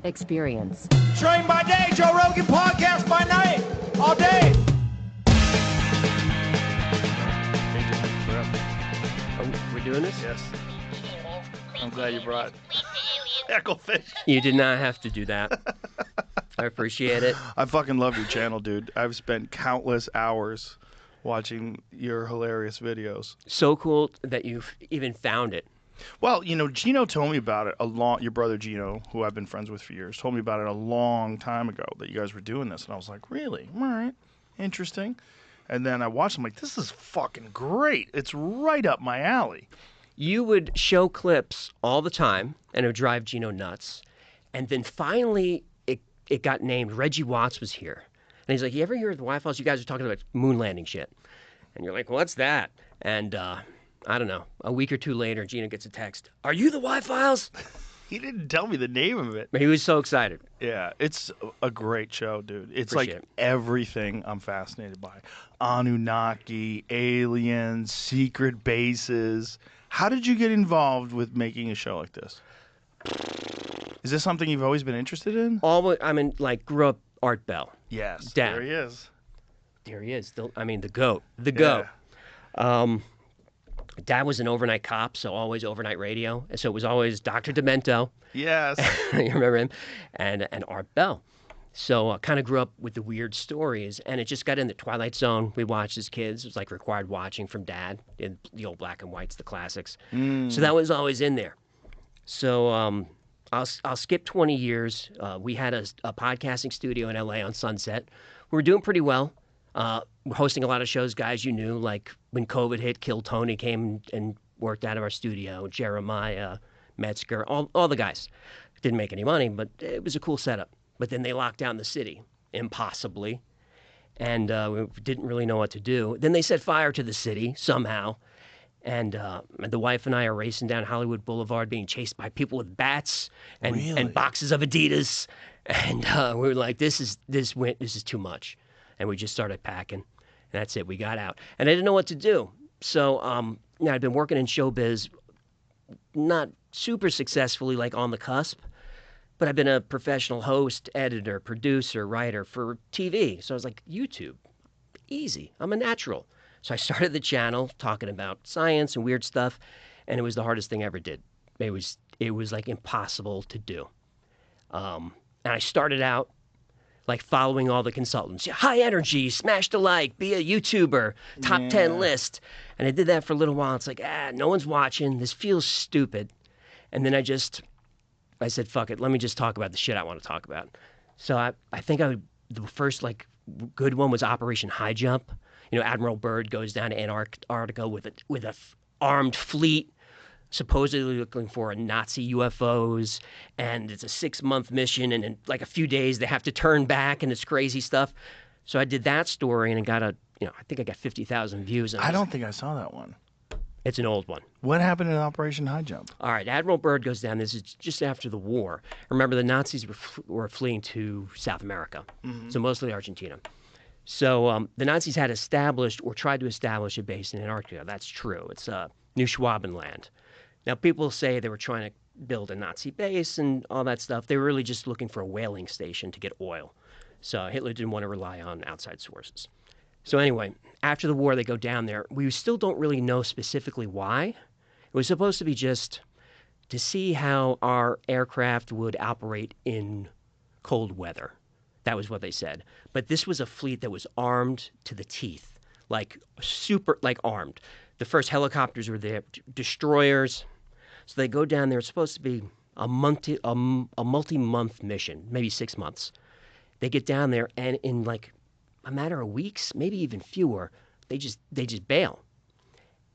experience. Train by day, Joe Rogan podcast by night, all day. We're doing this? Yes. I'm glad you brought Echofish. You did not have to do that. I appreciate it. I fucking love your channel, dude. I've spent countless hours watching your hilarious videos. So cool that you've even found it. Well, you know, Gino told me about it your brother Gino, who I've been friends with for years, told me about it a long time ago that you guys were doing this. And I was like, really? All right. Interesting. And then I watched, I'm like, this is fucking great. It's right up my alley. You would show clips all the time, and it would drive Gino nuts. And then finally, it got named. Reggie Watts was here. And he's like, you ever hear of the Wi-Files? You guys are talking about moon landing shit. And you're like, what's that? And I don't know. A week or two later, Gino gets a text. Are you the Wi-Files? He didn't tell me the name of it. But he was so excited. Yeah, it's a great show, dude. It's Appreciate like it. everything I'm fascinated by. Anunnaki, aliens, secret bases. How did you get involved with making a show like this? Is this something you've always been interested in? Grew up Art Bell. Yes, Dad. there he is. There he is. The GOAT. The GOAT. Dad was an overnight cop, so always overnight radio. And so it was always Dr. Demento. Yes. You remember him? And Art Bell. So I kind of grew up with the weird stories, and it just got in the Twilight Zone. We watched as kids. It was like required watching from Dad, in the old black and whites, the classics. So that was always in there. So I'll skip 20 years. We had a podcasting studio in L.A. on Sunset. We were doing pretty well. We're hosting a lot of shows, guys you knew, like when COVID hit, Kill Tony came and worked out of our studio, Jeremiah, Metzger, all the guys. Didn't make any money, but it was a cool setup. But then they locked down the city, impossibly, and we didn't really know what to do. Then they set fire to the city somehow, and the wife and I are racing down Hollywood Boulevard being chased by people with bats and boxes of Adidas, and we were like, this is too much. And we just started packing, and that's it. We got out. And I didn't know what to do. So I'd been working in showbiz, not super successfully, like on the cusp, but I've been a professional host, editor, producer, writer for TV. So I was like, YouTube, easy. I'm a natural. So I started the channel talking about science and weird stuff, and it was the hardest thing I ever did. It was like impossible to do. And I started out like following all the consultants. High energy, smash the like, be a YouTuber, top 10 list. And I did that for a little while. It's like, no one's watching. This feels stupid. And then I said, fuck it. Let me just talk about the shit I want to talk about. So I think the first like good one was Operation High Jump. You know, Admiral Byrd goes down to Antarctica with a armed fleet, supposedly looking for Nazi UFOs, and it's a 6-month mission, and in like a few days they have to turn back, and it's crazy stuff. So I did that story, and I think I got 50,000 views. I don't think I saw that one. It's an old one. What happened in Operation High Jump? All right, Admiral Byrd goes down. This is just after the war. Remember, the Nazis were fleeing to South America, so mostly Argentina. So the Nazis had established or tried to establish a base in Antarctica. That's true. It's New Schwabenland. Now, people say they were trying to build a Nazi base and all that stuff. They were really just looking for a whaling station to get oil. So Hitler didn't want to rely on outside sources. So anyway, after the war, they go down there. We still don't really know specifically why. It was supposed to be just to see how our aircraft would operate in cold weather. That was what they said. But this was a fleet that was armed to the teeth, like super, like armed. The first helicopters were there, destroyers. So they go down there. It's supposed to be a multi-month mission, maybe 6 months. They get down there, and in like a matter of weeks, maybe even fewer, they just bail.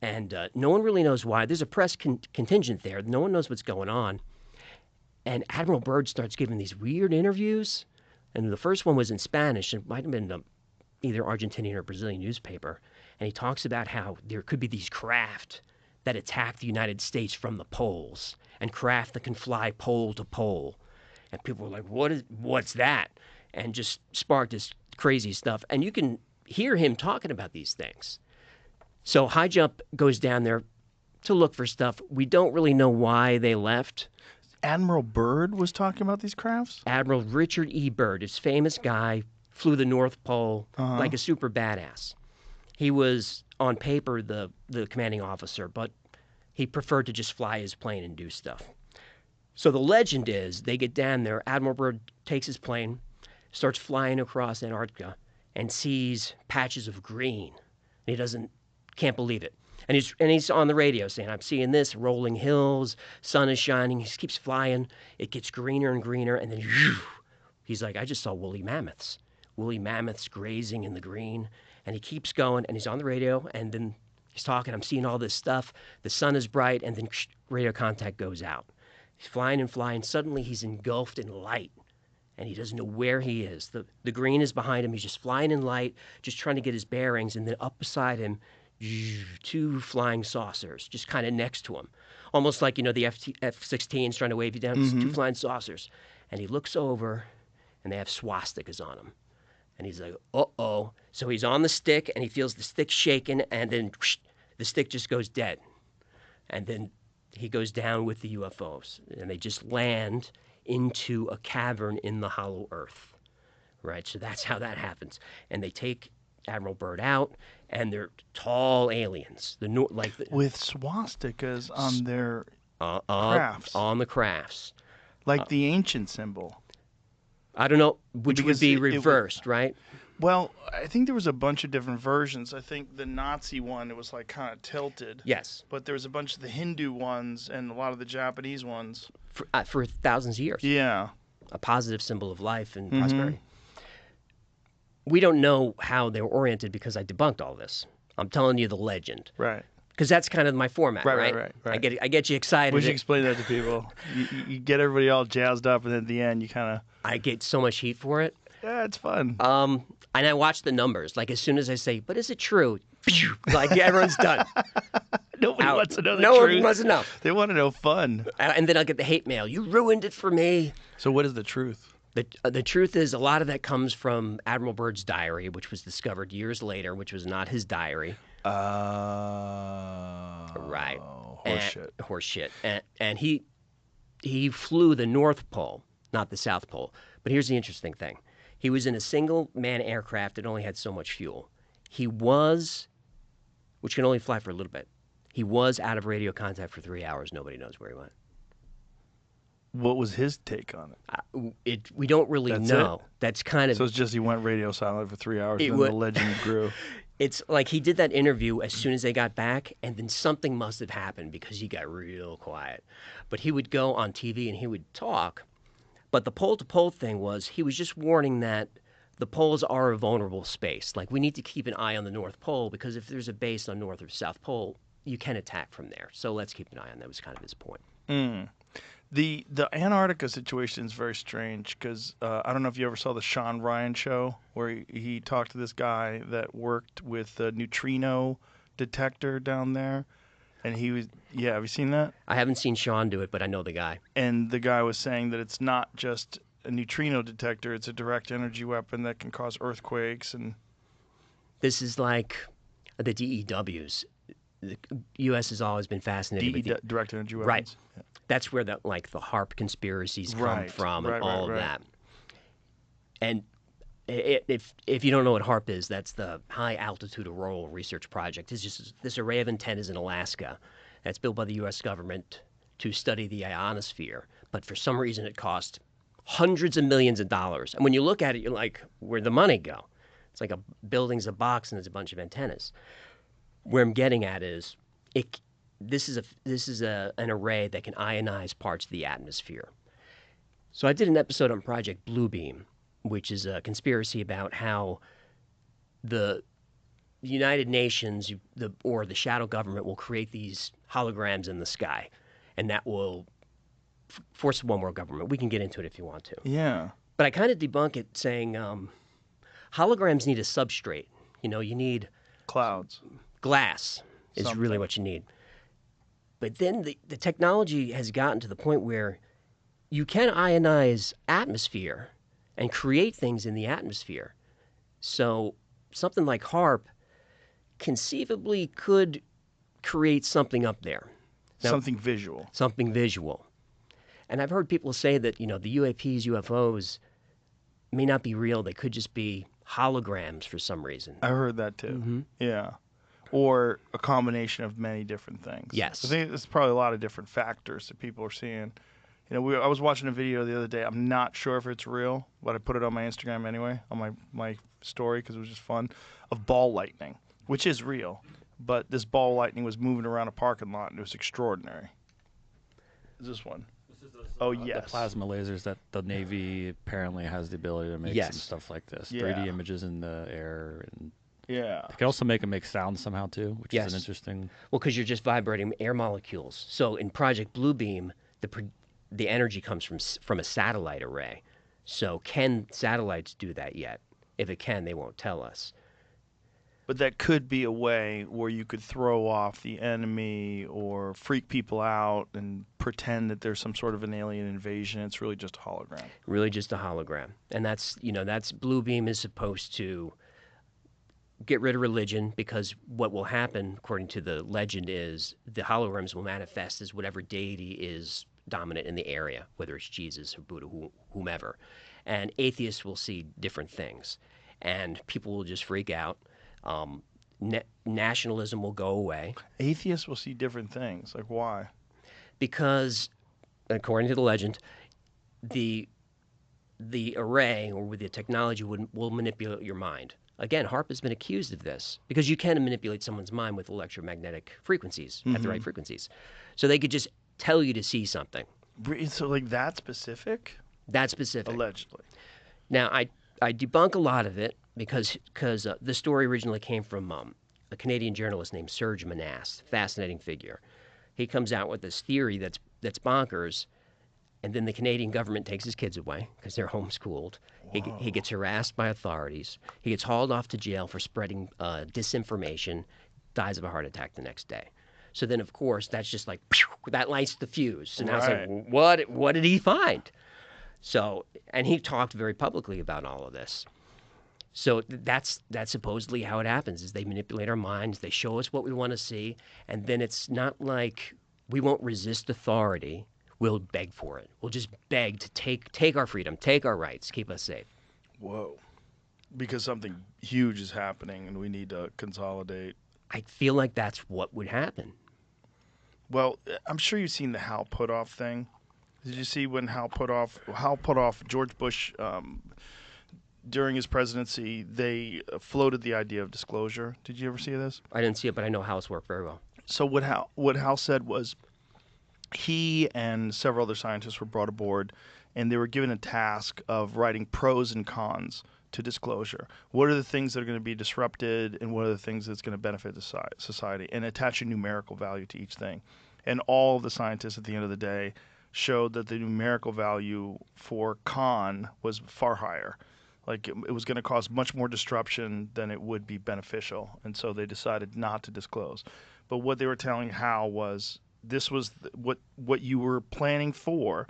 And no one really knows why. There's a press contingent there. No one knows what's going on. And Admiral Byrd starts giving these weird interviews. And the first one was in Spanish. It might have been either Argentinian or Brazilian newspaper. And he talks about how there could be these craft that attack the United States from the poles, and craft that can fly pole to pole. And people were like, what's that? And just sparked this crazy stuff. And you can hear him talking about these things. So High Jump goes down there to look for stuff. We don't really know why they left. Admiral Byrd was talking about these crafts? Admiral Richard E. Byrd, this famous guy, flew the North Pole like a super badass. He was, on paper, the commanding officer, but he preferred to just fly his plane and do stuff. So the legend is, they get down there, Admiral Byrd takes his plane, starts flying across Antarctica, and sees patches of green. And he can't believe it. And he's on the radio saying, I'm seeing this, rolling hills, sun is shining. He just keeps flying. It gets greener and greener, and then he's like, I just saw woolly mammoths. Woolly mammoths grazing in the green. And he keeps going, and he's on the radio, and then he's talking, I'm seeing all this stuff. The sun is bright, and then radio contact goes out. He's flying and flying. Suddenly, he's engulfed in light, and he doesn't know where he is. The green is behind him. He's just flying in light, just trying to get his bearings, and then up beside him, 2 flying saucers just kind of next to him. Almost like, the F-16s trying to wave you down. Mm-hmm. 2 flying saucers. And he looks over, and they have swastikas on them. And he's like, uh-oh. So he's on the stick, and he feels the stick shaking, and then the stick just goes dead. And then he goes down with the UFOs, and they just land into a cavern in the hollow earth, right? So that's how that happens. And they take Admiral Byrd out, and they're tall aliens. With swastikas on their crafts. On the crafts. Like the ancient symbol. I don't know, which would be reversed, right? Well, I think there was a bunch of different versions. I think the Nazi one, it was like kind of tilted. Yes. But there was a bunch of the Hindu ones and a lot of the Japanese ones. For thousands of years. Yeah. A positive symbol of life and prosperity. We don't know how they were oriented because I debunked all this. I'm telling you the legend. Right. Because that's kind of my format, right? Right. I get you excited. We should explain that to people. You get everybody all jazzed up, and then at the end, you kind of... I get so much heat for it. Yeah, it's fun. And I watch the numbers. Like, as soon as I say, but is it true? Like, everyone's done. Nobody wants to know the truth. No one wants to know. They want to know fun. And then I'll get the hate mail. You ruined it for me. So what is the truth? The truth is, a lot of that comes from Admiral Byrd's diary, which was discovered years later, which was not his diary. Right. Horseshit. And he flew the North Pole, not the South Pole. But here's the interesting thing. He was in a single-man aircraft that only had so much fuel. He was, which can only fly for a little bit, he was out of radio contact for 3 hours. Nobody knows where he went. What was his take on it? We don't really know. That's kind of... So it's just he went radio silent for 3 hours, and then the legend grew. It's like he did that interview as soon as they got back, and then something must have happened because he got real quiet. But he would go on TV and he would talk. But the pole-to-pole thing was, he was just warning that the poles are a vulnerable space. Like, we need to keep an eye on the North Pole because if there's a base on North or South Pole, you can attack from there. So let's keep an eye on that was kind of his point. The Antarctica situation is very strange because I don't know if you ever saw the Sean Ryan show where he talked to this guy that worked with a neutrino detector down there. And he was, have you seen that? I haven't seen Sean do it, but I know the guy. And the guy was saying that it's not just a neutrino detector, it's a direct energy weapon that can cause earthquakes. And this is like the DEWs. The U.S. has always been fascinated with direct energy weapons. Right. Yeah. That's where the HARP conspiracies come from and all of that. And if you don't know what HARP is, that's the High Altitude Auroral Research Project. It's just this array of antennas in Alaska that's built by the U.S. government to study the ionosphere. But for some reason, it cost hundreds of millions of dollars. And when you look at it, you're like, where'd the money go? It's like a building's a box and there's a bunch of antennas. Where I'm getting at is, this is an array that can ionize parts of the atmosphere. So I did an episode on Project Bluebeam, which is a conspiracy about how the United Nations or the shadow government will create these holograms in the sky, and that will force a one-world government. We can get into it if you want to. Yeah. But I kind of debunk it saying holograms need a substrate. You need... Clouds. Glass is really what you need. But then the technology has gotten to the point where you can ionize atmosphere and create things in the atmosphere. So something like HARP conceivably could create something up there. Now, something visual. Something visual. And I've heard people say that, the UAPs, UFOs may not be real. They could just be holograms for some reason. I heard that too. Yeah. Or a combination of many different things. Yes. I think there's probably a lot of different factors that people are seeing. I was watching a video the other day. I'm not sure if it's real, but I put it on my Instagram anyway, on my story, because it was just fun, of ball lightning, which is real. But this ball lightning was moving around a parking lot, and it was extraordinary. Is this one? Yes. The plasma lasers that the Navy apparently has the ability to make some stuff like this. Yeah. 3D images in the air. And Yeah. they can also make them make sound somehow, too, which is an interesting... Well, because you're just vibrating air molecules. So in Project Bluebeam, the energy comes from a satellite array. So can satellites do that yet? If it can, they won't tell us. But that could be a way where you could throw off the enemy or freak people out and pretend that there's some sort of an alien invasion. It's really just a hologram. Really just a hologram. And that's Bluebeam is supposed to get rid of religion, because what will happen, according to the legend, is the holograms will manifest as whatever deity is dominant in the area, whether it's Jesus or Buddha, whomever. And atheists will see different things. And people will just freak out. Nationalism will go away. Atheists will see different things. Like, why? Because, according to the legend, the array or with the technology will manipulate your mind. Again, HAARP has been accused of this because you can manipulate someone's mind with electromagnetic frequencies at the right frequencies. So they could just tell you to see something. So, like, that specific? That specific. Allegedly. Now, I debunk a lot of it because the story originally came from a Canadian journalist named Serge Manasse, fascinating figure. He comes out with this theory that's bonkers, and then the Canadian government takes his kids away because they're homeschooled. He gets harassed by authorities. He gets hauled off to jail for spreading disinformation, dies of a heart attack the next day. So then, of course, that's just like, that lights the fuse. So now it's like, what did he find? So, and he talked very publicly about all of this. So that's supposedly how it happens, is they manipulate our minds, they show us what we want to see, and then it's not like we won't resist authority. We'll beg for it. We'll just beg to take our freedom, take our rights, keep us safe. Whoa. Because something huge is happening and we need to consolidate. I feel like that's what would happen. Well, I'm sure you've seen the Hal Puthoff thing. Did you see when Hal Puthoff, George Bush, during his presidency, they floated the idea of disclosure. Did you ever see this? I didn't see it, but I know Hal's work very well. So what Hal said was, he and several other scientists were brought aboard, and they were given a task of writing pros and cons to disclosure. What are the things that are going to be disrupted, and what are the things that's going to benefit the society, and attach a numerical value to each thing. And all of the scientists at the end of the day showed that the numerical value for con was far higher. Like, it was going to cause much more disruption than it would be beneficial, and so they decided not to disclose. But what they were telling Hal was, this was what you were planning for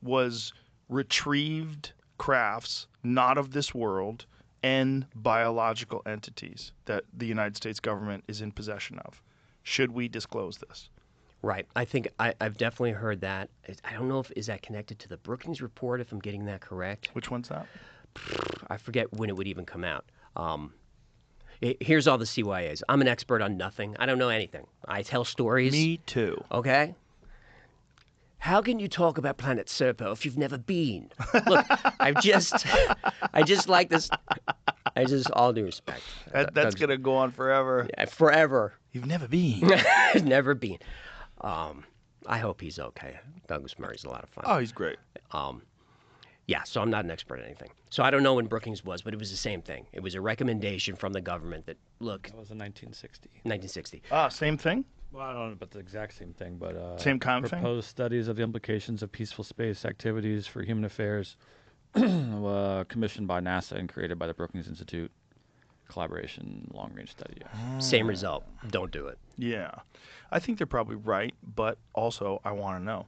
was retrieved crafts not of this world and biological entities that the United States government is in possession of. Should we disclose this? Right. I think I've definitely heard that. I don't know is that connected to the Brookings report, if I'm getting that correct. Which one's that? I forget when it would even come out. Here's all the CYAs. I'm an expert on nothing. I don't know anything. I tell stories. Me too. Okay? How can you talk about Planet Serpo if you've never been? Look, I just like this. All due respect. That's going to go on forever. Yeah, forever. You've never been. Never been. I hope he's okay. Douglas Murray's a lot of fun. Oh, he's great. Yeah, so I'm not an expert at anything. So I don't know when Brookings was, but it was the same thing. It was a recommendation from the government that, look... That was in 1960. 1960. Same thing? Well, I don't know about the exact same thing, but... same kind of thing? Proposed studies of the implications of peaceful space activities for human affairs, commissioned by NASA and created by the Brookings Institute. Collaboration, long-range study. Same result. Don't do it. Yeah. I think they're probably right, but also I want to know.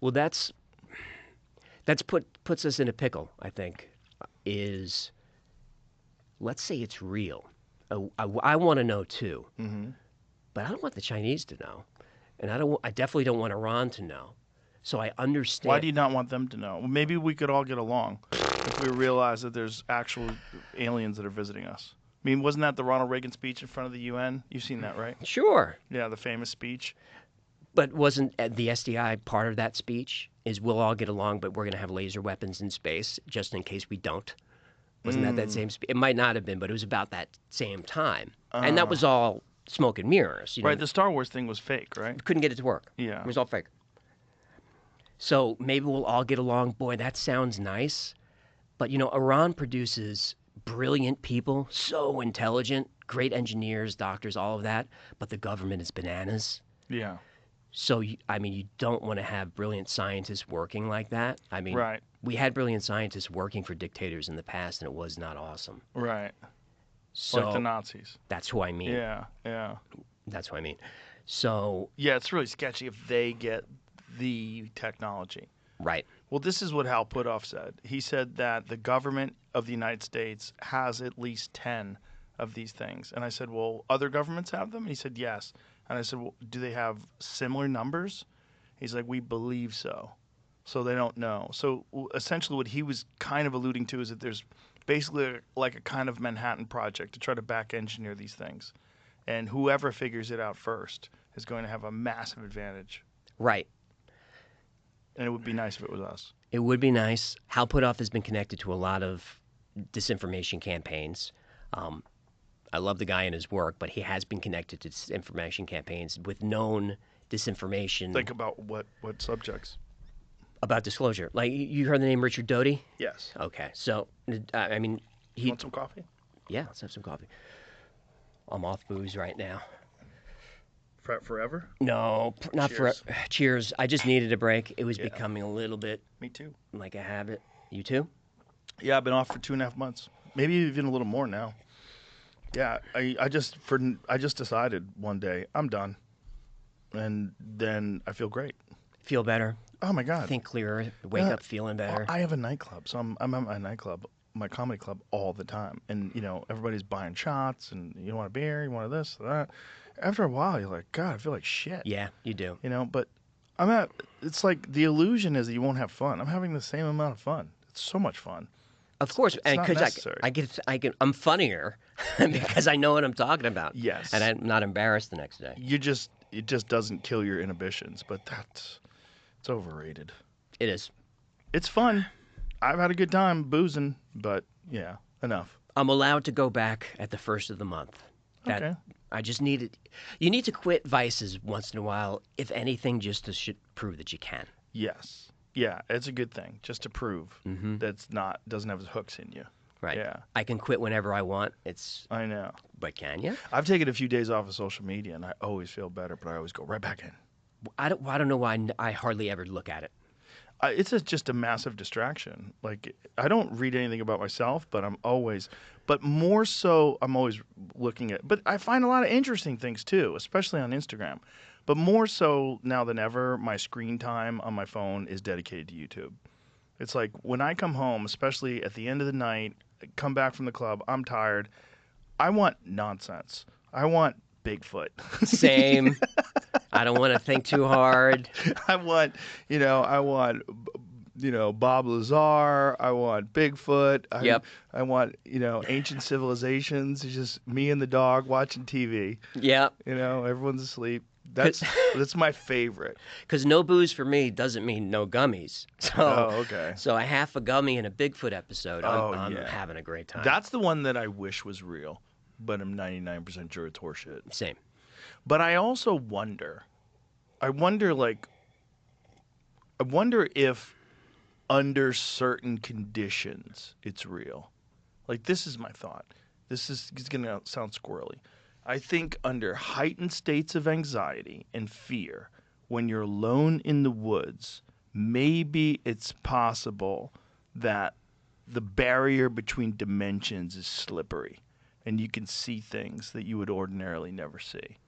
Well, that's puts us in a pickle, I think, is, let's say it's real. I want to know too, but I don't want the Chinese to know, and I definitely don't want Iran to know. So I understand. Why do you not want them to know? Maybe we could all get along if we realize that there's actual aliens that are visiting us. I mean, wasn't that the Ronald Reagan speech in front of the UN? You've seen that, right? Sure. Yeah, the famous speech. But wasn't the SDI part of that speech? Is we'll all get along, but we're going to have laser weapons in space just in case we don't? Wasn't that same speech? It might not have been, but it was about that same time. And that was all smoke and mirrors. Right, the Star Wars thing was fake, right? Couldn't get it to work. Yeah. It was all fake. So maybe we'll all get along. Boy, that sounds nice. But, Iran produces brilliant people, so intelligent, great engineers, doctors, all of that. But the government is bananas. Yeah. So, you don't want to have brilliant scientists working like that. Right. We had brilliant scientists working for dictators in the past, and it was not awesome. Right. So Like the Nazis. that's who I mean. Yeah, yeah. That's who I mean. So, Yeah, it's really sketchy if they get the technology. right. Well, this is what Hal Puthoff said. He said that the government of the United States has at least 10 of these things. And I said, well, other governments have them? And he said, yes. And I said, well, do they have similar numbers? He's like, we believe so. So they don't know. So essentially what he was kind of alluding to is that there's basically like a kind of Manhattan Project to try to back engineer these things. And whoever figures it out first is going to have a massive advantage. Right. And it would be nice if it was us. It would be nice. Hal Puthoff has been connected to a lot of disinformation campaigns. I love the guy and his work, but he has been connected to disinformation campaigns with known disinformation. Think about what subjects? About disclosure. Like, you heard the name Richard Doty? Yes. Okay. So, he... Want some coffee? Yeah, let's have some coffee. I'm off booze right now. Forever? No, not Cheers. for... Cheers. I just needed a break. It was becoming a little bit Me too. like a habit. You too? Yeah, I've been off for 2.5 months. Maybe even a little more now. Yeah, I just decided one day I'm done. And then I feel great. Feel better? Oh my God. Think clearer? Wake up feeling better? I have a nightclub, so I'm at my nightclub, my comedy club all the time. And, everybody's buying shots and you want a beer, you want this, that. After a while, you're like, God, I feel like shit. Yeah, you do. But it's like the illusion is that you won't have fun. I'm having the same amount of fun. It's so much fun. Of course, and not because necessary. I'm funnier because I know what I'm talking about. Yes. And I'm not embarrassed the next day. It just doesn't kill your inhibitions, but it's overrated. It is. It's fun. I've had a good time boozing, but yeah, enough. I'm allowed to go back at the first of the month. Okay. I just need it. You need to quit vices once in a while, if anything, just to prove that you can. Yes. Yeah, it's a good thing, just to prove doesn't have hooks in you. Right. Yeah. I can quit whenever I want. I know. But can you? I've taken a few days off of social media, and I always feel better, but I always go right back in. I don't know why I hardly ever look at it. It's just a massive distraction. Like, I don't read anything about myself, but more so, I'm always looking at, but I find a lot of interesting things too, especially on Instagram. But more so now than ever, my screen time on my phone is dedicated to YouTube. It's like when I come home, especially at the end of the night, come back from the club, I'm tired. I want nonsense. I want Bigfoot. Same. I don't want to think too hard. I want Bob Lazar. I want Bigfoot. I want, ancient civilizations. It's just me and the dog watching TV. Yeah. Everyone's asleep. That's my favorite. Because no booze for me doesn't mean no gummies. Okay. So a half a gummy in a Bigfoot episode, I'm yeah. having a great time. That's the one that I wish was real, but I'm 99% sure it's horseshit. Same. But I also wonder if under certain conditions it's real. Like, this is my thought. This is going to sound squirrely. I think under heightened states of anxiety and fear, when you're alone in the woods, maybe it's possible that the barrier between dimensions is slippery and you can see things that you would ordinarily never see.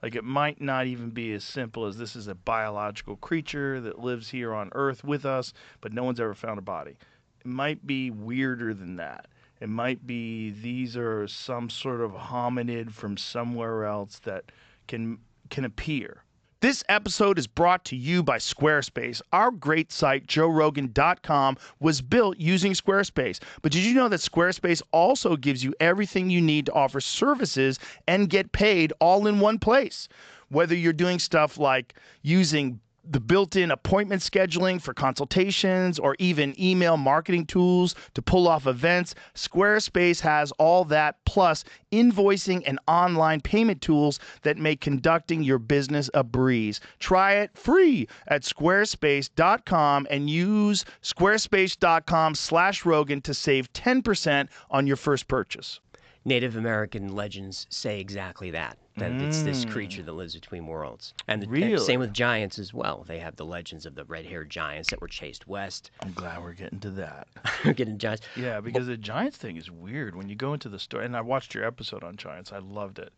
Like, it might not even be as simple as this is a biological creature that lives here on Earth with us, but no one's ever found a body. It might be weirder than that. It might be these are some sort of hominid from somewhere else that can appear. This episode is brought to you by Squarespace. Our great site, joerogan.com, was built using Squarespace. But did you know that Squarespace also gives you everything you need to offer services and get paid all in one place? Whether you're doing stuff like using the built-in appointment scheduling for consultations or even email marketing tools to pull off events, Squarespace has all that, plus invoicing and online payment tools that make conducting your business a breeze. Try it free at squarespace.com and use squarespace.com/Rogan to save 10% on your first purchase. Native American legends say exactly that. That it's this creature that lives between worlds. And and same with giants as well. They have the legends of the red-haired giants that were chased west. I'm glad we're getting to that. We're getting giants. Yeah, because the Giants thing is weird. When you go into the story, and I watched your episode on Giants, I loved it.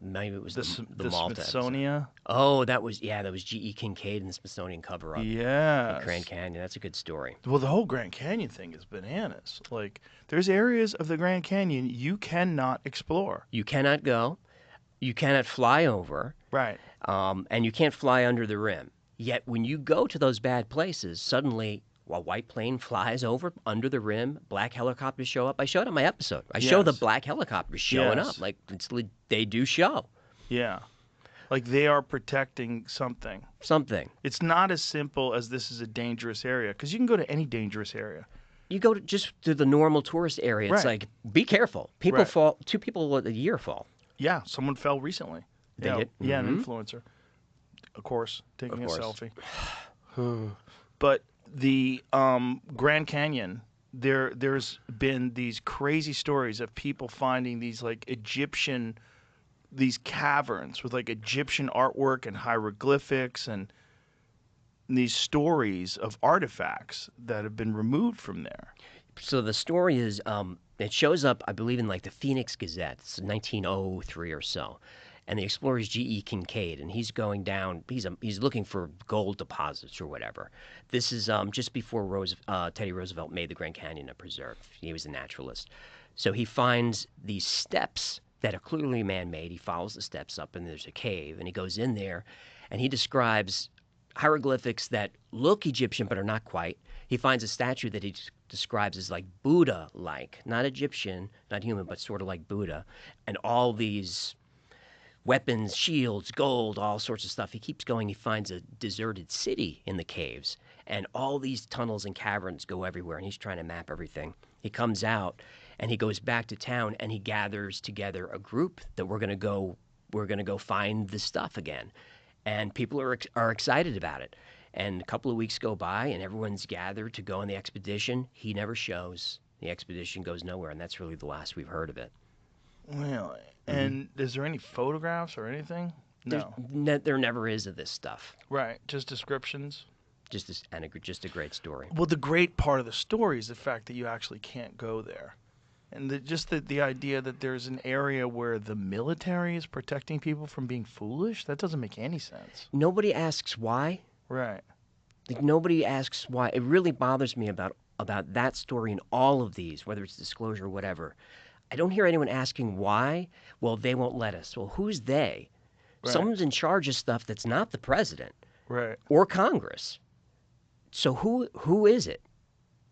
Maybe it was the the Malta Smithsonian. episode. Oh, that was G.E. Kincaid and the Smithsonian cover-up. Yeah. Grand Canyon. That's a good story. Well, the whole Grand Canyon thing is bananas. Like, there's areas of the Grand Canyon you cannot explore. You cannot go. You cannot fly over. Right. And you can't fly under the rim. Yet when you go to those bad places, suddenly a white plane flies over under the rim, black helicopters show up. I showed on my episode. I show the black helicopters showing up. Like, they do show. Yeah. Like, they are protecting something. Something. It's not as simple as this is a dangerous area, because you can go to any dangerous area. You go just to the normal tourist area. It's like, be careful. People fall. 2 people a year fall. Yeah, someone fell recently. They did? Yeah, an influencer. Of course, taking a selfie. But the Grand Canyon, there's been these crazy stories of people finding these like Egyptian, these caverns with like Egyptian artwork and hieroglyphics and these stories of artifacts that have been removed from there. So the story is, it shows up, I believe, in like the Phoenix Gazette. It's 1903 or so. And the explorer is G.E. Kincaid, and he's going down. He's looking for gold deposits or whatever. This is just before Teddy Roosevelt made the Grand Canyon a preserve. He was a naturalist. So he finds these steps that are clearly man-made. He follows the steps up, and there's a cave, and he goes in there, and he describes hieroglyphics that look Egyptian but are not quite. He finds a statue that he describes as like Buddha-like, not Egyptian, not human, but sort of like Buddha, and all these weapons, shields, gold, all sorts of stuff. He keeps going. He finds a deserted city in the caves, and all these tunnels and caverns go everywhere, and he's trying to map everything. He comes out, and he goes back to town, and he gathers together a group that we're going to go find the stuff again. And people are excited about it. And a couple of weeks go by, and everyone's gathered to go on the expedition. He never shows. The expedition goes nowhere, and that's really the last we've heard of it. Really? And is there any photographs or anything? No. There never is of this stuff. Right. Just descriptions? Just a great story. Well, the great part of the story is the fact that you actually can't go there. And the idea that there's an area where the military is protecting people from being foolish, that doesn't make any sense. Nobody asks why. Right. Like, nobody asks why. It really bothers me about that story and all of these, whether it's disclosure or whatever. I don't hear anyone asking why. Well, they won't let us. Well, who's they? Right. Someone's in charge of stuff that's not the president. Right. Or Congress. So who is it?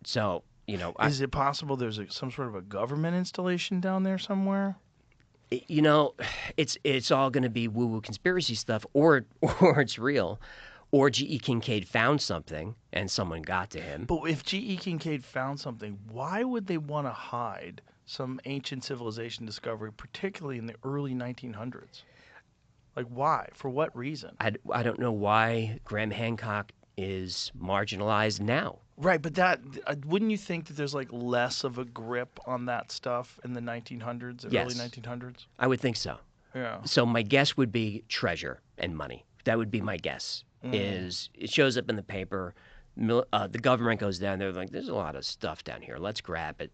So, is it possible there's some sort of a government installation down there somewhere? It's all going to be woo-woo conspiracy stuff, or it's real. Or G.E. Kincaid found something and someone got to him. But if G.E. Kincaid found something, why would they want to hide some ancient civilization discovery, particularly in the early 1900s? Like, why? For what reason? I don't know why Graham Hancock is marginalized now. Right, but wouldn't you think that there's like less of a grip on that stuff in the 1900s, the early 1900s? I would think so. Yeah. So my guess would be treasure and money. That would be my guess. Is it shows up in the paper, the government goes down there, like, there's a lot of stuff down here. Let's grab it,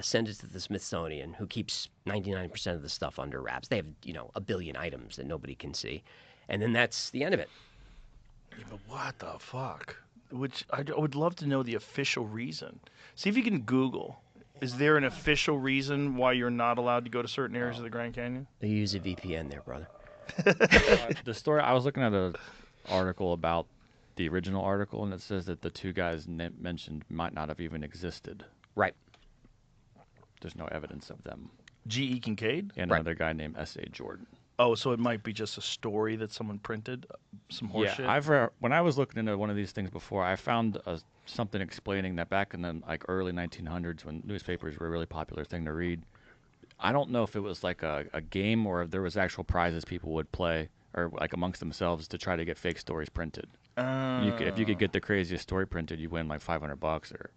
send it to the Smithsonian, who keeps 99% of the stuff under wraps. They have, 1 billion items that nobody can see, and then that's the end of it. Yeah, but what the fuck? Which I would love to know the official reason. See if you can Google. Is there an official reason why you're not allowed to go to certain areas of the Grand Canyon? They use a VPN there, brother. The story, I was looking at an article about the original article, and it says that the two guys mentioned might not have even existed. Right. There's no evidence of them. G.E. Kincaid? And Right. another guy named S.A. Jordan. Oh, so it might be just a story that someone printed? Some horseshit? Yeah, when I was looking into one of these things before, I found something explaining that back in the early 1900s, when newspapers were a really popular thing to read, I don't know if it was like a game or if there was actual prizes people would play or like amongst themselves to try to get fake stories printed. If you could get the craziest story printed, you win like $500 or.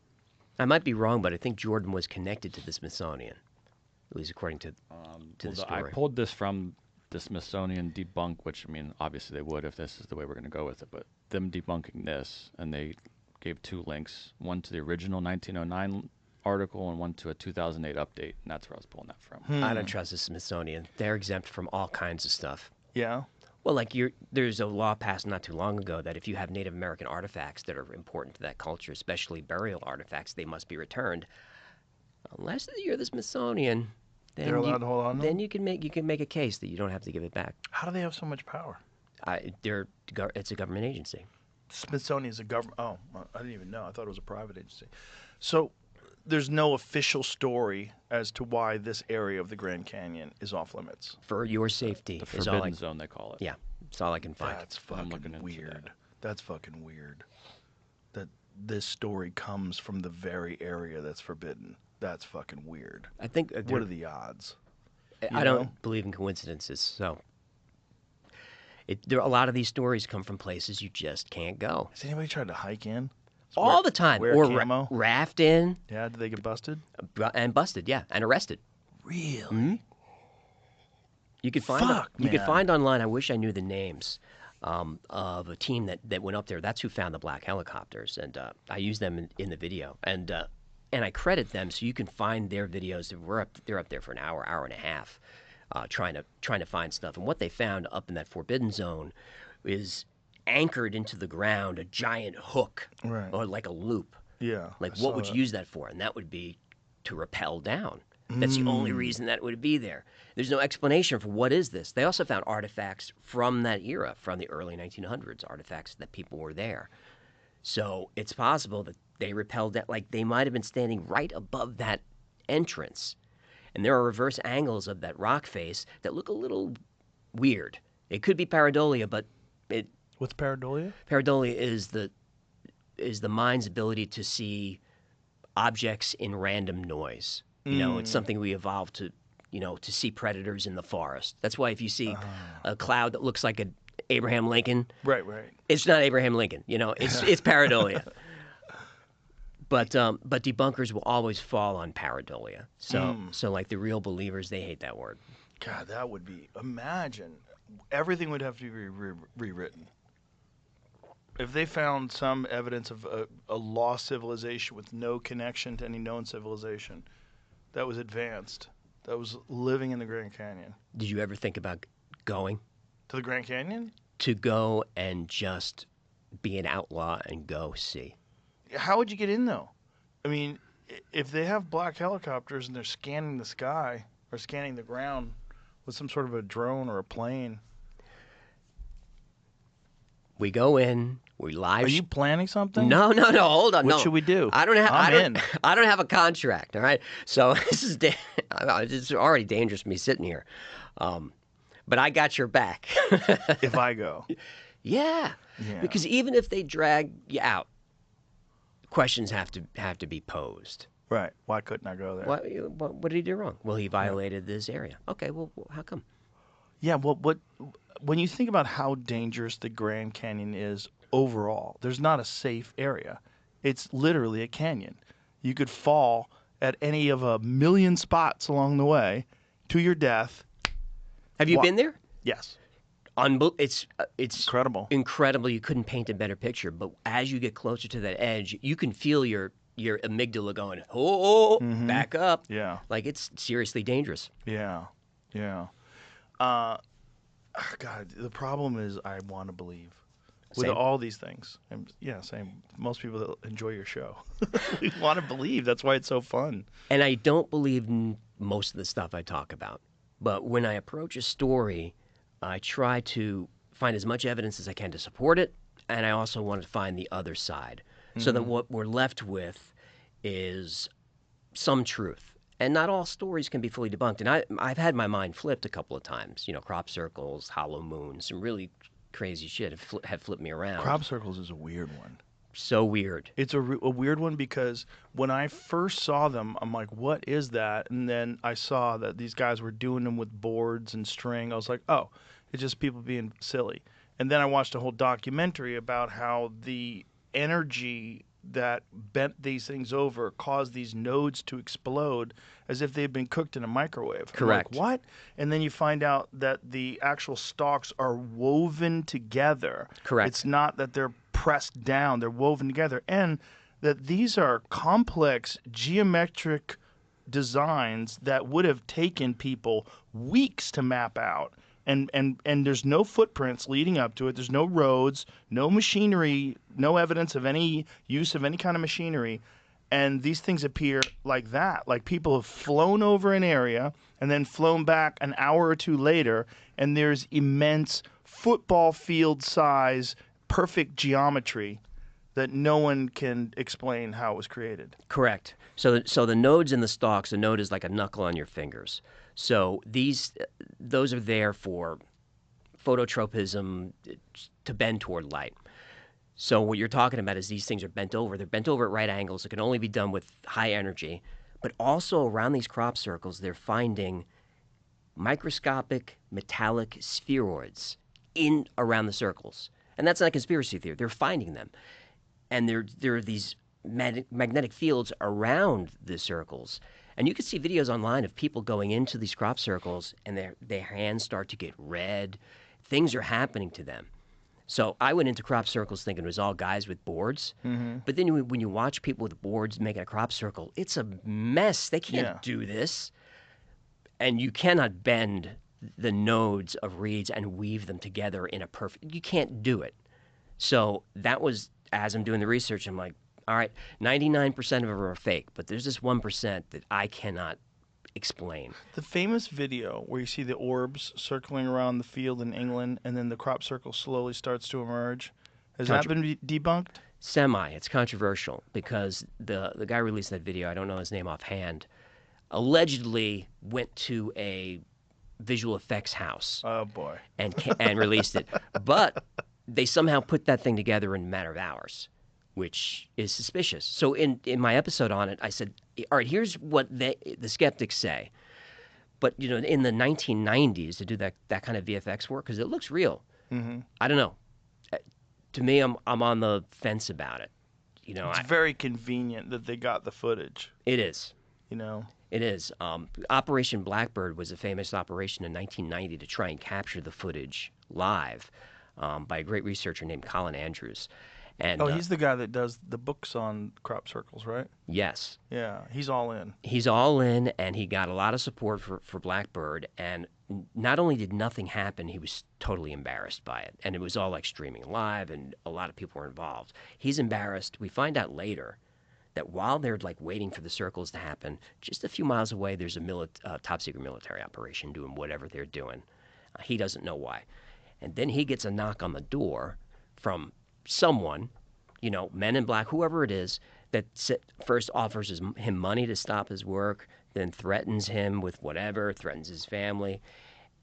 I might be wrong, but I think Jordan was connected to the Smithsonian, at least according to the story. I pulled this from the Smithsonian debunk, which, I mean, obviously they would if this is the way we're going to go with it, but them debunking this, and they gave two links, one to the original 1909 article and one to a 2008 update, and that's where I was pulling that from. I don't trust the Smithsonian. They're exempt from all kinds of stuff. Yeah? Well, like there's a law passed not too long ago that if you have Native American artifacts that are important to that culture, especially burial artifacts, they must be returned. Unless you're the Smithsonian, then They're allowed to hold on to then them? you can make a case that you don't have to give it back. How do they have so much power? It's a government agency. Smithsonian is a government. Oh, I didn't even know. I thought it was a private agency. So there's no official story as to why this area of the Grand Canyon is off limits. For your safety The is all forbidden zone, they call it. Yeah, that's all I can find. That's I'm looking fucking into weird. that. That's fucking weird. That this story comes from the very area that's forbidden. That's fucking weird. I think What are the odds? I you don't know? believe in coincidences, so a lot of these stories come from places you just can't go. Has anybody tried to hike in? All the time. Wear Or camo? raft in Yeah, did they get busted? and busted, yeah, and arrested. Really? You could find Fuck, you could man. find online. I wish I knew the names of a team that went up there. That's who found the black helicopters, and I used them in the video, and I credit them so you can find their videos. They're up there for an hour and a half, trying to find stuff. And what they found up in that forbidden zone is anchored into the ground a giant hook, Right. or like a loop. Yeah. Like, I what saw would that. you use that for? And that would be to rappel down. That's the only reason that would be there. There's no explanation for what is this. They also found artifacts from that era, from the early 1900s, artifacts that people were there. So it's possible that they rappelled that, like they might have been standing right above that entrance. And there are reverse angles of that rock face that look a little weird. It could be pareidolia, but What's pareidolia? pareidolia is the mind's ability to see objects in random noise. You know, it's something we evolved to, to see predators in the forest. That's why if you see a cloud that looks like an Abraham Lincoln, Right. it's not Abraham Lincoln. It's pareidolia. But debunkers will always fall on pareidolia. So like the real believers, they hate that word. God, that would be. Imagine. Everything would have to be rewritten. If they found some evidence of a lost civilization with no connection to any known civilization that was advanced, that was living in the Grand Canyon. Did you ever think about going To the Grand Canyon? to go and just be an outlaw and go see? How would you get in, though? I mean, if they have black helicopters and they're scanning the sky or scanning the ground with some sort of a drone or a plane. We go in, we live. Are you planning something? No, hold on. What no. should we do? I don't have. I'm in. I don't have a contract. All right. So this is it's already dangerous me sitting here, but I got your back. If I go. Yeah. Yeah. Because even if they drag you out, questions have to be posed. Right. Why couldn't I go there? What did he do wrong? Well, he violated this area. Okay. Well, how come? Yeah, well, when you think about how dangerous the Grand Canyon is overall, there's not a safe area. It's literally a canyon. You could fall at any of a million spots along the way to your death. Have you been there? Yes. It's Incredible. incredible. You couldn't paint a better picture. But as you get closer to that edge, you can feel your amygdala going, back up. Yeah. Like it's seriously dangerous. Yeah. God, the problem is I want to believe with Same. all these things. And yeah, same. Most people that enjoy your show, we want to believe. That's why it's so fun. And I don't believe in most of the stuff I talk about. But when I approach a story I try to find as much evidence as I can to support it, and I also want to find the other side, so that what we're left with is some truth. And not all stories can be fully debunked. And I've had my mind flipped a couple of times. Crop circles, hollow moons, some really crazy shit have flipped me around. Crop circles is a weird one. So weird. It's a weird one because when I first saw them, I'm like, what is that? And then I saw that these guys were doing them with boards and string. I was like, oh, it's just people being silly. And then I watched a whole documentary about how the energy that bent these things over caused these nodes to explode as if they had been cooked in a microwave. Correct. I'm like, what? And then you find out that the actual stalks are woven together. Correct. It's not that they're pressed down, they're woven together. And that these are complex geometric designs that would have taken people weeks to map out. And there's no footprints leading up to it. There's no roads, no machinery, no evidence of any use of any kind of machinery. And these things appear like that. Like people have flown over an area and then flown back an hour or two later, and there's immense football field size, perfect geometry that no one can explain how it was created. Correct. So the nodes in the stalks, a node is like a knuckle on your fingers. So those are there for phototropism, to bend toward light. So what you're talking about is these things are bent over. They're bent over at right angles. It can only be done with high energy. But also around these crop circles, they're finding microscopic metallic spheroids in around the circles. And that's not a conspiracy theory. They're finding them. And there are these magnetic fields around the circles. And you can see videos online of people going into these crop circles and their hands start to get red. Things are happening to them. So I went into crop circles thinking it was all guys with boards. Mm-hmm. But then when you watch people with boards making a crop circle, it's a mess. They can't do this. And you cannot bend the nodes of reeds and weave them together in a perfect... You can't do it. So that was, as I'm doing the research, I'm like, all right, 99% of them are fake, but there's this 1% that I cannot explain. The famous video where you see the orbs circling around the field in England and then the crop circle slowly starts to emerge, has that been debunked? Semi. It's controversial because the guy released that video, I don't know his name offhand, allegedly went to a visual effects house. Oh, boy. And released it. But they somehow put that thing together in a matter of hours, which is suspicious. So in my episode on it, I said, all right, here's what the skeptics say. But, in the 1990s to do that kind of VFX work, because it looks real, I don't know. To me, I'm on the fence about it. It's very convenient that they got the footage. It is. It is. Operation Blackbird was a famous operation in 1990 to try and capture the footage live by a great researcher named Colin Andrews. And, he's the guy that does the books on crop circles, right? Yes. Yeah, he's all in. He's all in, and he got a lot of support for Blackbird. And not only did nothing happen, he was totally embarrassed by it. And it was all like streaming live, and a lot of people were involved. He's embarrassed. We find out later that while they're like waiting for the circles to happen, just a few miles away, there's a top secret military operation doing whatever they're doing. He doesn't know why. And then he gets a knock on the door from someone, Men in Black, whoever it is, that first offers him money to stop his work, then threatens him with whatever, threatens his family,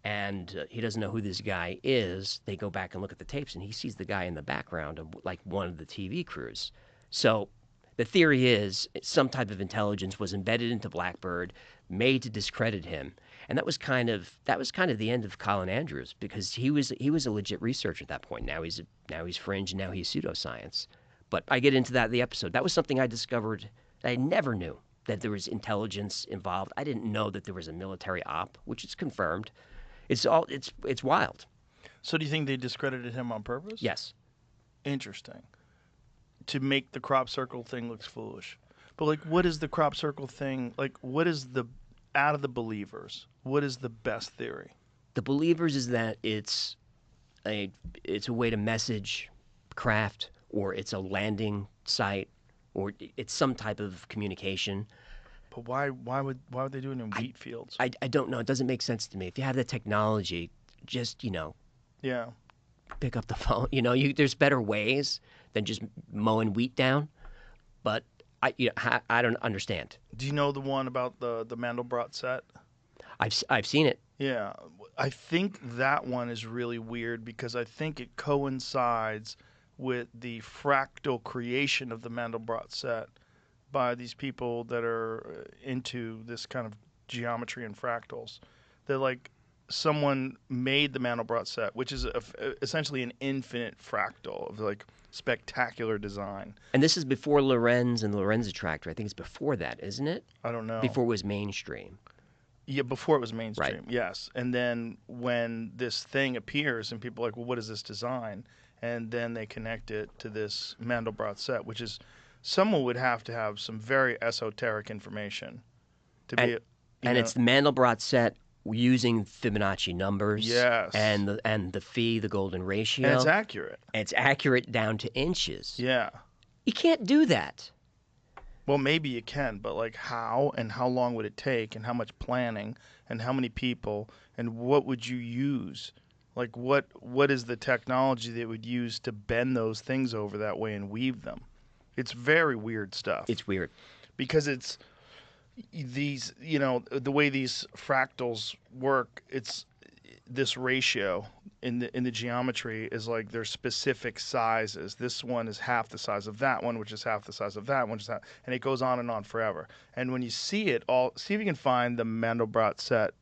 and he doesn't know who this guy is. They go back and look at the tapes, and he sees the guy in the background of like one of the TV crews. So the theory is some type of intelligence was embedded into Blackbird, made to discredit him. And that was kind of the end of Colin Andrews, because he was a legit researcher at that point. Now he's fringe, and now he's pseudoscience. But I get into that in the episode. That was something I discovered that I never knew, that there was intelligence involved. I didn't know that there was a military op, which is confirmed. It's wild. So do you think they discredited him on purpose? Yes. Interesting. To make the crop circle thing look foolish. But what is the crop circle thing? What is out of the believers, what is the best theory? The believers is that it's a way to message craft, or it's a landing site, or it's some type of communication. But why would they do it in wheat fields? I don't know. It doesn't make sense to me. If you have the technology just Yeah. pick up the phone. There's better ways than just mowing wheat down. But I don't understand. Do you know the one about the Mandelbrot set? I've seen it. Yeah. I think that one is really weird because I think it coincides with the fractal creation of the Mandelbrot set by these people that are into this kind of geometry and fractals. They're like someone made the Mandelbrot set, which is essentially an infinite fractal of like spectacular design. And this is before Lorenz and the Lorenz attractor. I think it's before that, isn't it? I don't know. Before it was mainstream. Yeah, before it was mainstream, Right. yes. And then when this thing appears and people are like, well, what is this design? And then they connect it to this Mandelbrot set, which is someone would have to have some very esoteric information to be. And it's the Mandelbrot set using Fibonacci numbers. Yes. And the phi, the golden ratio. And it's accurate. It's accurate down to inches. Yeah. You can't do that. Well, maybe you can, but like how and how long would it take and how much planning and how many people and what would you use? Like what is the technology that would use to bend those things over that way and weave them? It's very weird stuff. It's weird. Because it's these, the way these fractals work, it's this ratio in the geometry is like there's specific sizes. This one is half the size of that one, which is half the size of that one, and it goes on and on forever. And when you see it all, see if you can find the Mandelbrot set.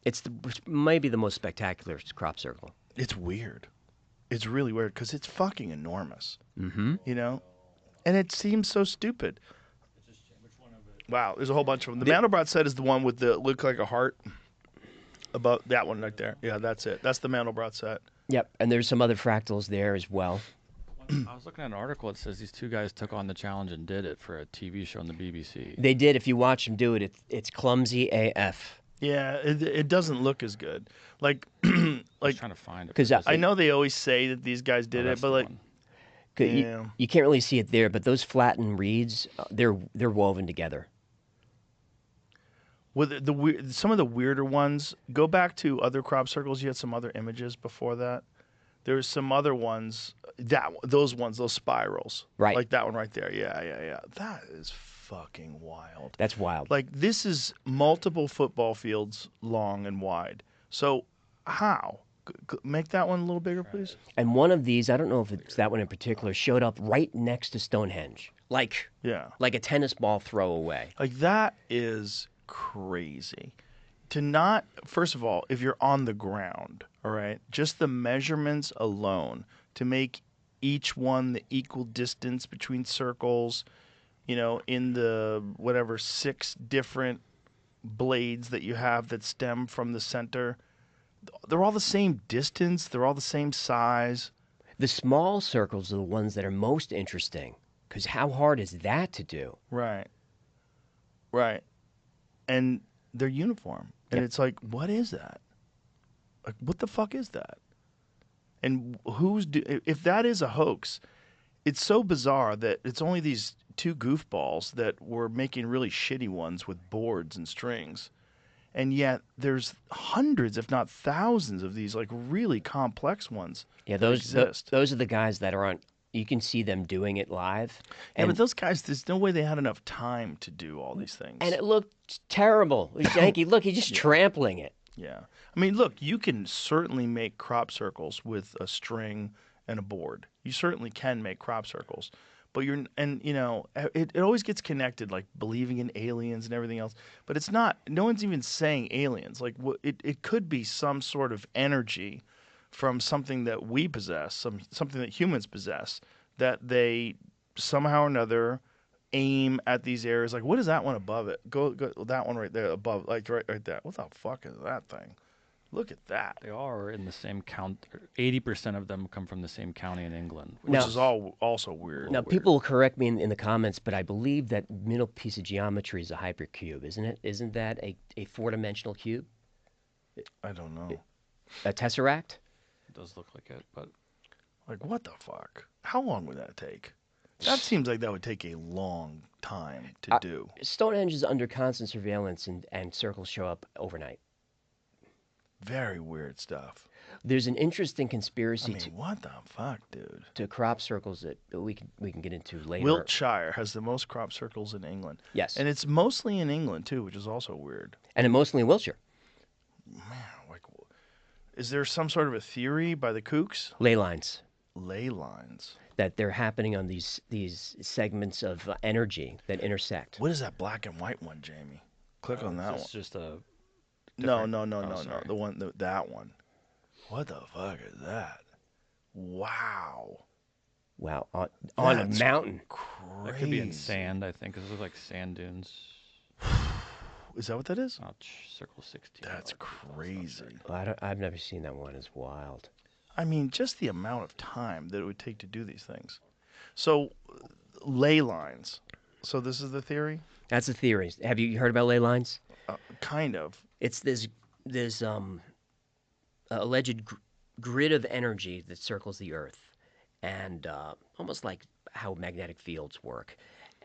It's maybe the most spectacular crop circle. It's weird. It's really weird because it's fucking enormous. Mm-hmm. And it seems so stupid. Wow, there's a whole bunch of them. The Mandelbrot set is the one with the look like a heart. About that one right there. Yeah, that's it. That's the Mandelbrot set. Yep, and there's some other fractals there as well. I was looking at an article that says these two guys took on the challenge and did it for a TV show on the BBC. They did. If you watch them do it, it's clumsy AF. Yeah, it doesn't look as good. Like, I was trying to find it. 'Cause I know they always say that these guys did it, that's but the like, one. yeah. You can't really see it there, but those flattened reeds, they're woven together. With some of the weirder ones, go back to other crop circles. You had some other images before that. There's some other ones. Those spirals, Right. Like that one right there. Yeah. That is fucking wild. That's wild. Like this is multiple football fields long and wide. So how? Make that one a little bigger, please. And one of these, I don't know if it's that one in particular, showed up right next to Stonehenge, like a tennis ball throw away. Like that is crazy. To not, first of all, if you're on the ground, all right, just the measurements alone to make each one the equal distance between circles, in the whatever 6 different blades that you have that stem from the center, they're all the same distance, they're all the same size. The small circles are the ones that are most interesting, because how hard is that to do? Right. And they're uniform. And it's like, what is that? Like, what the fuck is that? And if that is a hoax, it's so bizarre that it's only these 2 goofballs that were making really shitty ones with boards and strings. And yet there's hundreds, if not thousands, of these like really complex ones. Yeah, that exist. those are the guys that are on. You can see them doing it live. Yeah, but those guys, there's no way they had enough time to do all these things. And it looked terrible. Yankee, look, he's just trampling it. Yeah. I mean, look, you can certainly make crop circles with a string and a board. You certainly can make crop circles. But it always gets connected, like believing in aliens and everything else. But it's not, no one's even saying aliens. Like, it could be some sort of energy from something that we possess, something that humans possess, that they somehow or another aim at these areas. Like, what is that one above it? Go that one right there above, like right there. What the fuck is that thing? Look at that. They are in the same count. 80% of them come from the same county in England. Which is also weird. Now, people will correct me in the comments, but I believe that middle piece of geometry is a hypercube, isn't it? Isn't that a 4-dimensional cube? I don't know. A tesseract? It does look like it, but like, what the fuck? How long would that take? That seems like that would take a long time to do. Stonehenge is under constant surveillance, and circles show up overnight. Very weird stuff. There's an interesting I conspiracy mean, what the fuck, dude? to crop circles that we can get into later. Wiltshire has the most crop circles in England. Yes. And it's mostly in England, too, which is also weird. And mostly in Wiltshire. Like, is there some sort of a theory by the kooks? Ley lines. Ley lines. That they're happening on these segments of energy that intersect. What is that black and white one, Jamie? Click on that one. It's just a No. sorry. The one, that one. What the fuck is that? Wow. Wow, on a That's mountain. Crazy. that could be in sand. I think 'cause those look like sand dunes. Is that what that is? Circle 16. That's crazy. I've never seen that one. It's wild. I mean, just the amount of time that it would take to do these things. So, ley lines. So this is the theory? That's the theory. Have you heard about ley lines? Kind of. It's this alleged grid of energy that circles the Earth, and almost like how magnetic fields work.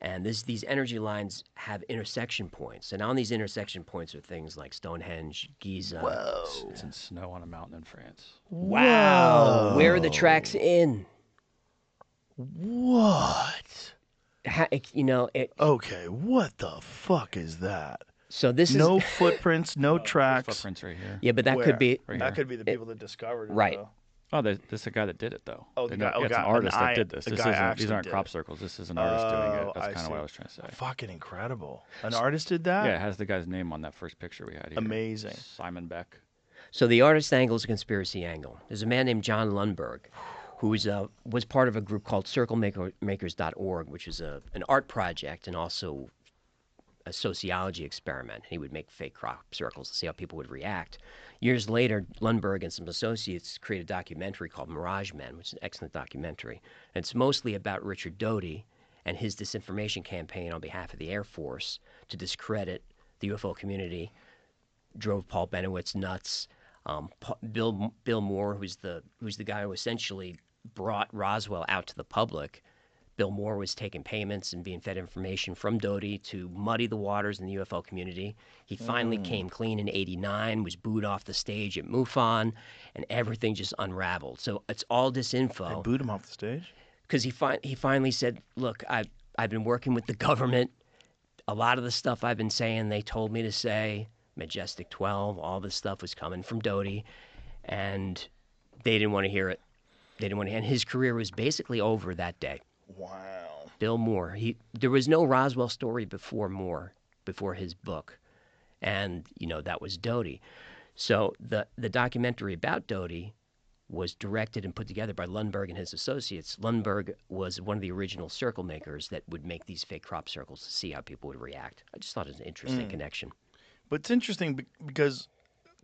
And these energy lines have intersection points, and on these intersection points are things like Stonehenge, Giza. Whoa. It's in snow on a mountain in France. Wow! Where are the tracks in? What? Okay, what the fuck is that? So this No is footprints, no tracks. Footprints right here. yeah, but that Where? could be Right That here. could be the people that discovered it. right. though. Oh, this is the guy that did it, though. Oh, They the guy- know- oh, yeah, it's an guy- artist an that eye- did this. the This guy isn't, actually these aren't did crop it. circles. This is an artist doing Oh, it. That's I kind of what see. I was trying to say. Fucking incredible. An artist did that? Yeah, it has the guy's name on that first picture we had here. Amazing. Simon Beck. So the artist angle is a conspiracy angle. There's a man named John Lundberg who was part of a group called CircleMakers.org, which is an art project and also a sociology experiment. He would make fake crop circles to see how people would react. Years later, Lundberg and some associates created a documentary called Mirage Men, which is an excellent documentary. And it's mostly about Richard Doty and his disinformation campaign on behalf of the Air Force to discredit the UFO community, drove Paul Benowitz nuts. Bill Moore, who's the guy who essentially brought Roswell out to the public. Bill Moore was taking payments and being fed information from Doty to muddy the waters in the UFO community. He finally came clean in '89, was booed off the stage at MUFON, and everything just unraveled. So it's all They disinfo booed him off the stage? because he finally said, "Look, I've been working with the government. A lot of the stuff I've been saying, they told me to say. Majestic 12, all this stuff was coming from Doty, and they didn't want to hear it. They didn't want to. And his career was basically over that day." Wow. Bill Moore. There was no Roswell story before his book, and that was Doty. So the documentary about Doty was directed and put together by Lundberg and his associates. Lundberg was one of the original circle makers that would make these fake crop circles to see how people would react. I just thought it was an interesting connection. But it's interesting because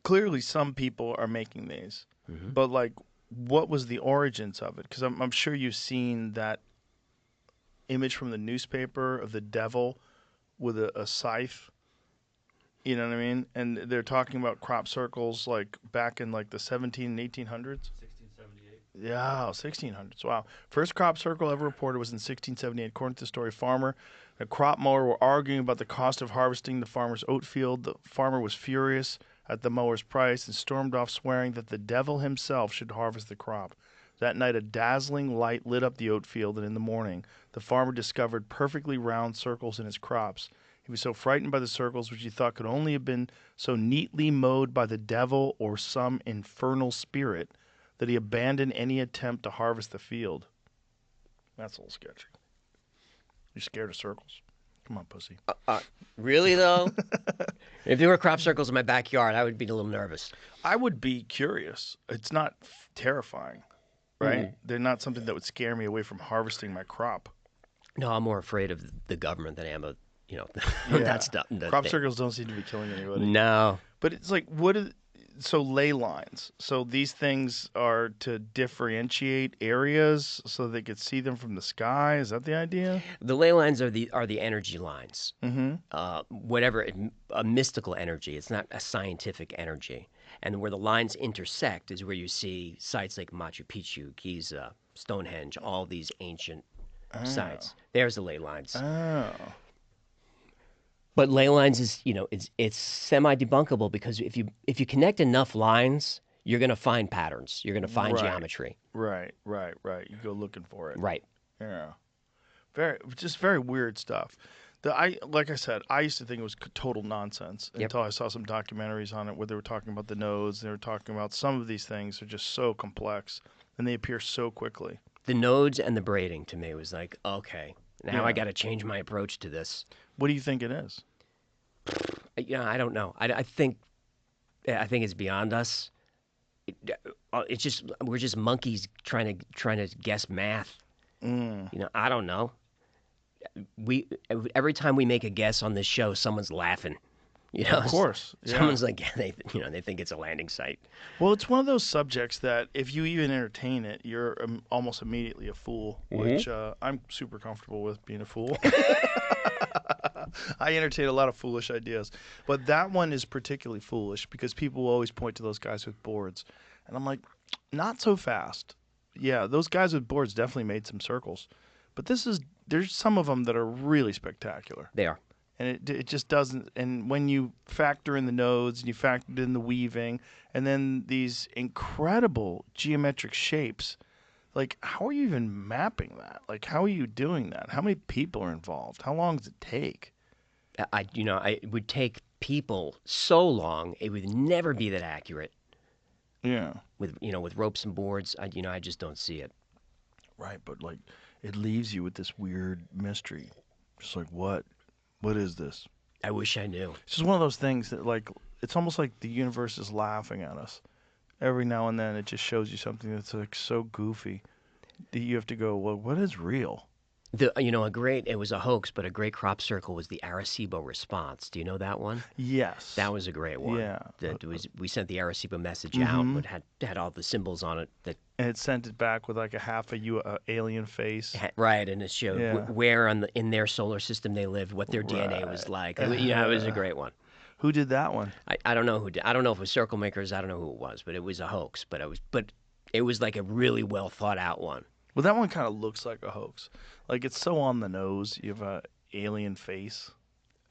clearly some people are making these. But, like, what was the origins of it? Because I'm sure you've seen that image from the newspaper of the devil with a scythe. You know what I mean? And they're talking about crop circles, like, back in, like, the 17 and 1800s. 1678. Yeah, 1600s. Wow. First crop circle ever reported was in 1678. According to the story, farmer and a crop mower were arguing about the cost of harvesting the farmer's oat field. The farmer was furious at the mower's price and stormed off, swearing that the devil himself should harvest the crop. That night, a dazzling light lit up the oat field, and in the morning, the farmer discovered perfectly round circles in his crops. He was so frightened by the circles, which he thought could only have been so neatly mowed by the devil or some infernal spirit, that he abandoned any attempt to harvest the field. That's a little sketchy. You're scared of circles? Come on, pussy. Really, though? If there were crop circles in my backyard, I would be a little nervous. I would be curious. It's not terrifying, right? They're not something that would scare me away from harvesting my crop. No, I'm more afraid of the government than I am of, Yeah. that stuff. Crop circles don't seem to be killing anybody. No. But it's like, so ley lines. So these things are to differentiate areas so they could see them from the sky. Is that the idea? The ley lines are the energy lines. Mm-hmm. A mystical energy. It's not a scientific energy. And where the lines intersect is where you see sites like Machu Picchu, Giza, Stonehenge, all these ancient sites. There's the ley lines. Oh. But ley lines is, it's semi-debunkable because if you connect enough lines, you're going to find patterns. You're going to find Right. geometry. Right. You go looking for it. Right. Yeah. Just very weird stuff. Like I said, I used to think it was total nonsense until I saw some documentaries on it where they were talking about the nodes. They were talking about some of these things are just so complex and they appear so quickly. The nodes and the braiding to me was like, okay, now I Yeah. got to change my approach to this. What do you think it is? I don't know. I think it's beyond us. It's just we're just monkeys trying to guess math. I don't know. Every time we make a guess on this show, someone's laughing. Of course. Yeah. Someone's like, they think it's a landing site. Well, it's one of those subjects that if you even entertain it, you're almost immediately a fool, which I'm super comfortable with being a fool. I entertain a lot of foolish ideas. But that one is particularly foolish because people will always point to those guys with boards. And I'm like, not so fast. Yeah, those guys with boards definitely made some circles. But there's some of them that are really spectacular. They are. And it just doesn't. And when you factor in the nodes and you factor in the weaving and then these incredible geometric shapes, like how are you even mapping that? Like how are you doing that? How many people are involved? How long does it take? It would take people so long, it would never be that accurate. Yeah. With ropes and boards, I just don't see it. Right, but like it leaves you with this weird mystery. Just like what is this? I wish I knew. It's just one of those things that like it's almost like the universe is laughing at us. Every now and then it just shows you something that's like so goofy that you have to go, well, what is real? It was a hoax, but a great crop circle was the Arecibo response. Do you know that one? Yes. That was a great one. Yeah. We sent the Arecibo message out, but had all the symbols on it and it sent it back with like a half a alien face. Right, and it showed where in their solar system they lived, what their DNA was like. It was a great one. Who did that one? I don't know who did. I don't know if it was Circle Makers. I don't know who it was, but it was a hoax. But it was like a really well thought out one. Well, that one kind of looks like a hoax. Like it's so on the nose. You have a alien face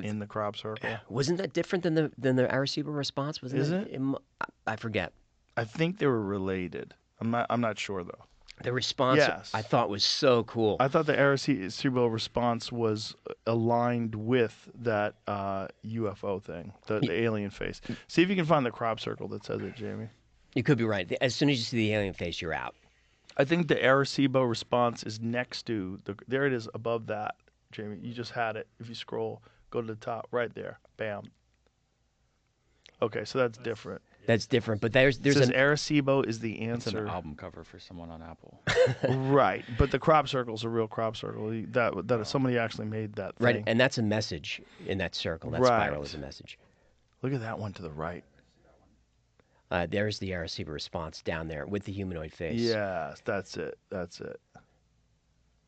in the crop circle. Wasn't that different than the Arecibo response? Is it? I forget. I think they were related. I'm not sure though. The response I thought was so cool. I thought the Arecibo response was aligned with that UFO thing, the alien face. See if you can find the crop circle that says it, Jamie. You could be right. As soon as you see the alien face, you're out. I think the Arecibo response is next to there it is above that, Jamie. You just had it. If you scroll, go to the top, right there. Bam. Okay, so that's different. That's different, but there's Arecibo is the answer. It's an album cover for someone on Apple. Right, but the crop circle is a real crop circle. That somebody actually made that thing. Right, and that's a message in that circle. That spiral is a message. Look at that one to the right. There's the Arecibo response down there with the humanoid face. Yes, that's it.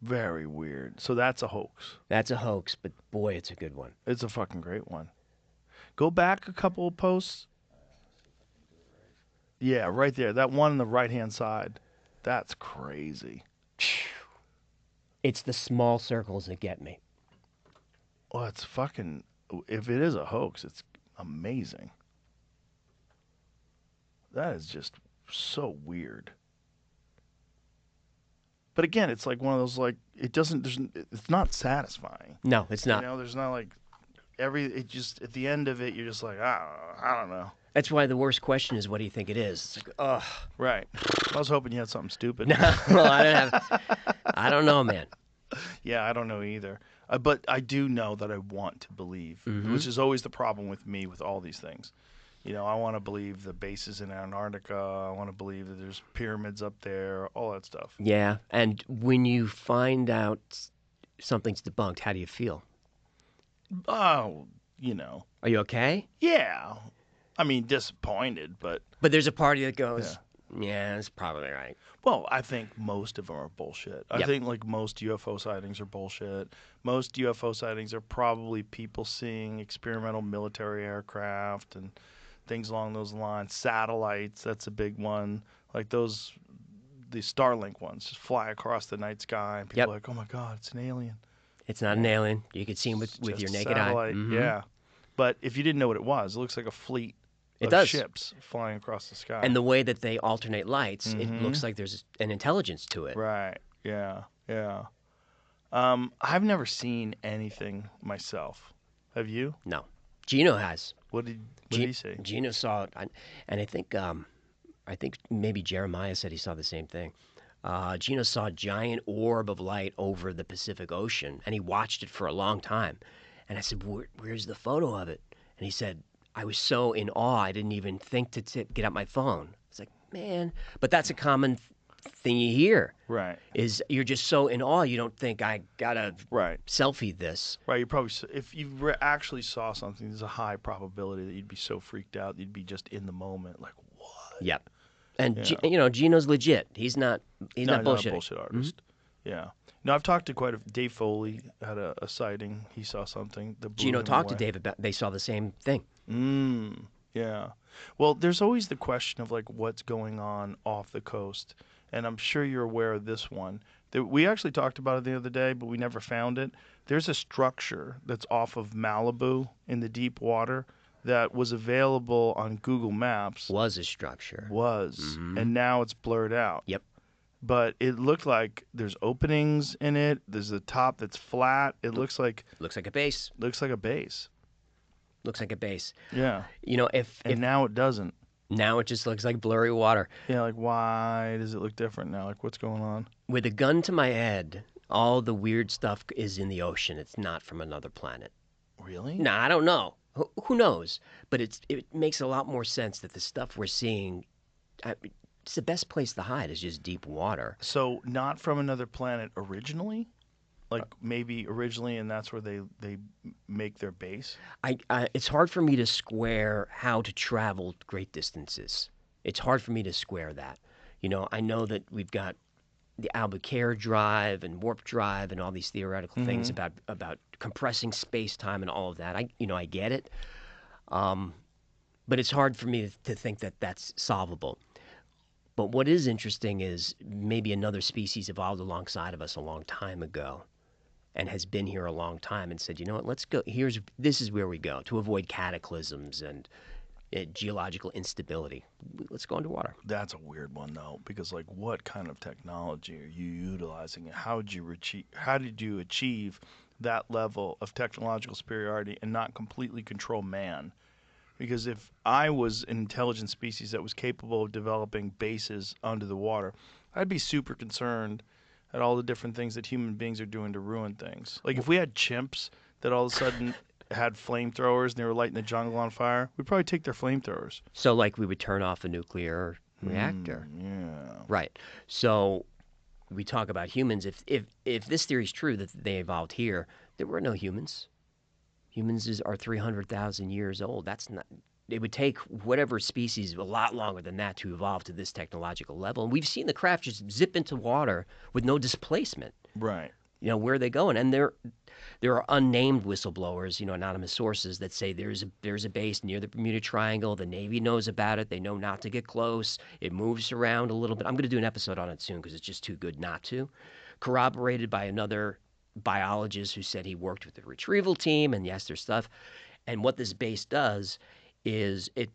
Very weird. So that's a hoax. That's a hoax, but boy, it's a good one. It's a fucking great one. Go back a couple of posts. Yeah, right there. That one on the right-hand side. That's crazy. It's the small circles that get me. Oh, it's fucking... If it is a hoax, it's amazing. That is just so weird. But again, it's like one of those like it's not satisfying. No, it's not. There's not like it just at the end of it you're just like, I don't know. That's why the worst question is, what do you think it is? It's like, ugh. Right. I was hoping you had something stupid. No, well, I don't know, man. Yeah, I don't know either. But I do know that I want to believe, which is always the problem with me with all these things. I want to believe the bases in Antarctica. I want to believe that there's pyramids up there, all that stuff. Yeah, and when you find out something's debunked, how do you feel? Oh, Are you okay? Yeah. I mean, disappointed, but... But there's a party that goes, yeah, that's probably right. Well, I think most of them are bullshit. I think like most UFO sightings are bullshit. Most UFO sightings are probably people seeing experimental military aircraft and things along those lines. Satellites, that's a big one. Like the Starlink ones just fly across the night sky and people are like, oh my God, it's an alien. It's not an alien. You could see him with Just your a naked eye. satellite, yeah. But if you didn't know what it was, it looks like a fleet It of does. ships flying across the sky. And the way that they alternate lights, it looks like there's an intelligence to it. Right. Yeah. Yeah. I've never seen anything myself. Have you? No. Gino has. What did he say? Gino saw it, and I think maybe Jeremiah said he saw the same thing. Gino saw a giant orb of light over the Pacific Ocean, and he watched it for a long time. And I said, "Where's the photo of it?" And he said, "I was so in awe, I didn't even think to get out my phone." It's like, man, but that's a common thing you hear. Right. Is you're just so in awe, you don't think I gotta Right. selfie this. Right. You probably, if you actually saw something, there's a high probability that you'd be so freaked out, you'd be just in the moment, like, what? Yep. And Yeah. Gino's legit. He's not bullshitting. Not a bullshit artist. Yeah. No, I've talked to Dave Foley had a sighting. He saw something. That blew Gino him talked to away. Dave about. They saw the same thing. Yeah. Well, there's always the question of like what's going on off the coast, and I'm sure you're aware of this one. We actually talked about it the other day, but we never found it. There's a structure that's off of Malibu in the deep water that was available on Google Maps. Was a structure. And now it's blurred out. Yep. But it looked like there's openings in it. There's a top that's flat. It looks like a base. Looks like a base. Looks like a base. Yeah. If now it doesn't. Now it just looks like blurry water. Yeah, like why does it look different now? Like what's going on? With a gun to my head, all the weird stuff is in the ocean. It's not from another planet. Really? No, I don't know. Who knows? But it makes a lot more sense that the stuff we're seeing, it's the best place to hide is just deep water. So not from another planet originally? Like maybe originally, and that's where they make their base? It's hard for me to square how to travel great distances. It's hard for me to square that. I know that we've got the Albuquerque drive and warp drive and all these theoretical things about compressing space-time and all of that. I get it. But it's hard for me to think that that's solvable. But what is interesting is maybe another species evolved alongside of us a long time ago and has been here a long time and said, you know what, let's go. This is where we go to avoid cataclysms and geological instability. Let's go underwater. That's a weird one though, because like, what kind of technology are you utilizing? How did you achieve that level of technological superiority and not completely control man? Because if I was an intelligent species that was capable of developing bases under the water, I'd be super concerned at all the different things that human beings are doing to ruin things. Like if we had chimps that all of a sudden had flamethrowers and they were lighting the jungle on fire, we'd probably take their flamethrowers. So like we would turn off a nuclear reactor. Yeah. Right. So we talk about humans. If this theory is true that they evolved here, there were no humans. Humans are 300,000 years old. That's not. It would take whatever species a lot longer than that to evolve to this technological level. And we've seen the craft just zip into water with no displacement. Right. Where are they going? And there are unnamed whistleblowers, anonymous sources that say there's a base near the Bermuda Triangle. The Navy knows about it. They know not to get close. It moves around a little bit. I'm going to do an episode on it soon because it's just too good not to. Corroborated by another biologist who said he worked with the retrieval team, and yes, there's stuff. And what this base does is it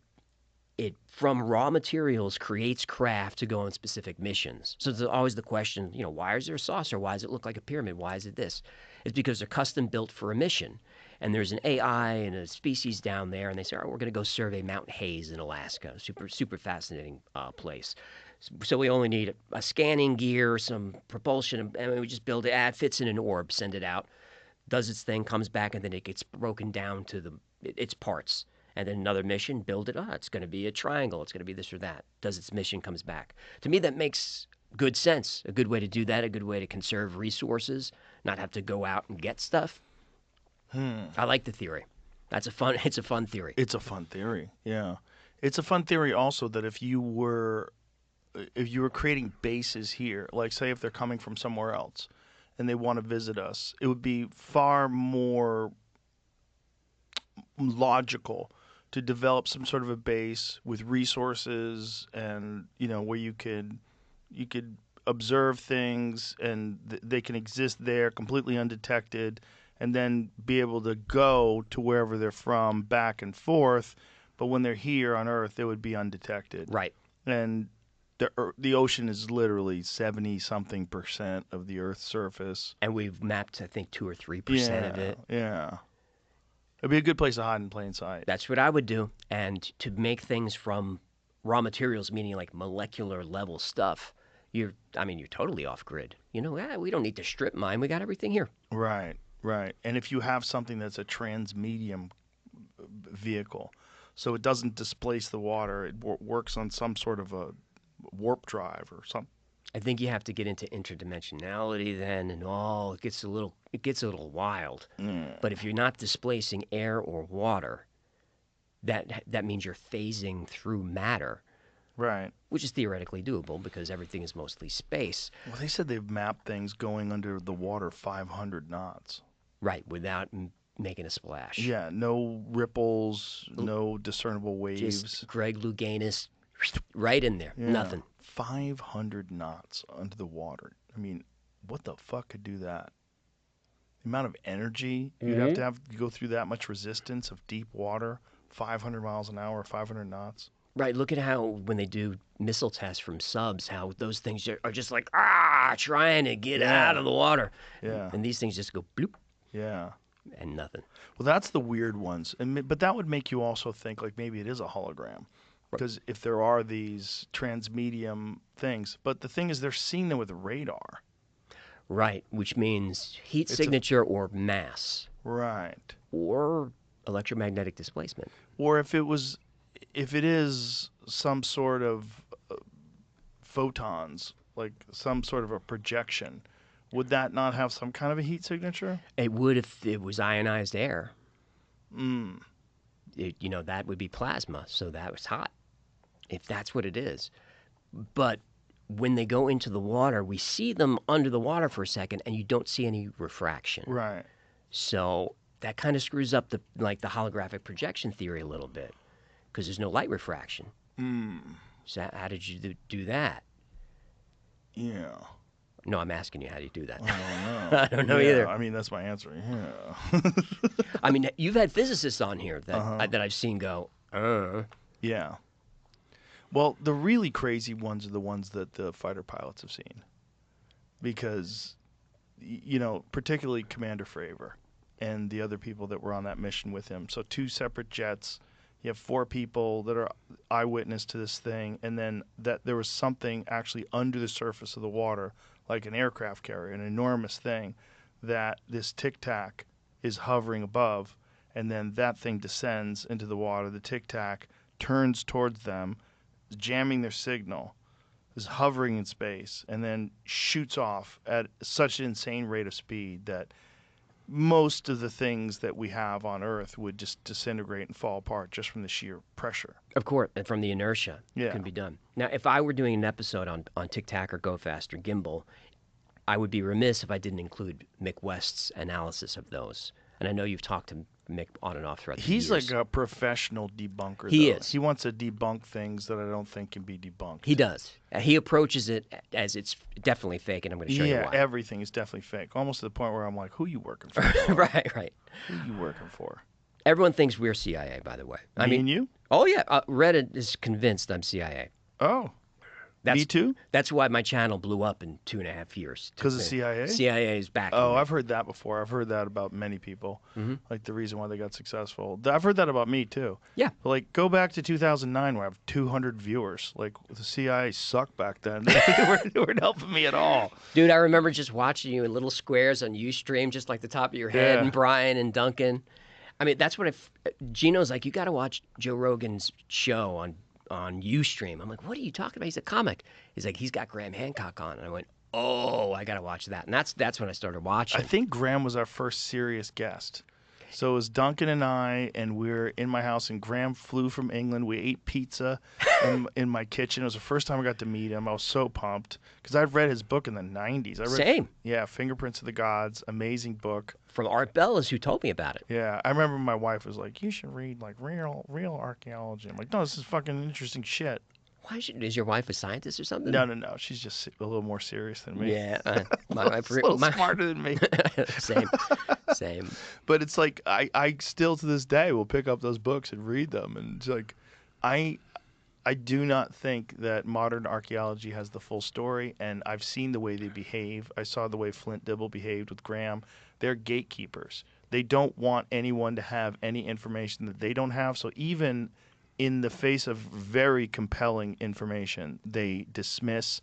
from raw materials creates craft to go on specific missions. So there's always the question, why is there a saucer? Why does it look like a pyramid? Why is it this? It's because they're custom built for a mission. And there's an AI and a species down there, and they say, all right, we're going to go survey Mount Hayes in Alaska. Super, super fascinating place. So we only need a scanning gear, some propulsion, and we just build it. It fits in an orb, send it out, does its thing, comes back, and then it gets broken down to its parts. And then another mission, build it. It's going to be a triangle. It's going to be this or that. Does its mission, comes back. To me, that makes good sense. A good way to do that, a good way to conserve resources, not have to go out and get stuff. I like the theory. It's a fun theory. It's a fun theory, yeah. It's a fun theory also that if you were creating bases here, like say if they're coming from somewhere else and they want to visit us, it would be far more logical to develop some sort of a base with resources and where you could observe things and they can exist there completely undetected, and then be able to go to wherever they're from back and forth. But when they're here on Earth, they would be undetected. Right. And the ocean is literally 70-something% of the Earth's surface. And we've mapped, I think, 2 or 3% of it. Yeah. It'd be a good place to hide in plain sight. That's what I would do. And to make things from raw materials, meaning like molecular level stuff, you're totally off grid. We don't need to strip mine. We got everything here. Right. And if you have something that's a transmedium vehicle, so it doesn't displace the water, it works on some sort of a warp drive or something. I think you have to get into interdimensionality then, and it gets a little wild. But if you're not displacing air or water, that means you're phasing through matter, Right. which is theoretically doable because everything is mostly space. Well, they said they've mapped things going under the water 500 knots. Right, without making a splash. Yeah, no ripples, no discernible waves. Just Greg Louganis right in there. Yeah. Nothing. 500 knots under the water. I mean, what the fuck could do that? The amount of energy you'd have to go through that much resistance of deep water, 500 miles an hour, 500 knots. Right, look at how when they do missile tests from subs, how those things are just like, trying to get out of the water. Yeah. And these things just go bloop Yeah. and nothing. Well, that's the weird ones. But that would make you also think like maybe it is a hologram. Because if there are these transmedium things, but the thing is they're seeing them with radar. Right, which means heat signature or mass Right. or electromagnetic displacement. Or if it is some sort of photons, like some sort of a projection, would that not have some kind of a heat signature? It would if it was ionized air. That would be plasma, so that was hot, if that's what it is. But when they go into the water, we see them under the water for a second, and you don't see any refraction. Right. So that kind of screws up the holographic projection theory a little bit, because there's no light refraction. So how did you do that? Yeah. No, I'm asking you, how do you do that? I don't know. I don't know either. I mean, that's my answer. Yeah. I mean, you've had physicists on here that I've seen go, Yeah. Well, the really crazy ones are the ones that the fighter pilots have seen. Because, particularly Commander Fravor and the other people that were on that mission with him. So 2 separate jets. You have 4 people that are eyewitness to this thing. And then that there was something actually under the surface of the water, like an aircraft carrier, an enormous thing, that this Tic Tac is hovering above. And then that thing descends into the water. The Tic Tac turns towards them, jamming their signal, is hovering in space, and then shoots off at such an insane rate of speed that most of the things that we have on Earth would just disintegrate and fall apart just from the sheer pressure. Of course, and from the inertia, Yeah. it can be done. Now, if I were doing an episode on Tic Tac or Go Fast or Gimbal, I would be remiss if I didn't include Mick West's analysis of those. And I know you've talked to Mick on and off throughout the He's years. like a professional debunker. He though. is. He wants to debunk things that I don't think can be debunked. He does. He approaches it as it's definitely fake, and I'm going to show you Yeah, why. everything is definitely fake. Almost to the point where I'm like, who are you working for? Right. Who are you working for? Everyone thinks we're CIA, by the way. Me and you? Oh, yeah. Reddit is convinced I'm CIA. Oh. Me too? That's why my channel blew up in 2.5 years. 'Cause of CIA? CIA is back. Oh, I've heard that before. I've heard that about many people. Like the reason why they got successful. I've heard that about me too. Yeah. But like go back to 2009 where I have 200 viewers. Like the CIA sucked back then. They weren't helping me at all. Dude, I remember just watching you in little squares on Ustream, just like the top of your head, Yeah. and Brian and Duncan. I mean, that's what Gino's like, you got to watch Joe Rogan's show on Ustream. I'm like, what are you talking about? He's a comic. He's like, he's got Graham Hancock on. And I went, oh, I got to watch that. And that's when I started watching. I think Graham was our first serious guest. So it was Duncan and I, and we were in my house, and Graham flew from England. We ate pizza in my kitchen. It was the first time I got to meet him. I was so pumped because I'd read his book in the 90s. Same. Yeah, Fingerprints of the Gods, amazing book. From Art Bell is who told me about it. Yeah, I remember my wife was like, you should read like real archaeology. I'm like, no, this is fucking interesting shit. Is your wife a scientist or something? No. She's just a little more serious than me. Yeah, a little smarter than me. Same. But it's like I still to this day will pick up those books and read them, and it's like I do not think that modern archaeology has the full story, and I've seen the way they behave. I saw the way Flint Dibble behaved with Graham. They're gatekeepers. They don't want anyone to have any information that they don't have. So even in the face of very compelling information, they dismiss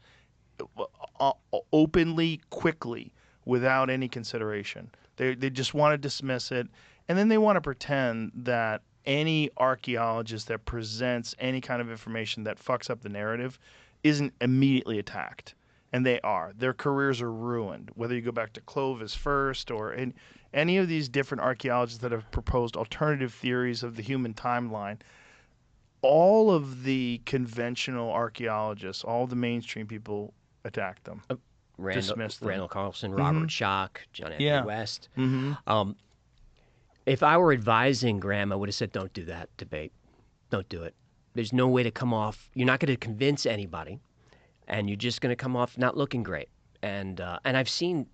openly, quickly, without any consideration. They just want to dismiss it, and then they want to pretend that any archaeologist that presents any kind of information that fucks up the narrative isn't immediately attacked. And they are. Their careers are ruined. Whether you go back to Clovis first or in any of these different archaeologists that have proposed alternative theories of the human timeline, all of the conventional archaeologists, all the mainstream people attack them. Dismiss them. Randall Carlson, Robert Schoch, John Anthony West. Mm-hmm. If I were advising Graham, I would have said, don't do that debate. Don't do it. There's no way to come off. You're not going to convince anybody, and you're just going to come off not looking great. And I've seen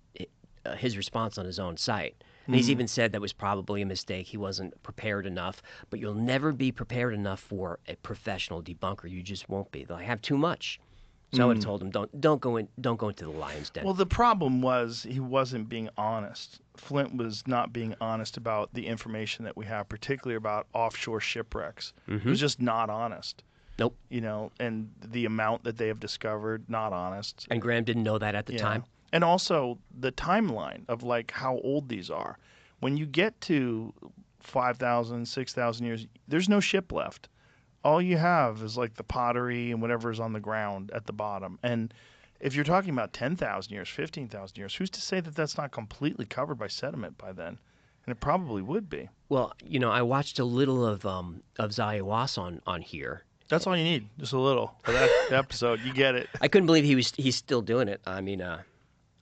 his response on his own site. And he's even said that was probably a mistake. He wasn't prepared enough. But you'll never be prepared enough for a professional debunker. You just won't be. They'll have too much. So I would have told him, don't go into the lion's den. Well, the problem was he wasn't being honest. Flint was not being honest about the information that we have, particularly about offshore shipwrecks. He was just not honest. Nope. You know, and the amount that they have discovered, not honest. And Graham didn't know that at the time. And also the timeline of like how old these are. When you get to 5,000, 6,000 years, there's no ship left. All you have is like the pottery and whatever's on the ground at the bottom. And if you're talking about 10,000 years, 15,000 years, who's to say that that's not completely covered by sediment by then? And it probably would be. Well, you know, I watched a little of Zayawas on here. That's all you need, just a little for that episode. You get it. I couldn't believe he's still doing it. I mean,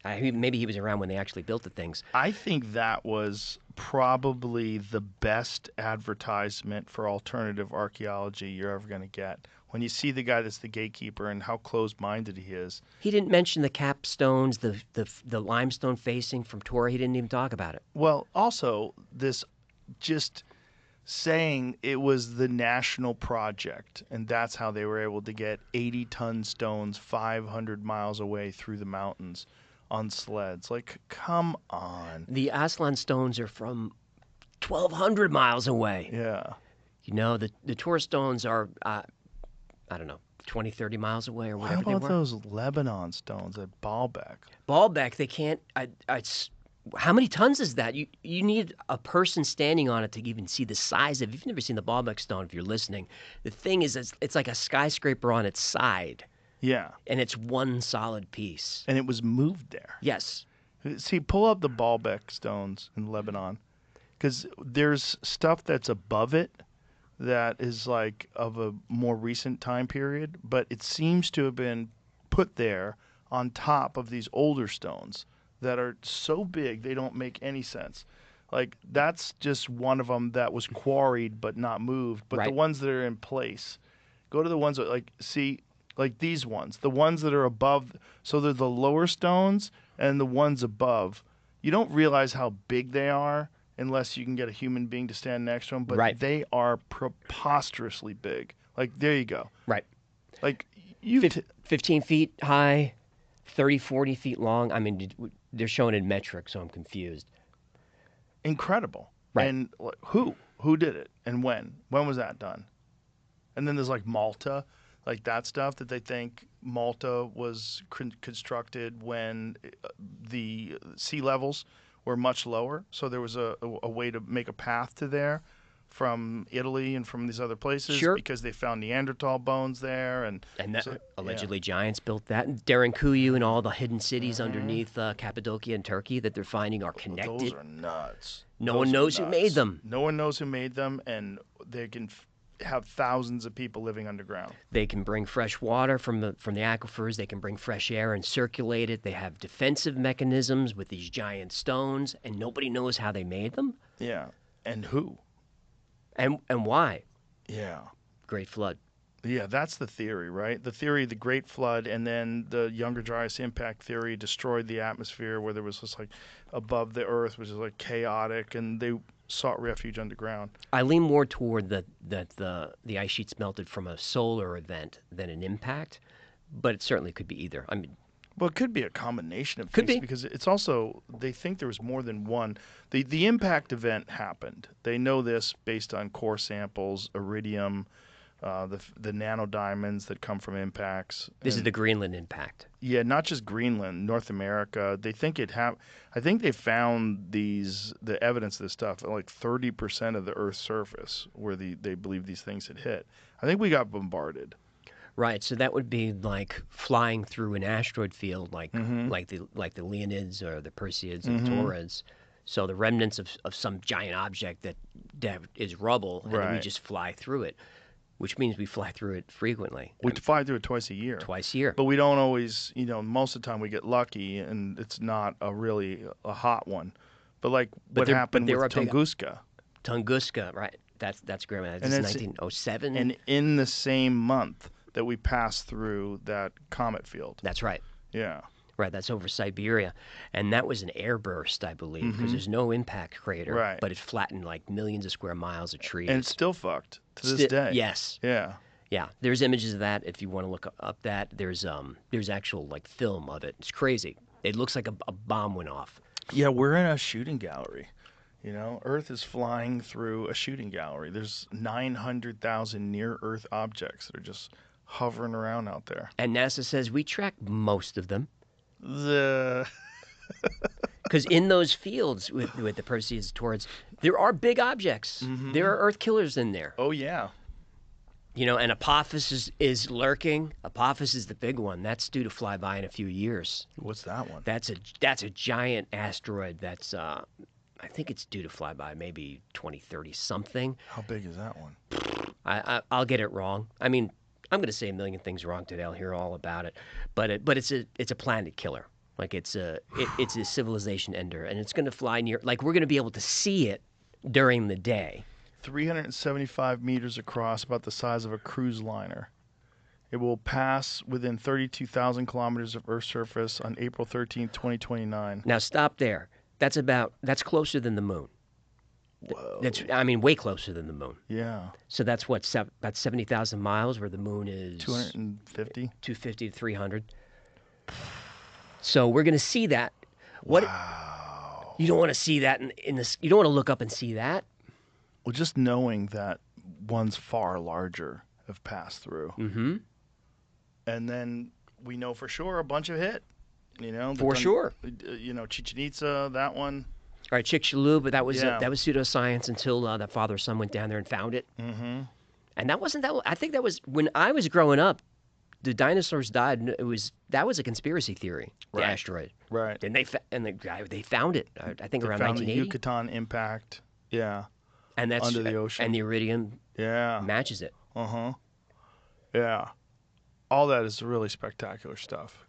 maybe he was around when they actually built the things. I think that was probably the best advertisement for alternative archaeology you're ever going to get. When you see the guy that's the gatekeeper and how closed-minded he is. He didn't mention the capstones, the limestone facing from Torah. He didn't even talk about it. Well, also, this just saying it was the national project, and that's how they were able to get 80-ton stones 500 miles away through the mountains on sleds. Like, come on. The Aslan stones are from 1,200 miles away. Yeah. You know, the Torah stones are, I don't know, 20, 30 miles away or whatever they were. How about those Lebanon stones at Baalbek? Baalbek, they can't. How many tons is that? You need a person standing on it to even see the size of. If you've never seen the Baalbek stone, if you're listening, the thing is, it's like a skyscraper on its side. Yeah. And it's one solid piece. And it was moved there. Yes. See, pull up the Baalbek stones in Lebanon, because there's stuff that's above it that is like of a more recent time period, but it seems to have been put there on top of these older stones that are so big they don't make any sense. Like, that's just one of them that was quarried but not moved. But the ones that are in place, go to the ones that, like, see, like these ones, the ones that are above, so they're the lower stones and the ones above. You don't realize how big they are unless you can get a human being to stand next to them, but they are preposterously big. Like, there you go. Right. Like, 15 feet high, 30, 40 feet long. I mean, they're showing in metric, so I'm confused. Incredible. Right. And who did it and when? When was that done? And then there's like Malta, like that stuff that they think Malta was constructed when the sea levels were much lower. So there was a way to make a path to there from Italy and from these other places because they found Neanderthal bones there. And that, so, allegedly giants built that. And Derinkuyu and all the hidden cities underneath Cappadocia and Turkey that they're finding are connected. Those are nuts. No one knows who made them. No one knows who made them, and they can have thousands of people living underground. They can bring fresh water from the aquifers. They can bring fresh air and circulate it. They have defensive mechanisms with these giant stones, and nobody knows how they made them. Yeah, and who? And why? Yeah. Great Flood. Yeah, that's the theory, right? The theory of the Great Flood and then the Younger Dryas impact theory destroyed the atmosphere where there was just like above the Earth, which is like chaotic, and they sought refuge underground. I lean more toward that the ice sheets melted from a solar event than an impact, but it certainly could be either. I mean, Well, it could be a combination of could things be. because it's also they think there was more than one. The impact event happened. They know this based on core samples, iridium, the nanodiamonds that come from impacts. This is and- the Greenland impact. Yeah, not just Greenland, North America. They think I think they found the evidence of this stuff at like 30% of the Earth's surface where they believe these things had hit. I think we got bombarded. Right, so that would be like flying through an asteroid field, like Mm-hmm. like the Leonids or the Perseids or the Taurids. So the remnants of some giant object that is rubble, and then we Right. just fly through it, which means we fly through it frequently, We fly through it twice a year. twice a year. But we don't always, most of the time we get lucky and it's not a hot one. But like what there- happened but there with are big- Tunguska. Tunguska, right? That's great. This And is it's- 1907. And in the same month that we passed through that comet field. That's right. Yeah. Right, that's over Siberia, and that was an airburst, I believe, because there's no impact crater, Right. but it flattened like millions of square miles of trees. And it's still fucked to this Sti- day. Yes, Yeah. yeah. There's images of that if you want to look up that. There's actual like film of it. It's crazy. It looks like a bomb went off. Yeah, we're in a shooting gallery. Earth is flying through a shooting gallery. There's 900,000 near-Earth objects that are just hovering around out there. And NASA says we track most of them The because in those fields with the Perseids towards, there are big objects. There are Earth killers in there. Oh yeah. And Apophis is lurking. Apophis is the big one. That's due to fly by in a few years. What's that one? That's a giant asteroid. That's I think it's due to fly by maybe 2030 something. How big is that one? I'll get it wrong. I mean, I'm going to say a million things wrong today. I'll hear all about it. But it's a planet killer. Like it's a civilization ender, and it's going to fly near. Like we're going to be able to see it during the day. 375 meters across, about the size of a cruise liner. It will pass within 32,000 kilometers of Earth's surface on April 13th, 2029. Now stop there. That's closer than the moon. Whoa. Way closer than the moon. Yeah. So that's what about 70,000 miles, where the moon is 250. 250 to 300. So we're going to see that. Wow. You don't want to see that in this. You don't want to look up and see that. Well, just knowing that ones far larger have passed through. Mm-hmm. And then we know for sure a bunch have hit. Sure. Chichen Itza, that one. All right, Chicxulub, but that was Yeah. pseudoscience until that father-son went down there and found it. Mm-hmm. And that wasn't that. I think that was when I was growing up. The dinosaurs died. And that was a conspiracy theory. The Right. asteroid. Right. And they found it. I think They around found the 1980. Yucatan impact. Yeah. And that's under the ocean. And the iridium Yeah. matches it. Uh-huh. Yeah. All that is really spectacular stuff.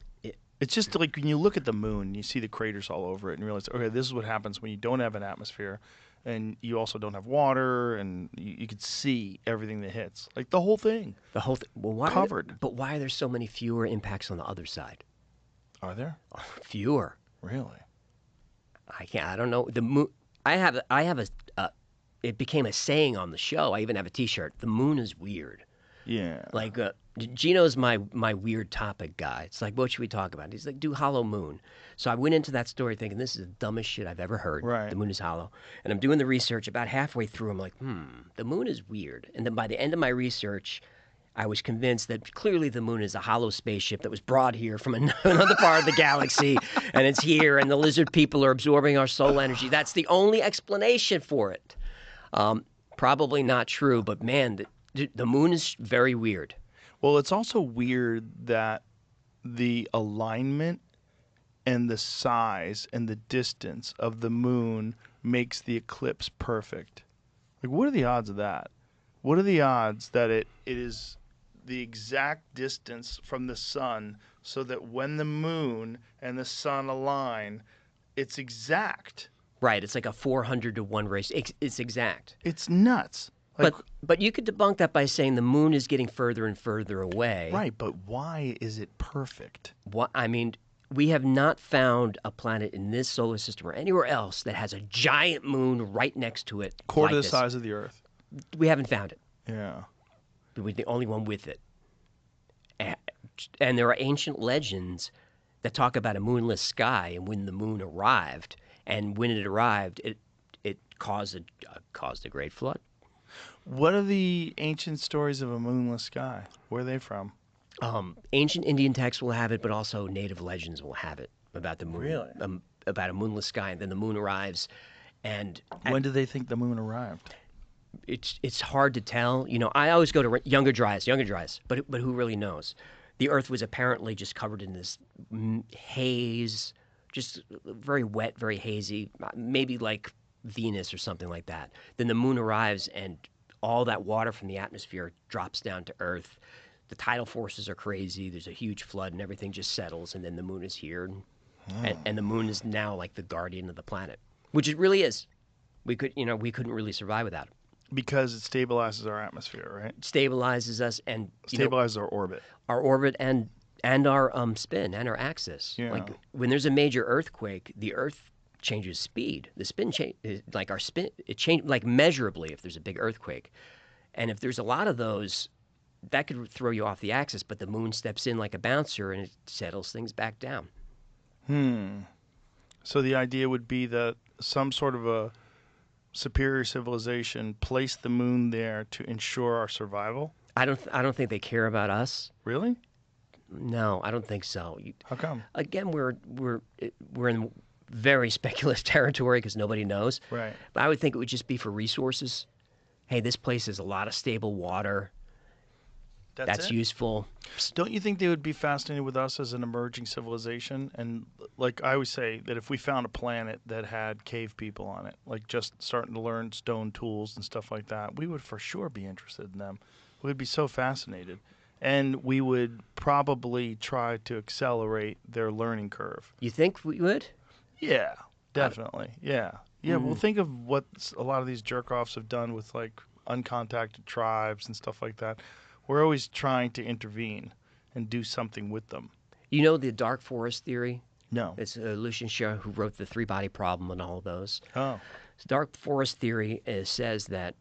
It's just like when you look at the moon, you see the craters all over it and you realize, okay, this is what happens when you don't have an atmosphere and you also don't have water and you could see everything that hits. Like the whole thing. The whole thing. Well, why Covered. But why are there so many fewer impacts on the other side? Are there? Fewer. Really? I don't know. The moon. I have a. It became a saying on the show. I even have a T-shirt. The moon is weird. Yeah. Like Gino's my weird topic guy. It's like, what should we talk about? He's like, do hollow moon. So I went into that story thinking this is the dumbest shit I've ever heard. Right. The moon is hollow. And I'm doing the research. About halfway through, I'm like, the moon is weird. And then by the end of my research, I was convinced that clearly the moon is a hollow spaceship that was brought here from another part of the galaxy, and it's here, and the lizard people are absorbing our soul energy. That's the only explanation for it. Probably not true, but man, the moon is very weird. Well, it's also weird that the alignment and the size and the distance of the moon makes the eclipse perfect. Like, what are the odds of that? What are the odds that it is the exact distance from the sun so that when the moon and the sun align, it's exact? Right, it's like a 400 to 1 race. It's exact. It's nuts. Like, But you could debunk that by saying the moon is getting further and further away. right, but why is it perfect? What I mean, we have not found a planet in this solar system or anywhere else that has a giant moon right next to it. Quarter like the this. size of the Earth. We haven't found it. Yeah. We're the only one with it. And there are ancient legends that talk about a moonless sky and when the moon arrived. And when it arrived, it caused a great flood. What are the ancient stories of a moonless sky? Where are they from? Ancient Indian texts will have it, but also native legends will have it about the moon. Really? About a moonless sky, and then the moon arrives, and When did they think the moon arrived? it's hard to tell. You know, I always go to Younger Dryas, but who really knows? The Earth was apparently just covered in this haze, just very wet, very hazy, maybe like Venus or something like that. Then the moon arrives, and all that water from the atmosphere drops down to Earth. The tidal forces are crazy. There's a huge flood, and everything just settles. And then the moon is here, and the moon is now like the guardian of the planet, which it really is. We couldn't really survive without it. Because it stabilizes our atmosphere, right? It stabilizes us and Stabilizes our orbit. our orbit and our spin and our axis. Yeah. Like when there's a major earthquake, the Earth changes speed. The spin like our spin, it changes like measurably if there's a big earthquake, and if there's a lot of those, that could throw you off the axis. But the moon steps in like a bouncer and it settles things back down. So the idea would be that some sort of a superior civilization placed the moon there to ensure our survival. I don't think they care about us. Really? No, I don't think so. How come? Again, we're in very speculative territory because nobody knows. Right. But I would think it would just be for resources. Hey, this place has a lot of stable water. That's it? useful. Don't you think they would be fascinated with us as an emerging civilization? And like I always say, that if we found a planet that had cave people on it, like just starting to learn stone tools and stuff like that, we would for sure be interested in them. We'd be so fascinated. And we would probably try to accelerate their learning curve. You think we would? Yeah, definitely. Yeah. Yeah, well, think of what a lot of these jerk-offs have done with, like, uncontacted tribes and stuff like that. We're always trying to intervene and do something with them. You know the dark forest theory? No. It's Lucian Shah who wrote the three-body problem and all of those. Oh. Dark forest theory says that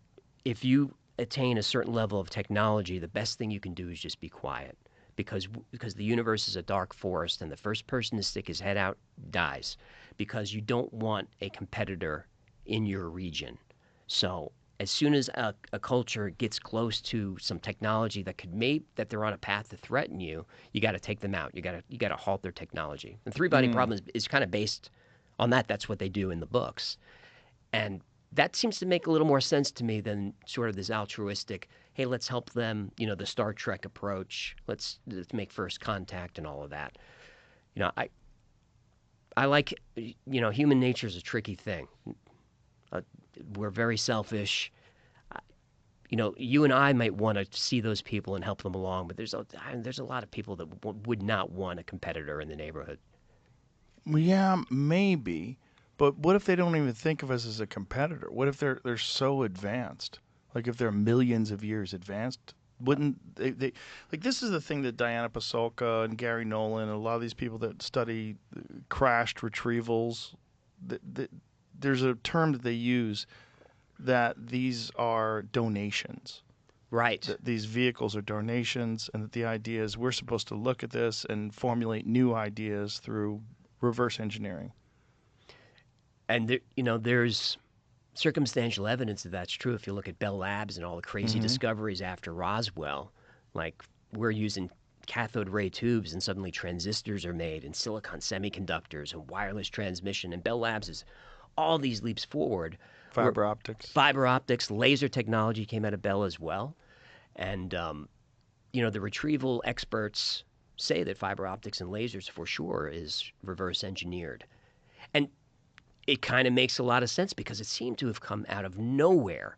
if you attain a certain level of technology, the best thing you can do is just be quiet. Because the universe is a dark forest, and the first person to stick his head out dies. Because you don't want a competitor in your region. So as soon as a culture gets close to some technology that they're on a path to threaten you, you got to take them out. You got to halt their technology. The three-body problem is kind of based on that. That's what they do in the books, and that seems to make a little more sense to me than sort of this altruistic. Hey, let's help them. You know, the Star Trek approach. Let's make first contact and all of that. You know, I like. You know, human nature is a tricky thing. We're very selfish. You know, you and I might want to see those people and help them along, but there's a lot of people that would not want a competitor in the neighborhood. Yeah, maybe. But what if they don't even think of us as a competitor? What if they're so advanced? Like if they're millions of years advanced, wouldn't they like this is the thing that Diana Pasulka and Gary Nolan and a lot of these people that study crashed retrievals, there's a term that they use that these are donations. Right. That these vehicles are donations, and that the idea is we're supposed to look at this and formulate new ideas through reverse engineering. And there's circumstantial evidence that that's true. If you look at Bell Labs and all the crazy discoveries after Roswell, like we're using cathode ray tubes and suddenly transistors are made and silicon semiconductors and wireless transmission, and Bell Labs is all these leaps forward. Fiber optics, laser technology came out of Bell as well. And, the retrieval experts say that fiber optics and lasers for sure is reverse engineered. And it kind of makes a lot of sense because it seemed to have come out of nowhere.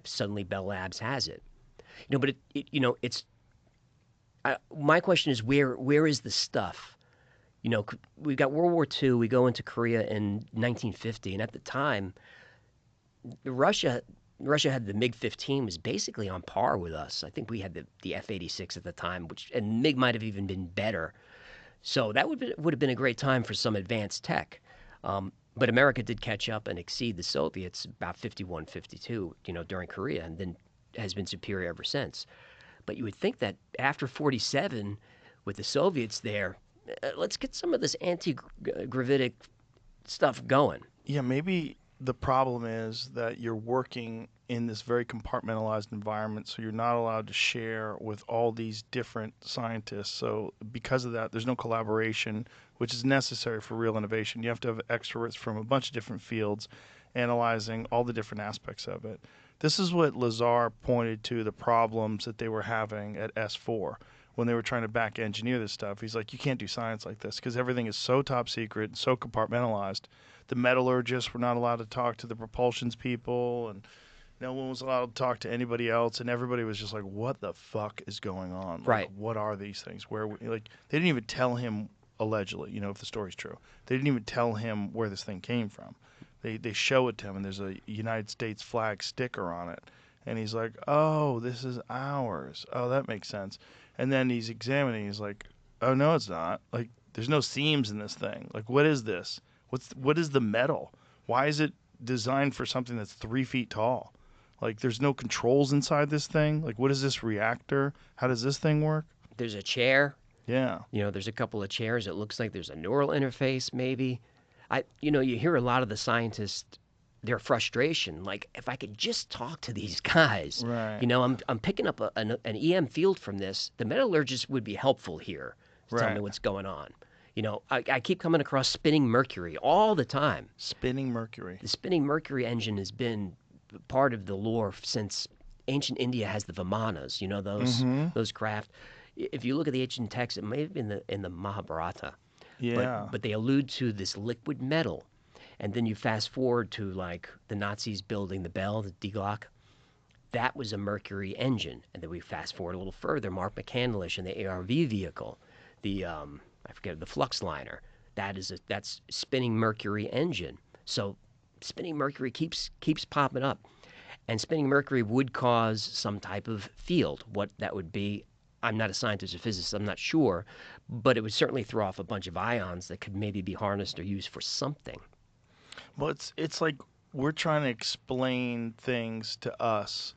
Suddenly Bell Labs has it. But it's my question is where is the stuff? We've got World War II. We go into Korea in 1950, and at the time, Russia Russia had the MiG-15 was basically on par with us. I think we had the F-86 at the time, and MiG might have even been better. So that would have been a great time for some advanced tech. But America did catch up and exceed the Soviets about 51, 52, during Korea, and then has been superior ever since. But you would think that after 47, with the Soviets there, let's get some of this anti-gravitic stuff going. Yeah, maybe the problem is that you're working in this very compartmentalized environment, so you're not allowed to share with all these different scientists. So because of that, there's no collaboration, which is necessary for real innovation. You have to have experts from a bunch of different fields analyzing all the different aspects of it. This is what Lazar pointed to, the problems that they were having at S4 when they were trying to back engineer this stuff. He's like, you can't do science like this because everything is so top secret and so compartmentalized. The metallurgists were not allowed to talk to the propulsions people, and no one was allowed to talk to anybody else, and everybody was just like, what the fuck is going on? Like, Right. what are these things? They didn't even tell him, allegedly, if the story's true. They didn't even tell him where this thing came from. They show it to him, and there's a United States flag sticker on it. And he's like, oh, this is ours. Oh, that makes sense. And then he's examining. He's like, oh, no, it's not. Like, there's no seams in this thing. Like, what is this? What is the metal? Why is it designed for something that's 3 feet tall? Like, there's no controls inside this thing. Like, what is this reactor? How does this thing work? There's a chair. Yeah. There's a couple of chairs. It looks like there's a neural interface, maybe. You hear a lot of the scientists, their frustration. Like, if I could just talk to these guys. Right. I'm picking up an EM field from this. The metallurgist would be helpful here to tell me Right. what's going on. I keep coming across spinning mercury all the time. Spinning mercury. The spinning mercury engine has been part of the lore since ancient India has the Vimanas, those craft. If you look at the ancient texts, it may have been in the Mahabharata. Yeah. But they allude to this liquid metal. And then you fast forward to like the Nazis building the Bell, the Die Glocke. That was a mercury engine. And then we fast forward a little further, Mark McCandlish and the ARV vehicle, the flux liner. That's spinning mercury engine. So spinning mercury keeps popping up. And spinning mercury would cause some type of field. What that would be, I'm not a scientist or physicist, I'm not sure, but it would certainly throw off a bunch of ions that could maybe be harnessed or used for something. Well, it's like we're trying to explain things to us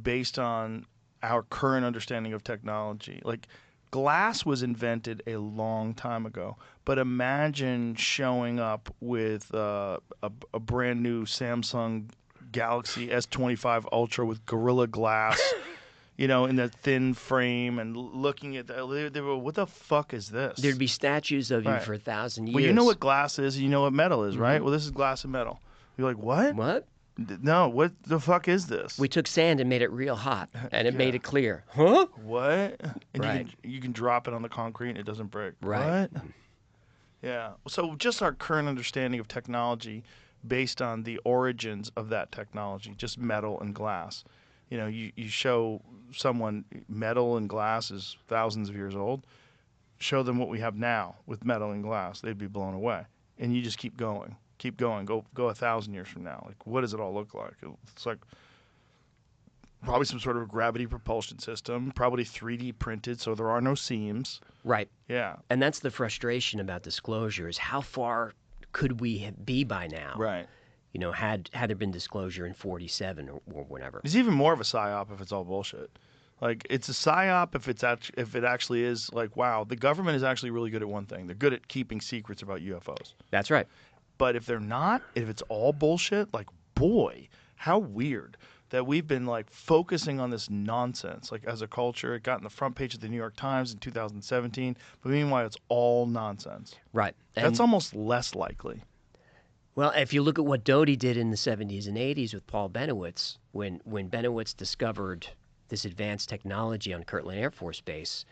based on our current understanding of technology. Like, glass was invented a long time ago, but imagine showing up with a brand new Samsung Galaxy S25 Ultra with Gorilla Glass, in that thin frame, and looking at that. They were, what the fuck is this? There'd be statues of you Right. for 1,000 years. Well, you know what glass is, and you know what metal is, right? Well, this is glass and metal. You're like, what? What? No, what the fuck is this? We took sand and made it real hot, and it Yeah. made it clear. Huh? What? And Right. you can drop it on the concrete and it doesn't break. Right. What? Yeah. So just our current understanding of technology based on the origins of that technology, just metal and glass. You show someone metal and glass is thousands of years old. Show them what we have now with metal and glass. They'd be blown away. And you just keep going. Keep going. Go 1,000 years from now. Like, what does it all look like? It's like probably some sort of gravity propulsion system, probably 3D printed, so there are no seams. Right. Yeah. And that's the frustration about disclosure is how far could we be by now? Right. Had there been disclosure in 47 or whatever. It's even more of a psyop if it's all bullshit. Like, it's a psyop if it actually is like, wow, the government is actually really good at one thing. They're good at keeping secrets about UFOs. That's right. But if they're not, if it's all bullshit, like, boy, how weird that we've been like focusing on this nonsense. Like, as a culture, it got in the front page of the New York Times in 2017. But meanwhile, it's all nonsense. Right. That's almost less likely. Well, if you look at what Doty did in the 70s and 80s with Paul Benowitz, when Benowitz discovered this advanced technology on Kirtland Air Force Base,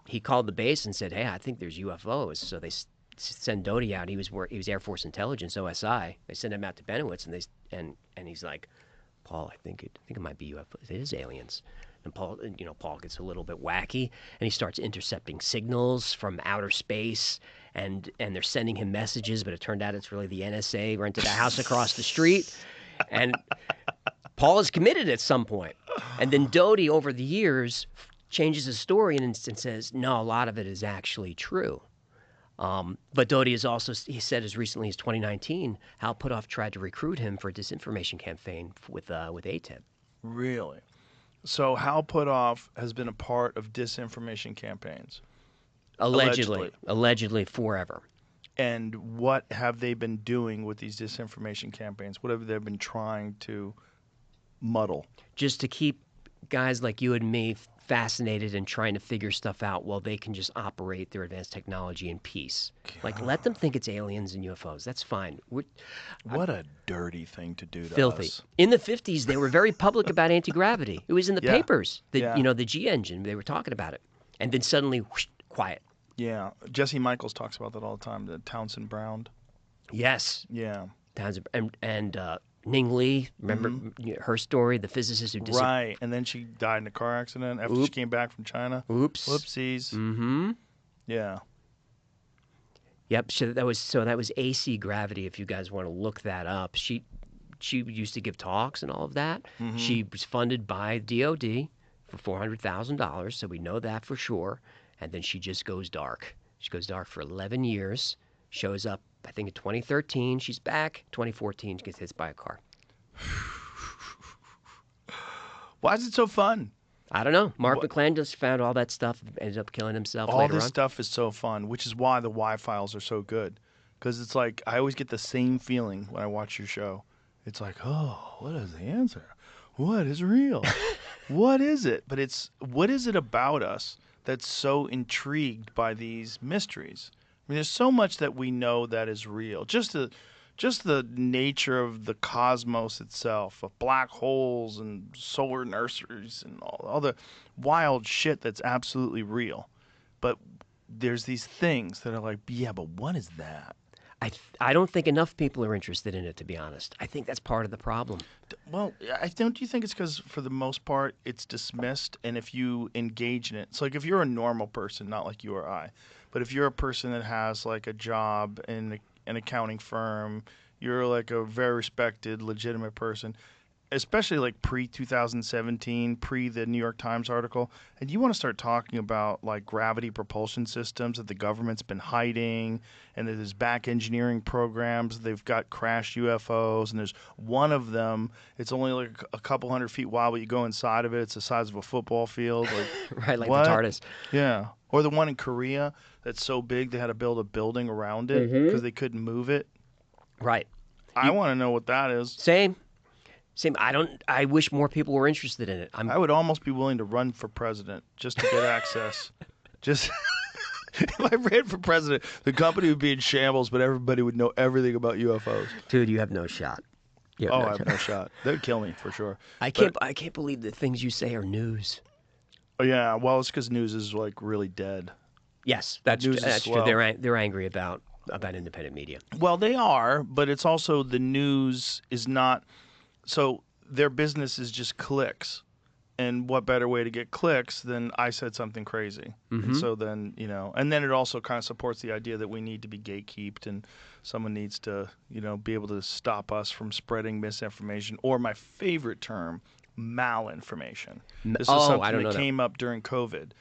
he called the base and said, "Hey, I think there's UFOs." So they send Doty out. He was Air Force Intelligence, OSI. They send him out to Benowitz, and he's like, "Paul, I think it might be UFOs. It is aliens." And Paul gets a little bit wacky, and he starts intercepting signals from outer space, and they're sending him messages, but it turned out it's really the NSA rented a house across the street, and Paul is committed at some point. And then Doty, over the years, changes his story and says, no, a lot of it is actually true. But Doty is also, he said as recently as 2019, Hal Puthoff tried to recruit him for a disinformation campaign with ATIP. Really? So Hal Puthoff has been a part of disinformation campaigns. Allegedly forever. And what have they been doing with these disinformation campaigns? What have they been trying to muddle? Just to keep guys like you and me fascinated and trying to figure stuff out while they can just operate their advanced technology in peace. Like, let them think it's aliens and UFOs. That's fine. What a dirty thing to do to Filthy. us. In the 50s, they were very public about anti-gravity. It was in the Yeah. papers. Yeah. The G engine, they were talking about it. And then suddenly, whoosh, quiet. Yeah. Jesse Michaels talks about that all the time, the Townsend Brown. Yes. Yeah. Townsend, and Ning Lee, remember her story, the physicist who disappeared. Right. And then she died in a car accident after she came back from China. Oops. Whoopsies. Mm-hmm. Yeah. Yep. So that was AC gravity. If you guys want to look that up, she used to give talks and all of that. Mm-hmm. She was funded by DOD for $400,000, so we know that for sure. And then she just goes dark. She goes dark for 11 years. Shows up, I think, in 2013. She's back. 2014, she gets hit by a car. Why is it so fun? I don't know. Mark McClan just found all that stuff, ended up killing himself All later this on. stuff is so fun, which is why the Y files are so good. Because it's like, I always get the same feeling when I watch your show. It's like, oh, what is the answer? What is real? What is it? But what is it about us that's so intrigued by these mysteries? I mean, there's so much that we know that is real. Just the nature of the cosmos itself, of black holes and solar nurseries and all the wild shit that's absolutely real. But there's these things that are like, yeah, but what is that? I don't think enough people are interested in it, to be honest. I think that's part of the problem. Well, don't you think it's because for the most part it's dismissed, and if you engage in it, it's like if you're a normal person, not like you or I, but if you're a person that has like a job in an accounting firm, you're like a very respected, legitimate person, especially like pre-2017, pre the New York Times article, and you want to start talking about like gravity propulsion systems that the government's been hiding, and there's back engineering programs, they've got crashed UFOs, and there's one of them, it's only like a couple 100 feet wide, but you go inside of it, it's the size of a football field. Like, Right, like what? the TARDIS. Yeah. Or the one in Korea that's so big they had to build a building around it because they couldn't move it. Right. I want to know what that is. Same. I wish more people were interested in it. I would almost be willing to run for president just to get access. Just if I ran for president, the company would be in shambles, but everybody would know everything about UFOs. Dude, you have no shot. I have no shot. They would kill me for sure. I can't believe the things you say are news. Oh yeah, well it's because news is like really dead. Yes, that's News is true. slow. They're angry about independent media. Well, they are, but it's also the news is not. So their business is just clicks. And what better way to get clicks than I said something crazy? And so then, and then it also kind of supports the idea that we need to be gatekeeped and someone needs to, be able to stop us from spreading misinformation, or my favorite term, malinformation. This is something that came up during COVID,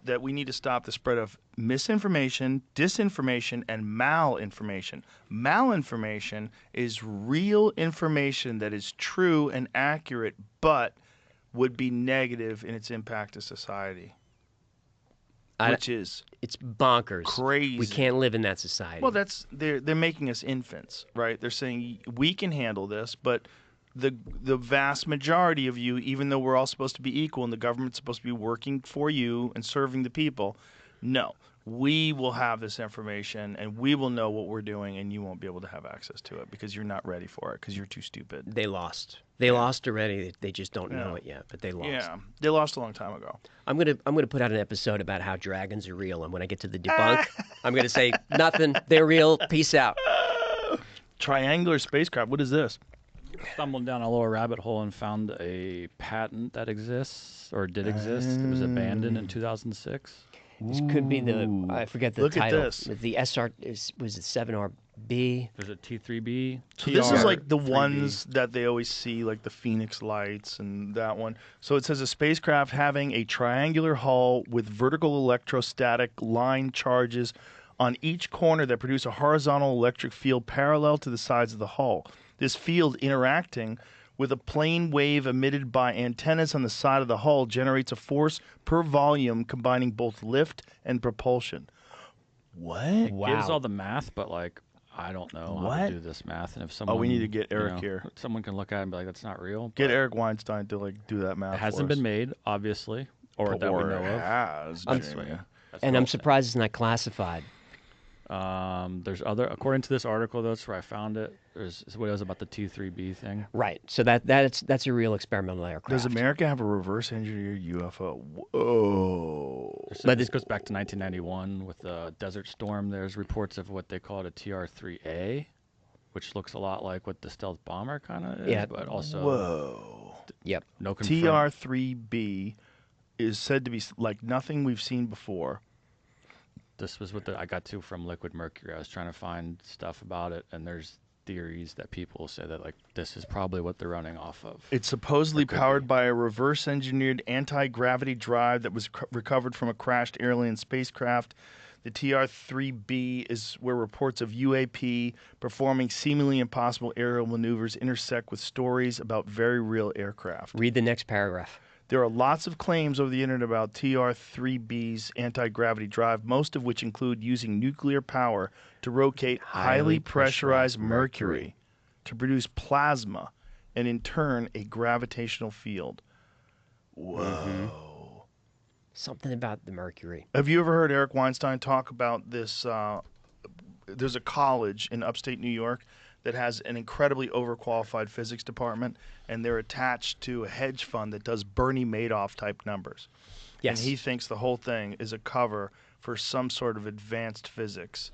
that we need to stop the spread of misinformation, disinformation, and malinformation. Malinformation is real information that is true and accurate, but would be negative in its impact to society, which is it's bonkers. Crazy. We can't live in that society. Well, they're making us infants, right? They're saying we can handle this, but the vast majority of you, even though we're all supposed to be equal and the government's supposed to be working for you and serving the people, no. We will have this information and we will know what we're doing, and you won't be able to have access to it because you're not ready for it because you're too stupid. They lost. They lost already. They just don't know it yet, but they lost. Yeah, they lost a long time ago. I'm gonna put out an episode about how dragons are real, and when I get to the debunk, I'm gonna say nothing. They're real. Peace out. Triangular spacecraft. What is this? Stumbled down a little rabbit hole and found a patent that exists or did exist. It was abandoned in 2006. This could be I forget the Look at title. this. The SR was it 7R B. There's a T3B. So this is like the 3B. ones that they always see, like the Phoenix lights and that one. So it says a spacecraft having a triangular hull with vertical electrostatic line charges on each corner that produce a horizontal electric field parallel to the sides of the hull. This field interacting with a plane wave emitted by antennas on the side of the hull generates a force per volume combining both lift and propulsion. What? Wow. Gives all the math, but like I don't know how What? to do this math. And if someone, We need to get you Eric know, here. Someone can look at it and be like, "That's not real." Get but Eric Weinstein to like do that math. It hasn't for us. been made, obviously, or that we know of. Has, That's Jamie. That's And what I'm I'll say. surprised it's not classified. There's other, according to this article, that's where I found it. There's what it was about the T3B thing. Right. So that's a real experimental aircraft. Does America have a reverse engineered UFO? Whoa. But this goes back to 1991 with the Desert Storm. There's reports of what they call a TR-3A, which looks a lot like what the stealth bomber kind of is, Yeah. but also Whoa. Yep. no confirmed. TR-3B is said to be like nothing we've seen before. This was what I got to from Liquid Mercury. I was trying to find stuff about it, and there's theories that people say that like this is probably what they're running off of. It's supposedly could powered be. by a reverse engineered anti-gravity drive that was recovered from a crashed alien spacecraft. The TR-3B is where reports of UAP performing seemingly impossible aerial maneuvers intersect with stories about very real aircraft. Read the next paragraph. There are lots of claims over the internet about TR-3B's anti-gravity drive, most of which include using nuclear power to rotate highly pressurized mercury to produce plasma and in turn a gravitational field. Whoa. Something about the mercury. Have you ever heard Eric Weinstein talk about this? There's a college in upstate New York that has an incredibly overqualified physics department, and they're attached to a hedge fund that does Bernie Madoff type numbers. Yes. And he thinks the whole thing is a cover for some sort of advanced physics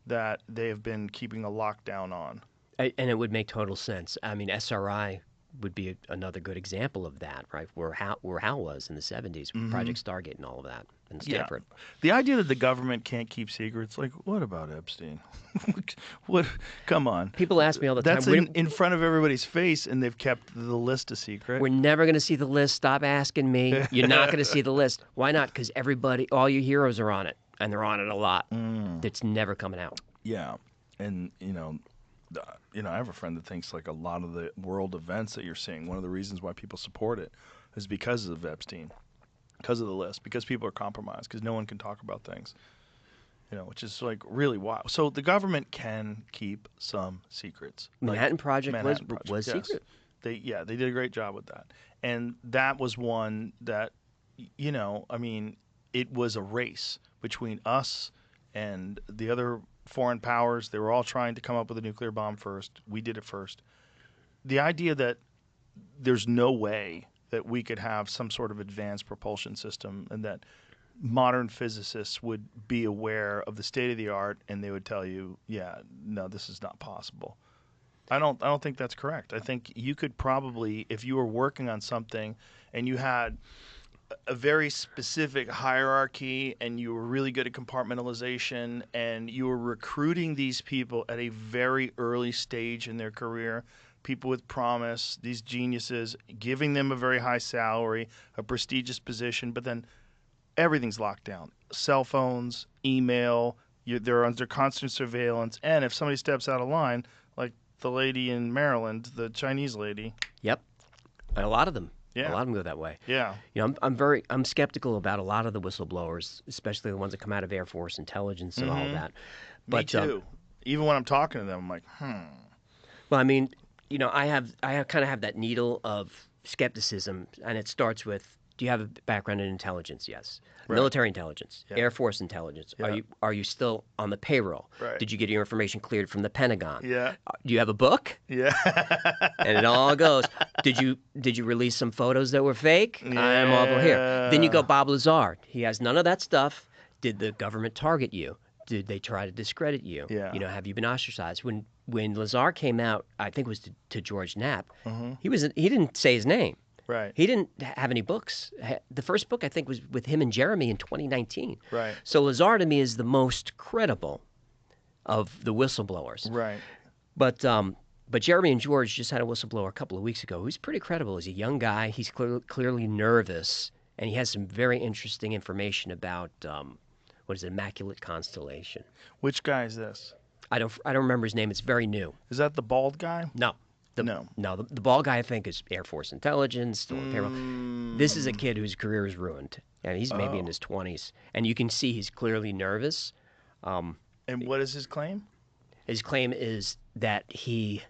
that they have been keeping a lockdown on. And it would make total sense. I mean, SRI would be another good example of that, right? Where Hal was in the 70s, with Project Stargate and all of that, and Stanford. Yeah. The idea that the government can't keep secrets, like, what about Epstein? What? Come on. People ask me all the time. That's in front of everybody's face, and they've kept the list a secret. We're never going to see the list. Stop asking me. You're not going to see the list. Why not? Because all your heroes are on it, and they're on it a lot. It's never coming out. Yeah, and I have a friend that thinks like a lot of the world events that you're seeing, one of the reasons why people support it is because of Epstein, because of the list, because people are compromised, because no one can talk about things, which is like really wild. So the government can keep some secrets. Manhattan Project was yes. secret. They did a great job with that, and that was one that, it was a race between us and the other foreign powers. They were all trying to come up with a nuclear bomb first. We did it first. The idea that there's no way that we could have some sort of advanced propulsion system and that modern physicists would be aware of the state of the art and they would tell you, yeah, no, this is not possible. I don't think that's correct. I think you could probably, if you were working on something and you had a very specific hierarchy and you were really good at compartmentalization and you were recruiting these people at a very early stage in their career, people with promise, these geniuses, giving them a very high salary, a prestigious position, but then everything's locked down. Cell phones, email, they're under constant surveillance, and if somebody steps out of line, like the lady in Maryland, the Chinese lady. Yep. And a lot of them. Yeah. A lot of them go that way. Yeah. I'm skeptical about a lot of the whistleblowers, especially the ones that come out of Air Force intelligence and all that. Me too. Even when I'm talking to them, I'm like, Well, I mean, I kind of have that needle of skepticism, and it starts with, do you have a background in intelligence? Yes. Right. Military intelligence, Yeah. Air Force intelligence. Yeah. Are you still on the payroll? Right. Did you get your information cleared from the Pentagon? Yeah. Do you have a book? Yeah. And it all goes. Did you release some photos that were fake? I'm over here. Then you go Bob Lazar. He has none of that stuff. Did the government target you? Did they try to discredit you? Yeah. Have you been ostracized? When Lazar came out, I think it was to George Knapp. He didn't say his name. Right. He didn't have any books. The first book, I think, was with him and Jeremy in 2019. Right. So Lazar, to me, is the most credible of the whistleblowers. Right. But Jeremy and George just had a whistleblower a couple of weeks ago who's pretty credible. He's a young guy. He's clearly nervous, and he has some very interesting information about what is it, Immaculate Constellation. Which guy is this? I don't remember his name. It's very new. Is that the bald guy? No. No. The ball guy I think is Air Force intelligence, still on payroll. This is a kid whose career is ruined, and he's maybe in his 20s, and you can see he's clearly nervous. And what is his claim? His claim is that he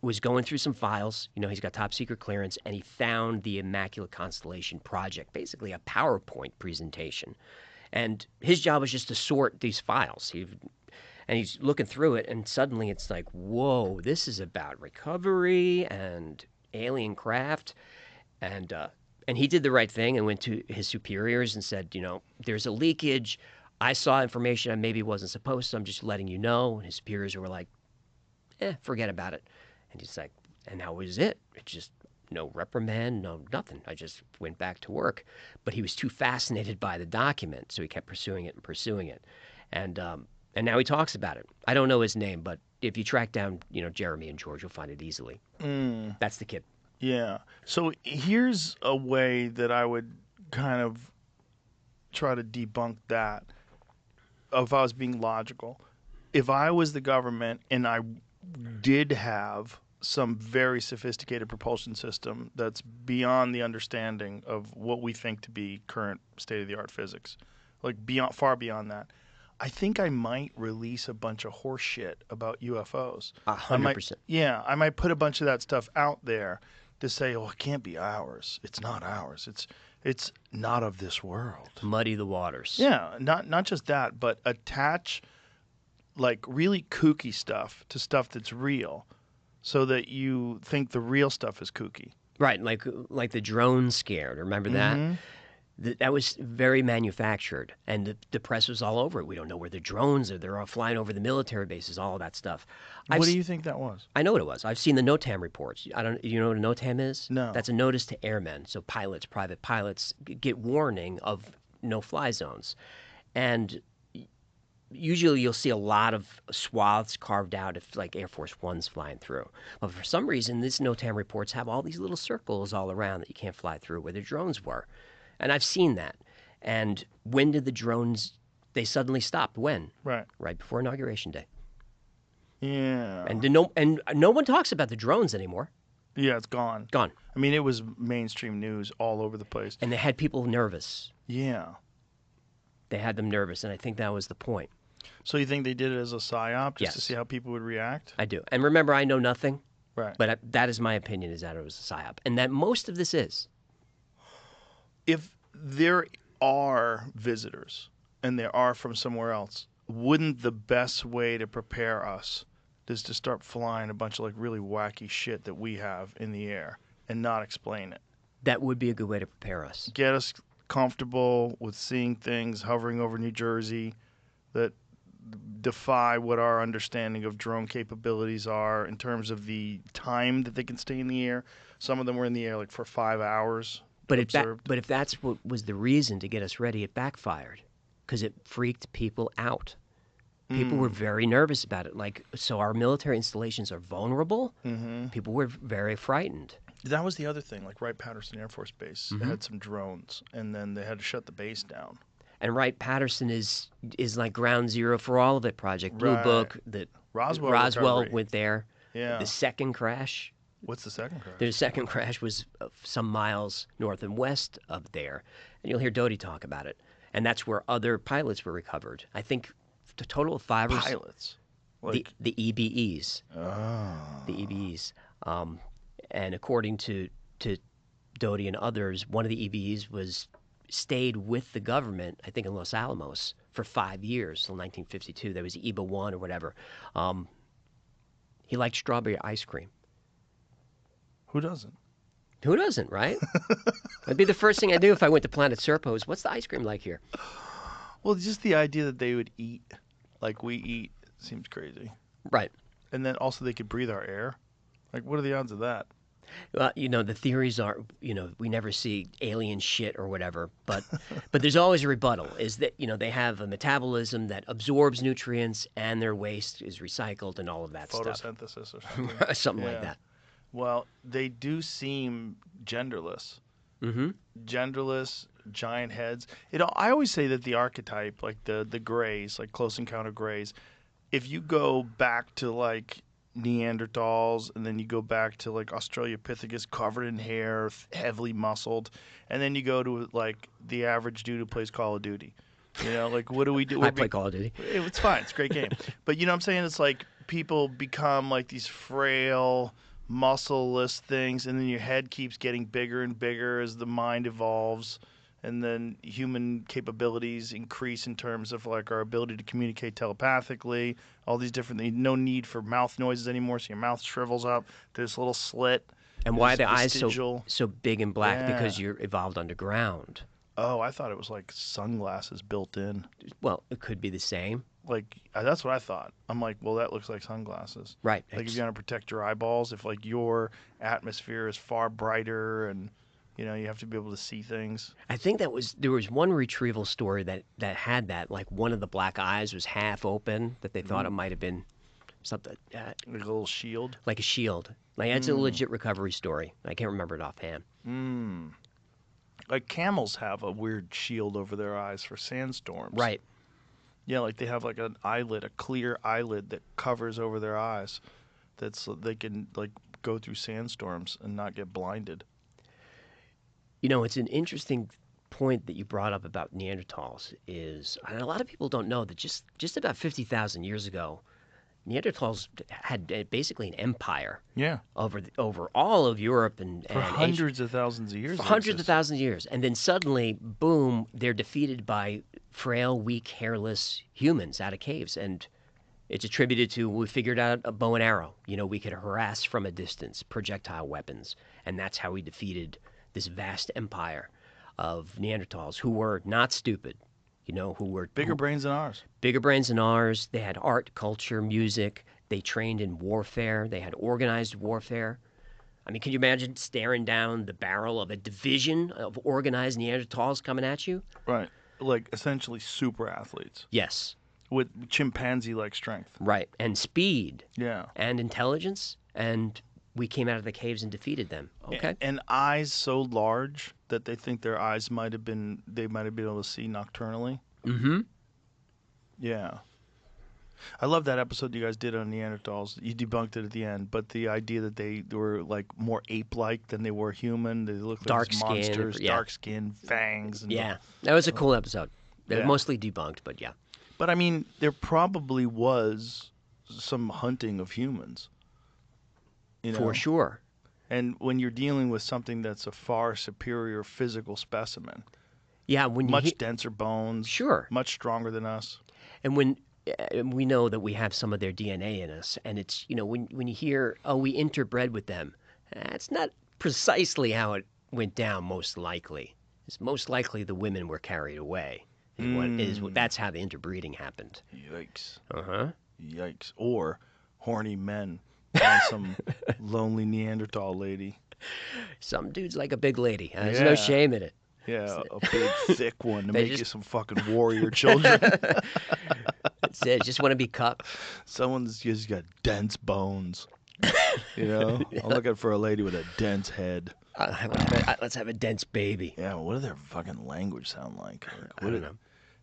was going through some files. You know, he's got top secret clearance, and he found the Immaculate Constellation project, basically a PowerPoint presentation. And his job was just to sort these files. And he's looking through it, and suddenly it's like, whoa, this is about recovery and alien craft. And he did the right thing and went to his superiors and said, you know, there's a leakage. I saw information I maybe wasn't supposed to. I'm just letting you know. And his superiors were like, forget about it. And he's like, and that was it. It just no reprimand, no nothing. I just went back to work. But he was too fascinated by the document, so he kept pursuing it and pursuing it. And now he talks about it. I don't know his name, but if you track down, you know, Jeremy and George, you'll find it easily. That's the kid. Yeah. So here's a way that I would kind of try to debunk that if I was being logical. If I was the government and I did have some very sophisticated propulsion system that's beyond the understanding of what we think to be current state-of-the-art physics, like far beyond that, I think I might release a bunch of horse shit about UFOs. 100%. Yeah, I might put a bunch of that stuff out there to say, oh, it can't be ours. It's not ours. It's not of this world. Muddy the waters. Yeah, not just that, but attach like really kooky stuff to stuff that's real, so that you think the real stuff is kooky. Right, like the drone scare. Remember that? That was very manufactured, and the press was all over it. We don't know where the drones are. They're all flying over the military bases, all of that stuff. What do you think that was? I know what it was. I've seen the NOTAM reports. You know what a NOTAM is? No. That's a notice to airmen. So pilots, private pilots, get warning of no-fly zones. And usually you'll see a lot of swaths carved out if like Air Force One's flying through. But for some reason, these NOTAM reports have all these little circles all around that you can't fly through where the drones were. And I've seen that. And when did the drones, they suddenly stopped? When? Right. Right before Inauguration Day. Yeah. And no one talks about the drones anymore. Yeah, it's gone. Gone. I mean, it was mainstream news all over the place. And they had people nervous. Yeah. They had them nervous, and I think that was the point. So you think they did it as a psyop just to Yes. see how people would react? I do. And remember, I know nothing. Right. But that is my opinion, is that it was a psyop. And that most of this is. If there are visitors and there are from somewhere else, wouldn't the best way to prepare us is to start flying a bunch of like really wacky shit that we have in the air and not explain it? That would be a good way to prepare us. Get us comfortable with seeing things hovering over New Jersey that defy what our understanding of drone capabilities are in terms of the time that they can stay in the air. Some of them were in the air like for 5 hours. But observed. if that's what was the reason to get us ready, it backfired because it freaked people out. People were very nervous about it. Like, so our military installations are vulnerable. People were very frightened. That was the other thing. Like Wright-Patterson Air Force Base had some drones, and then they had to shut the base down. And Wright-Patterson is like ground zero for all of it. Project Blue Right. Book. That Roswell recovery. went there. Yeah. The second crash. What's the second crash? The second crash was some miles north and west of there. And you'll hear Doty talk about it. And that's where other pilots were recovered. I think the total of 5 or Pilots. Like, the EBEs. oh. The EBEs. And according to Doty and others, one of the EBEs stayed with the government, I think in Los Alamos, for 5 years, till 1952. There was EBA 1 or whatever. He liked strawberry ice cream. Who doesn't? Who doesn't, right? That'd be the first thing I do if I went to Planet Serpos. What's the ice cream like here? Well, just the idea that they would eat like we eat seems crazy. Right. And then also they could breathe our air. Like, what are the odds of that? Well, the theories are, we never see alien shit or whatever, but there's always a rebuttal. Is that they have a metabolism that absorbs nutrients and their waste is recycled and all of that stuff, Photosynthesis or something. something like Yeah. that. Well, they do seem genderless. Mm-hmm. Genderless, giant heads. I always say that the archetype, like the Greys, like Close Encounter Greys, if you go back to like Neanderthals, and then you go back to like Australopithecus, covered in hair, heavily muscled, and then you go to like the average dude who plays Call of Duty. Like what do we do? I play Call of Duty. It's fine. It's a great game. But you know what I'm saying? It's like people become like these frail, muscleless things, and then your head keeps getting bigger and bigger as the mind evolves, and then human capabilities increase in terms of like our ability to communicate telepathically, all these different things. No need for mouth noises anymore, so your mouth shrivels up to this little slit. And why are this the eyes vestigial- so big and black? Yeah. Because you're evolved underground. Oh, I thought it was like sunglasses built in. Well, it could be the same. Like that's what I thought. I'm like, well, that looks like sunglasses. Right. Like if you want to protect your eyeballs, if like your atmosphere is far brighter and you have to be able to see things. I think there was one retrieval story that had that, like one of the black eyes was half open, that they thought it might have been something Like a little shield. like a shield. Like that's a legit recovery story. I can't remember it offhand. Like camels have a weird shield over their eyes for sandstorms. Right. Yeah, like they have like an eyelid, a clear eyelid that covers over their eyes. They can like go through sandstorms and not get blinded. It's an interesting point that you brought up about Neanderthals and a lot of people don't know that just about 50,000 years ago, Neanderthals had basically an empire Yeah. over all of Europe and For hundreds of thousands of years. For they hundreds of exist. thousands of years. And then suddenly, boom, they're defeated by frail, weak, hairless humans out of caves. And it's attributed to, we figured out a bow and arrow. We could harass from a distance, projectile weapons. And that's how we defeated this vast empire of Neanderthals who were not stupid, who were Bigger brains than ours. bigger brains than ours. They had art, culture, music. They trained in warfare. They had organized warfare. I mean, can you imagine staring down the barrel of a division of organized Neanderthals coming at you? Right. Like essentially super athletes Yes, with chimpanzee-like strength. right. And speed Yeah. and intelligence. And we came out of the caves and defeated them. Okay. And eyes so large that they think their eyes might have been able to see nocturnally. Mm-hmm. Yeah. I love that episode you guys did on Neanderthals. You debunked it at the end, but the idea that they were like more ape-like than they were human. They looked like Dark these skin, monsters, yeah. dark skin, fangs. And Yeah. That was a cool episode. They're Yeah. mostly debunked, but yeah. But I mean, there probably was some hunting of humans. For sure. And when you're dealing with something that's a far superior physical specimen, Yeah, when you much denser bones, Sure. much stronger than us. And when we know that we have some of their DNA in us, and it's when you hear, oh, we interbred with them, that's not precisely how it went down. Most likely, it's most likely the women were carried away. That's how the interbreeding happened. Yikes. Uh-huh. Yikes. Or horny men and some lonely Neanderthal lady. Some dudes like a big lady. There's Yeah. no shame in it. Yeah, a big, thick one to They make you just- some fucking warrior children. That's it. Just want to be cut. Someone's just got dense bones. I'm looking for a lady with a dense head. Let's have a dense baby. Yeah, what does their fucking language sound like? I don't know.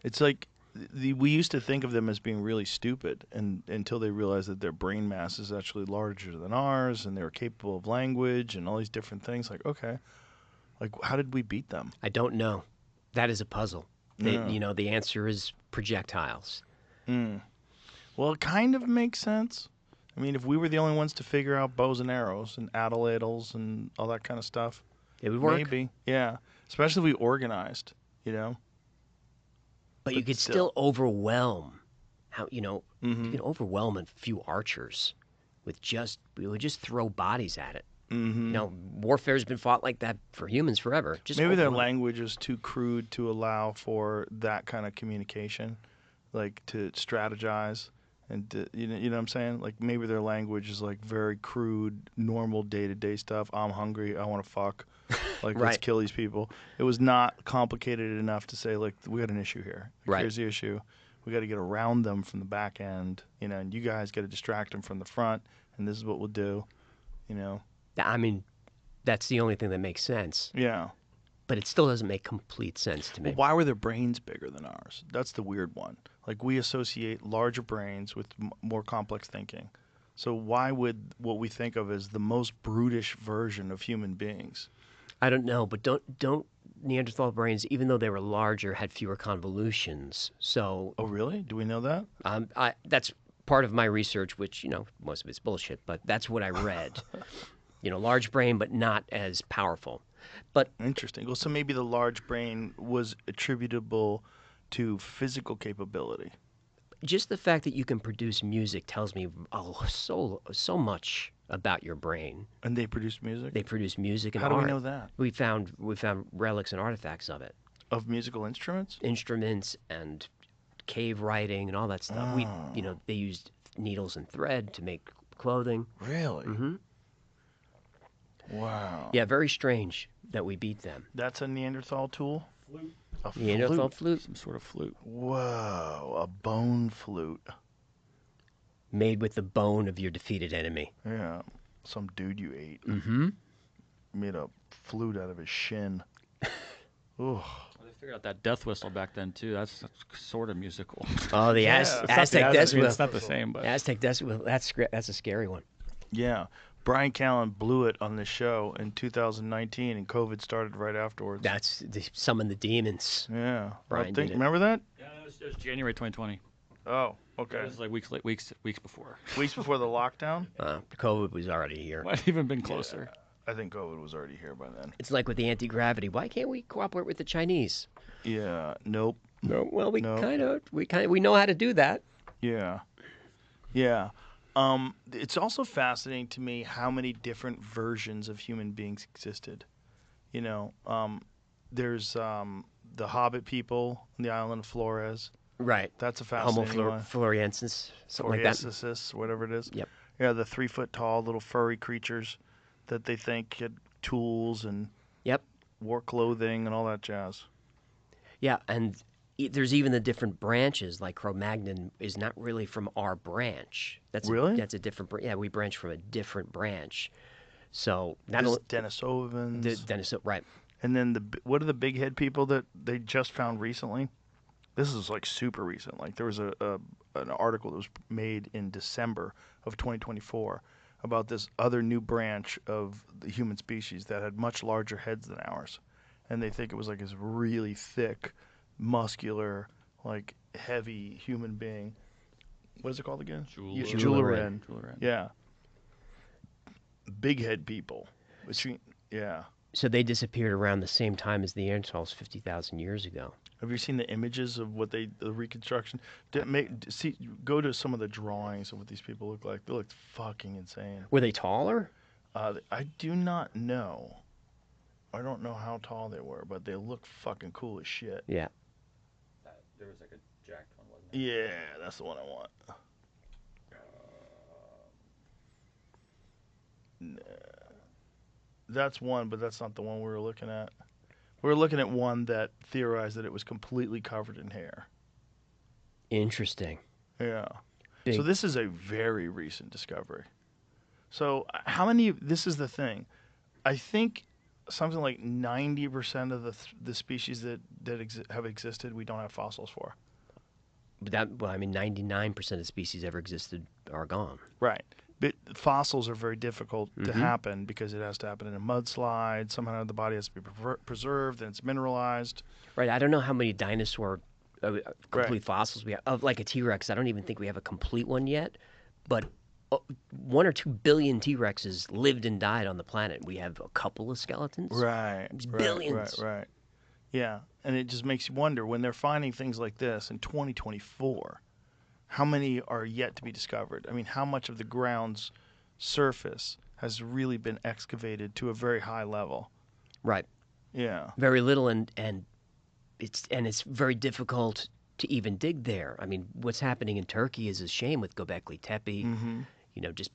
It's like we used to think of them as being really stupid, and until they realized that their brain mass is actually larger than ours, and they were capable of language and all these different things. Like, okay, like how did we beat them? I don't know. That is a puzzle. Yeah. The answer is projectiles. Well, it kind of makes sense. I mean, if we were the only ones to figure out bows and arrows and atlatls and all that kind of stuff, It would work. maybe, yeah. Especially if we organized, But you But could still. still overwhelm you Mm-hmm. can overwhelm a few archers we would just throw bodies at it. Mm-hmm. Warfare's been fought like that for humans forever. Just Maybe their overwhelm. language is too crude to allow for that kind of communication, like to strategize. And you know what I'm saying? Like maybe their language is like very crude, normal day-to-day stuff. I'm hungry. I want to fuck. Like let's Right. kill these people. It was not complicated enough to say like we got an issue here. Like, Right. here's the issue. We got to get around them from the back end. You know, and you guys got to distract them from the front. And this is what we'll do. You know. I mean, that's the only thing that makes sense. Yeah. But it still doesn't make complete sense to me. Well, why were their brains bigger than ours? That's the weird one. Like we associate larger brains with more complex thinking. So why would what we think of as the most brutish version of human beings? I don't know, but don't Neanderthal brains, even though they were larger, had fewer convolutions. So Oh, really? Do we know that? that's part of my research, which most of it's bullshit, but that's what I read. Large brain, but not as powerful. But Interesting. Well, so maybe the large brain was attributable to physical capability. just the fact that you can produce music tells me so much about your brain. And they produced music? They produce music and How do we art. know that? We found relics and artifacts of it, Of musical instruments? instruments and cave writing and all that stuff. They used needles and thread to make clothing. Really? Mhm. Wow. Yeah, very strange that we beat them. That's a Neanderthal tool? Flute. A Neanderthal flute Some sort of flute. Whoa, a bone flute. made with the bone of your defeated enemy. Yeah, some dude you ate. Mm-hmm. Made a flute out of his shin. Ooh. They figured out that death whistle back then too. That's sort of musical. Oh, the Yeah. Aztec death It's whistle. not the same, but Aztec death whistle. That's a scary one. Yeah. Brian Callen blew it on this show in 2019, and COVID started right afterwards. That's summon the demons. Yeah. Brian did it. Remember that? yeah, it was January 2020. Oh, It okay. was like weeks before. Weeks before the lockdown? COVID was already here. Might have even been closer. I think COVID was already here by then. It's like with the anti-gravity. Why can't we cooperate with the Chinese? Yeah. Nope. No. Well, we No. kind of we know how to do that. Yeah. Yeah. It's also fascinating to me how many different versions of human beings existed. There's the Hobbit people on the island of Flores. Right. That's a Homo fascinating one. floresiensis, something like that. Floresiensis, whatever it is. Yep. Yeah, the 3 foot tall little furry creatures that they think had tools and Yep. wore clothing and all that jazz. Yeah, and there's even the different branches. Like Cro-Magnon is not really from our branch. Really? That's a different. Yeah, we branch from a different branch. So not There's only Denisovans. Dennis, right? And then what are the big head people that they just found recently? This is like super recent. Like there was an article that was made in December of 2024 about this other new branch of the human species that had much larger heads than ours, and they think it was like this really thick, muscular, like heavy human being. What is it called again? Julerin. Julerin. Yeah. Big head people. Yeah. So they disappeared around the same time as the Neanderthals 50,000 years ago. Have you seen the images of what the reconstruction? Go to some of the drawings of what these people look like. They look fucking insane. Were they taller? I do not know. I don't know how tall they were, but they look fucking cool as shit. Yeah. There was like a jacked one, wasn't Yeah, that's the one I want. Nah. That's one, but that's not the one we were looking at. We were looking at one that theorized that it was completely covered in hair. Interesting. Yeah. Big. So this is a very recent discovery. So how many? This is the thing. I think something like 90% of the species that have existed, we don't have fossils for. But 99% of the species ever existed are gone. Right. But fossils are very difficult to happen because it has to happen in a mudslide. Somehow the body has to be preserved and it's mineralized. Right. I don't know how many dinosaur complete fossils we have. Of like a T-Rex, I don't even think we have a complete one yet. But 1 or 2 billion T-Rexes lived and died on the planet. We have a couple of skeletons. Right. Billions. Right. Yeah. And it just makes you wonder when they're finding things like this in 2024. How many are yet to be discovered? I mean, how much of the ground's surface has really been excavated to a very high level? Right. Yeah. Very little, and it's very difficult to even dig there. I mean, what's happening in Turkey is a shame with Göbekli Tepe. Just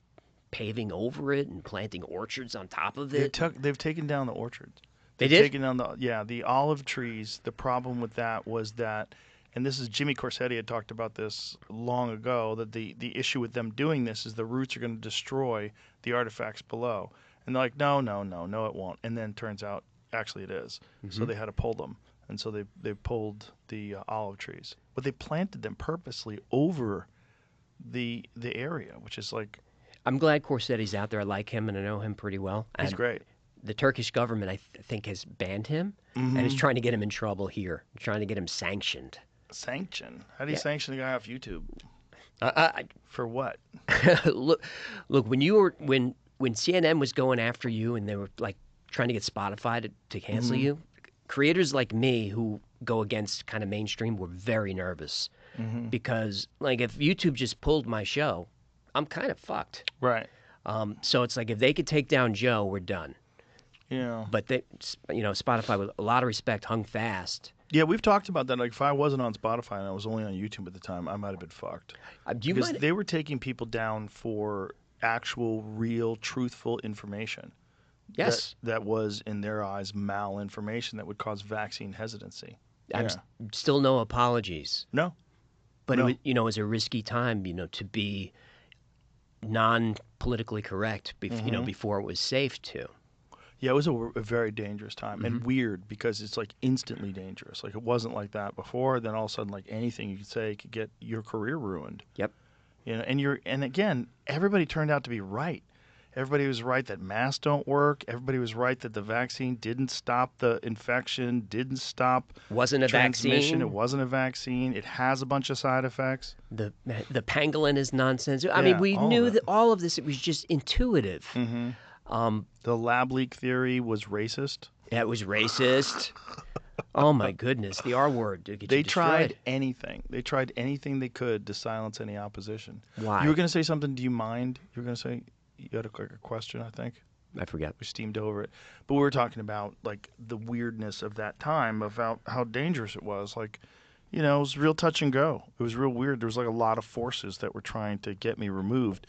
paving over it and planting orchards on top of it. They've taken down the orchards. They They've did? taken down the olive trees. The problem with that was that, and this is Jimmy Corsetti had talked about this long ago, that the issue with them doing this is the roots are going to destroy the artifacts below. And they're like, no, it won't. And then turns out, actually it is. So they had to pull them. And so they pulled the olive trees. But they planted them purposely over the area, which is like... I'm glad Corsetti's out there. I like him, and I know him pretty well. He's And great. the Turkish government, I think, has banned him and is trying to get him in trouble here, trying to get him sanctioned. Sanction? How do you sanction a guy off YouTube? I For what? look, when CNN was going after you and they were like trying to get Spotify to cancel you, creators like me who go against kind of mainstream were very nervous because, like, if YouTube just pulled my show, I'm kind of fucked. Right. So it's like if they could take down Joe, we're done. Yeah. But Spotify, with a lot of respect, hung fast. Yeah, we've talked about that. Like, if I wasn't on Spotify and I was only on YouTube at the time, I might have been fucked. Do you Because mind? they were taking people down for actual, real, truthful information. Yes. That was, in their eyes, malinformation that would cause vaccine hesitancy. I'm Yeah. still no apologies. No. But No. it was a risky time, to be non-politically correct, before it was safe to. Yeah, it was a very dangerous time and weird because it's like instantly dangerous. Like, it wasn't like that before. Then all of a sudden, like, anything you could say could get your career ruined. Yep. And again, everybody turned out to be right. Everybody was right that masks don't work. Everybody was right that the vaccine didn't stop the infection, didn't stop Wasn't a transmission. vaccine. It wasn't a vaccine. It has a bunch of side effects. The pangolin is nonsense. I mean, we all knew of it. that all of this. It was just intuitive. The lab leak theory was racist. It was racist. Oh my goodness, the R word. To get They you tried destroyed. anything. They tried anything they could to silence any opposition. Why? You were going to say something. Do you mind? You were going to say you had a question, I think. I forget. We steamed over it. But we were talking about, like, the weirdness of that time, about how dangerous it was. Like, it was real touch and go. It was real weird. There was, like, a lot of forces that were trying to get me removed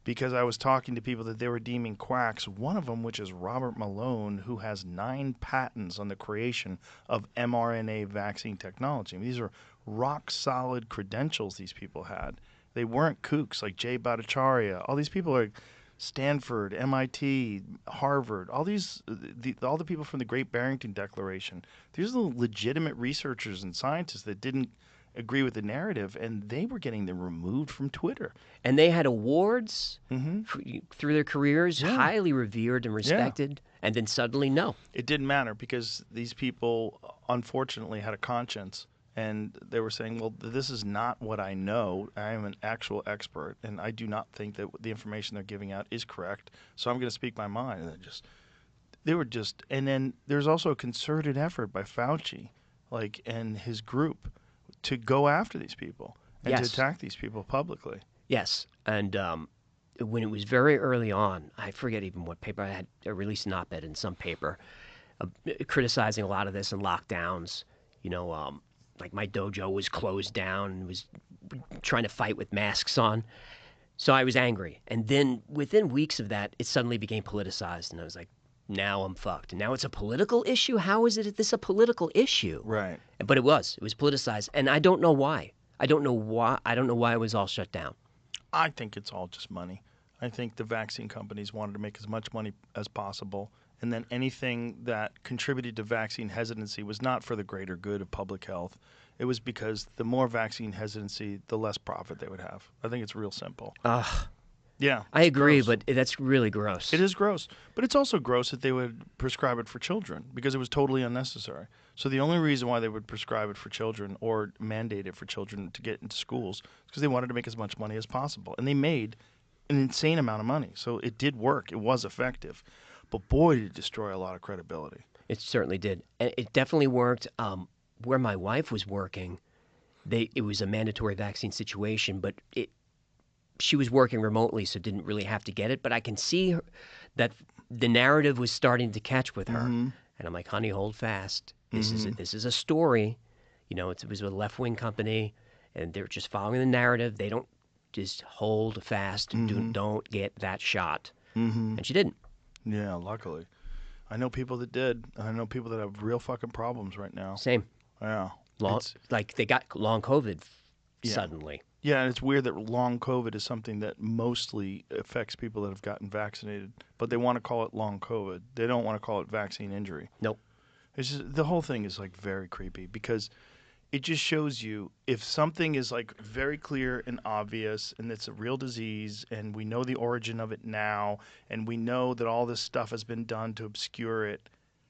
because I was talking to people that they were deeming quacks. One of them, which is Robert Malone, who has 9 patents on the creation of mRNA vaccine technology. I mean, these are rock-solid credentials these people had. They weren't kooks like Jay Bhattacharya. All these people are Stanford, MIT, Harvard, all the people from the Great Barrington Declaration. These are the legitimate researchers and scientists that didn't agree with the narrative, and they were getting them removed from Twitter. And they had awards through their careers, Yeah. highly revered and respected, and then suddenly, no. It didn't matter because these people, unfortunately, had a conscience, and they were saying, well, this is not what I know. I am an actual expert, and I do not think that the information they're giving out is correct, so I'm going to speak my mind. And and then there's also a concerted effort by Fauci, and his group to go after these people and to Yes. attack these people publicly. Yes, and when it was very early on, I forget even what paper I had released an op-ed in some paper criticizing a lot of this and lockdowns. Like my dojo was closed down and was trying to fight with masks on. So I was angry. And then within weeks of that, it suddenly became politicized. And I was like, now I'm fucked. And now it's a political issue? How is this a political issue? Right. But it was politicized. And I don't know why. I don't know why it was all shut down. I think it's all just money. I think the vaccine companies wanted to make as much money as possible, and then anything that contributed to vaccine hesitancy was not for the greater good of public health. It was because the more vaccine hesitancy, the less profit they would have. I think it's real simple. Ugh. Yeah. I it's agree, gross. but that's really gross. It is gross. But it's also gross that they would prescribe it for children because it was totally unnecessary. So the only reason why they would prescribe it for children or mandate it for children to get into schools is because they wanted to make as much money as possible. And they made an insane amount of money. So it did work. It was effective. But boy, did it destroy a lot of credibility. It certainly did. And it definitely worked. Where my wife was working, it was a mandatory vaccine situation, but she was working remotely, so didn't really have to get it. But I can see that the narrative was starting to catch with her. And I'm like, honey, hold fast. This is a story. It was a left-wing company, and they're just following the narrative. They don't just hold fast. Don't get that shot. And she didn't. Yeah, luckily. I know people that did, and I know people that have real fucking problems right now. Same. Yeah. Like they got long COVID Yeah. suddenly. Yeah, and it's weird that long COVID is something that mostly affects people that have gotten vaccinated, but they want to call it long COVID. They don't want to call it vaccine injury. Nope. It's just, the whole thing is like very creepy because it just shows you if something is like very clear and obvious and it's a real disease and we know the origin of it now and we know that all this stuff has been done to obscure it,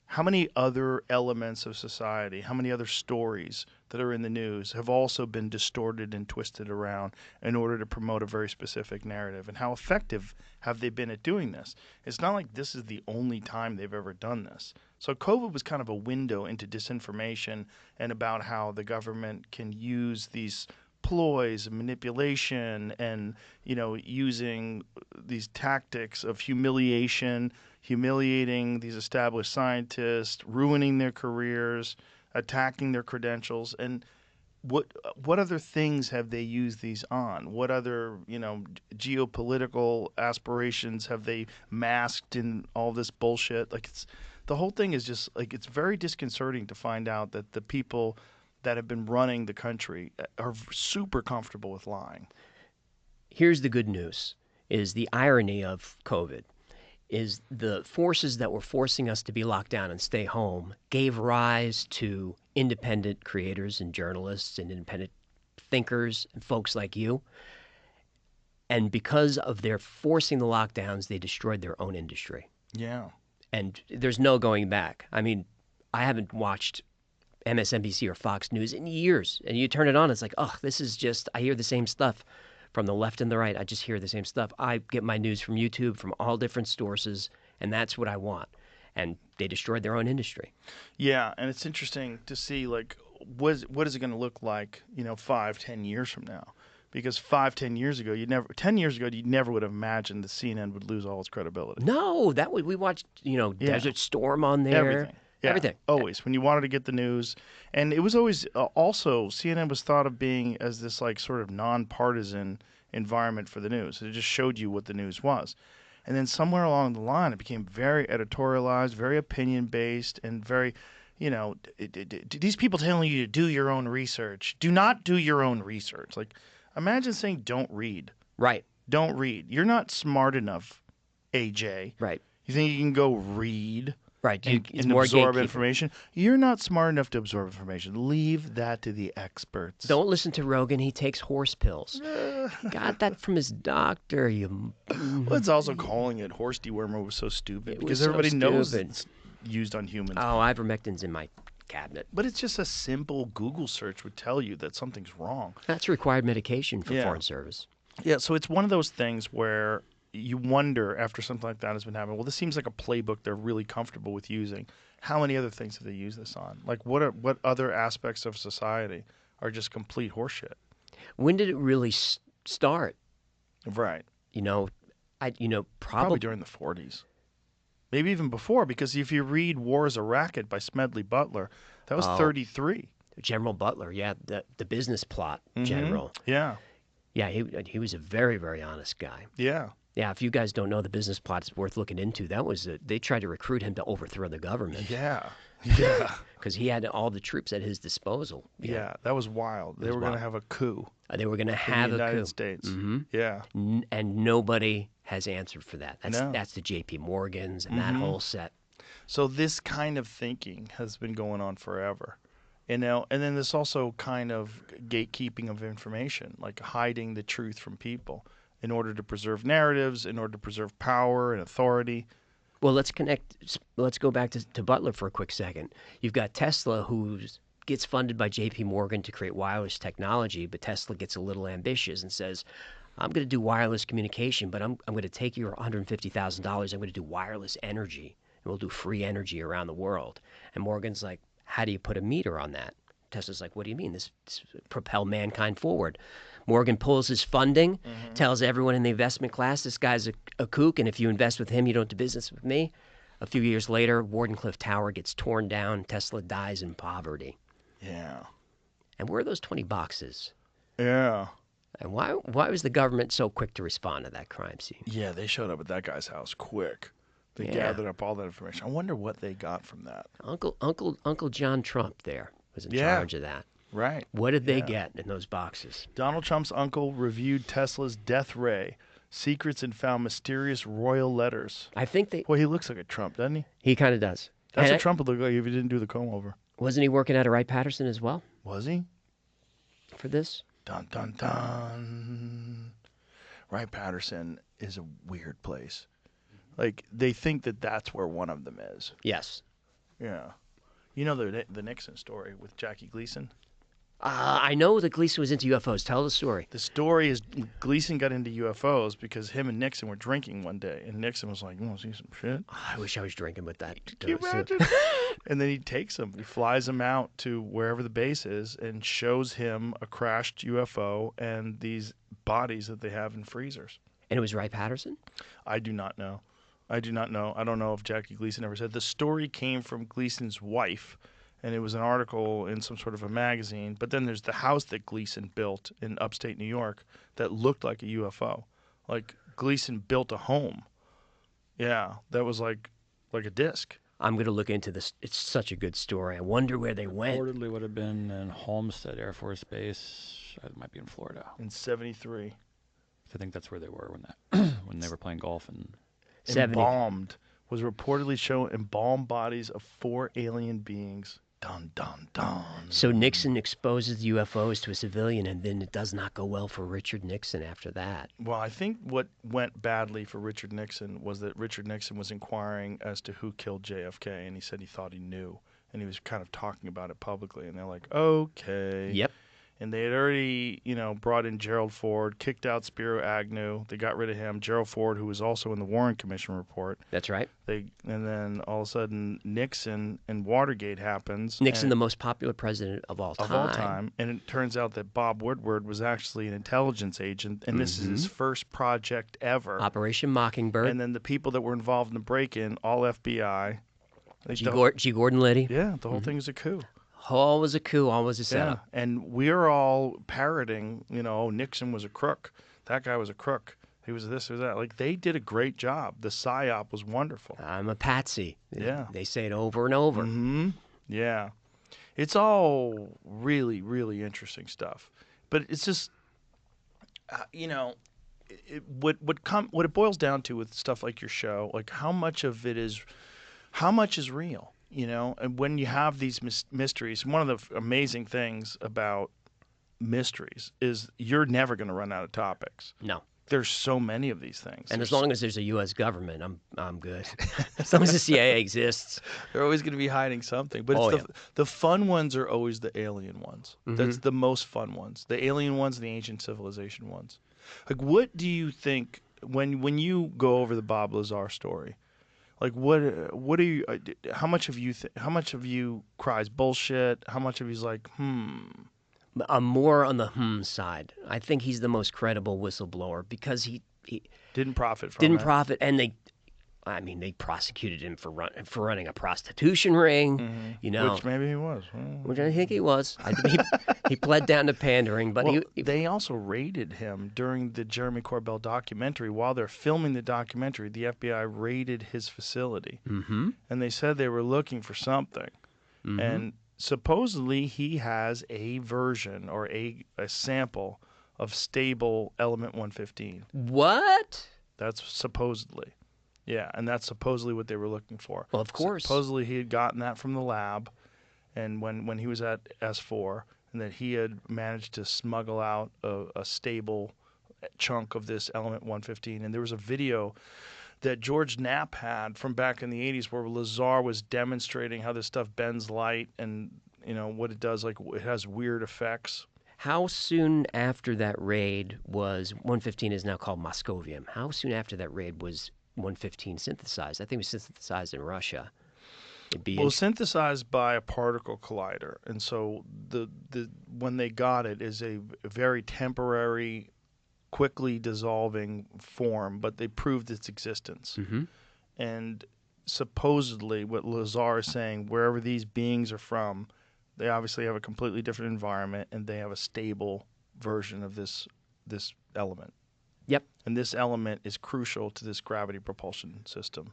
how many other elements of society, how many other stories that are in the news have also been distorted and twisted around in order to promote a very specific narrative? And how effective have they been at doing this? It's not like this is the only time they've ever done this. So COVID was kind of a window into disinformation and about how the government can use these ploys and manipulation and, using these tactics of humiliating these established scientists, ruining their careers, attacking their credentials. And what other things have they used these on? What other, geopolitical aspirations have they masked in all this bullshit? Like, the whole thing is just like, it's very disconcerting to find out that the people that have been running the country are super comfortable with lying. Here's the good news, is the irony of COVID is the forces that were forcing us to be locked down and stay home gave rise to independent creators and journalists and independent thinkers and folks like you. And because of their forcing the lockdowns, they destroyed their own industry. Yeah. And there's no going back. I mean, I haven't watched MSNBC or Fox News in years. And you turn it on, it's like, oh, this is just, I hear the same stuff from the left and the right. I just hear the same stuff. I get my news from YouTube, from all different sources, and that's what I want. And they destroyed their own industry. Yeah, and it's interesting to see, like, what is it going to look like, 5-10 years from now? Because 5-10 years ago, you never would have imagined that CNN would lose all its credibility. No, we watched, Desert Storm on there. Everything. Yeah, Everything. Always. When you wanted to get the news. And it was always, also, CNN was thought of being as this, like, sort of nonpartisan environment for the news. It just showed you what the news was. And then somewhere along the line, it became very editorialized, very opinion-based, and very, these people telling you to do your own research. Do not do your own research. Like, imagine saying don't read. Right. Don't read. You're not smart enough, AJ. Right. You think you can go read? Right. And absorb information. You're not smart enough to absorb information. Leave that to the experts. Don't listen to Rogan. He takes horse pills. He got that from his doctor. Well, it's also calling it horse dewormer was so stupid It because was so everybody knows stupid. it's used on humans. Oh, ivermectin's in my cabinet. But it's just a simple Google search would tell you that something's wrong. That's required medication for Yeah. Foreign Service. Yeah, so it's one of those things where you wonder after something like that has been happening, well, this seems like a playbook they're really comfortable with using. How many other things have they used this on? Like, what other aspects of society are just complete horseshit? When did it really start? Right. Probably during the 40s. Maybe even before, because if you read War is a Racket by Smedley Butler, that was 33. General Butler, yeah, the business plot general. Yeah. Yeah, he was a very, very honest guy. Yeah. Yeah, if you guys don't know the business plot, it's worth looking into. They tried to recruit him to overthrow the government. Yeah. Yeah. Because he had all the troops at his disposal. Yeah, that was wild. They were going to have a coup. They were going to have in the a United coup. States. Mm-hmm. Yeah. And nobody has answered for that. No. That's the J.P. Morgans and that whole set. So this kind of thinking has been going on forever. And then there's also kind of gatekeeping of information, like hiding the truth from people in order to preserve narratives, in order to preserve power and authority. Well, let's go back to Butler for a quick second. You've got Tesla, who gets funded by J.P. Morgan to create wireless technology, but Tesla gets a little ambitious and says, I'm going to do wireless communication, but I'm going to take your $150,000. I'm going to do wireless energy, and we'll do free energy around the world. And Morgan's like, how do you put a meter on that? Tesla's like, what do you mean? This propel mankind forward. Morgan pulls his funding, tells everyone in the investment class, this guy's a kook, and if you invest with him, you don't do business with me. A few years later, Wardenclyffe Tower gets torn down. Tesla dies in poverty. Yeah. And where are those 20 boxes? Yeah. And why was the government so quick to respond to that crime scene? Yeah, they showed up at that guy's house quick. They Yeah. gathered up all that information. I wonder what they got from that. Uncle John Trump there was in Yeah. charge of that. Right. What did they Yeah. get in those boxes? Donald Trump's uncle reviewed Tesla's death ray secrets and found mysterious royal letters. I think Boy, he looks like a Trump, doesn't he? he kind of does. That's And what Trump would look like if he didn't do the comb over. wasn't he working out at Wright-Patterson as well Was he? for this? Dun, dun, dun. Wright-Patterson is a weird place. Like, they think that that's where one of them is. Yes. Yeah. You know the Nixon story with Jackie Gleason? I know that Gleason was into UFOs. Tell the story. The story is Gleason got into UFOs because him and Nixon were drinking one day, and Nixon was like, "You want to see some shit?" I wish I was drinking with that. Can you imagine? And then he takes him, he flies him out to wherever the base is, and shows him a crashed UFO and these bodies that they have in freezers. And it was Wright-Patterson? I do not know. I do not know. I don't know if Jackie Gleason ever said. The story came from Gleason's wife, and it was an article in some sort of a magazine. But then there's the house that Gleason built in upstate New York that looked like a UFO. Like Gleason built a home. Yeah, that was like a disc. I'm going to look into this. It's such a good story. I wonder where they went. Reportedly would have been in Homestead Air Force Base. It might be in Florida. In 73. I think that's where they were when they were playing golf. And 70. Embalmed. Was reportedly shown embalmed bodies of 4 alien beings. Dun, dun, dun. So Nixon exposes the UFOs to a civilian, and then it does not go well for Richard Nixon after that. Well, I think what went badly for Richard Nixon was that Richard Nixon was inquiring as to who killed JFK, and he said he thought he knew, and he was kind of talking about it publicly, and they're like, okay. Yep. And they had already, brought in Gerald Ford, kicked out Spiro Agnew. They got rid of him. Gerald Ford, who was also in the Warren Commission report. That's right. And then all of a sudden, Nixon and Watergate happens. Nixon, the most popular president of all time. Of all time. And it turns out that Bob Woodward was actually an intelligence agent, and this is his first project ever. Operation Mockingbird. And then the people that were involved in the break-in, all FBI. G. Gordon Liddy. Yeah, the whole thing is a coup. All was a coup, all was a setup. Yeah, and we're all parroting, Nixon was a crook. That guy was a crook. He was this or that. Like, they did a great job. The PSYOP was wonderful. I'm a patsy. Yeah. They say it over and over. Mm-hmm. Yeah. It's all really, really interesting stuff. But it's just, what it boils down to with stuff like your show, like how much is real? And when you have these mysteries, one of the amazing things about mysteries is you're never going to run out of topics. No. There's so many of these things. And as long as there's a U.S. government, I'm good. As long as the CIA exists. They're always going to be hiding something. But the fun ones are always the alien ones. Mm-hmm. That's the most fun ones. The alien ones, the ancient civilization ones. Like, what do you think when you go over the Bob Lazar story? Like, what are you? How much of you cries bullshit? How much of you's like, I'm more on the side. I think he's the most credible whistleblower because he didn't profit from it. And they prosecuted him for running a prostitution ring. Mm-hmm. Which maybe he was. Which I think he was. He pled down to pandering, but they also raided him during the Jeremy Corbell documentary. While they're filming the documentary, the FBI raided his facility, and they said they were looking for something, and supposedly he has a version or a sample of stable element 115. What? That's supposedly. Yeah, and that's supposedly what they were looking for. Well, of course. Supposedly he had gotten that from the lab, and when he was at S4, and that he had managed to smuggle out a stable chunk of this element 115. And there was a video that George Knapp had from back in the 80s where Lazar was demonstrating how this stuff bends light and, what it does, like it has weird effects. How soon after that raid was 115 is now called Moscovium? How soon after that raid was 115 synthesized? I think it was synthesized in Russia. Synthesized by a particle collider, and so the when they got it is a very temporary, quickly dissolving form, but they proved its existence. And supposedly, what Lazar is saying, wherever these beings are from, They obviously have a completely different environment, and they have a stable version of this element. Yep. And this element is crucial to this gravity propulsion system.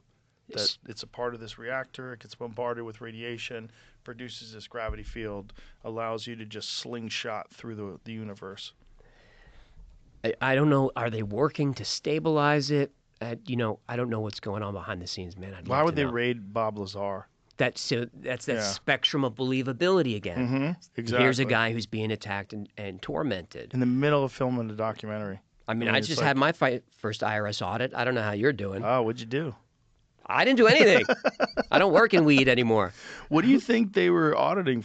That it's a part of this reactor. It gets bombarded with radiation, produces this gravity field, allows you to just slingshot through the universe. I don't know. Are they working to stabilize it? I don't know what's going on behind the scenes, man. Why would they raid Bob Lazar? That's that spectrum of believability again. Mm-hmm. Exactly. Here's a guy who's being attacked and tormented. In the middle of filming a documentary. I mean, I just had my first IRS audit. I don't know how you're doing. Oh, what'd you do? I didn't do anything. I don't work in weed anymore. What do you think they were auditing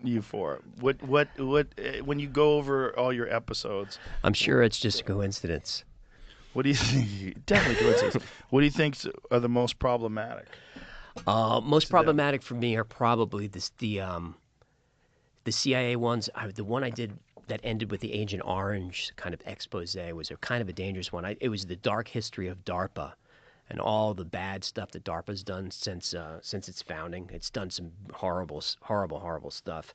you for? What when you go over all your episodes? I'm sure it's just a coincidence. What do you think? Definitely coincidence. What do you think are the most problematic? Most problematic for me are probably the CIA ones. The one I did that ended with the Agent Orange kind of expose was a kind of a dangerous one. It was the dark history of DARPA and all the bad stuff that DARPA's done since its founding. It's done some horrible stuff.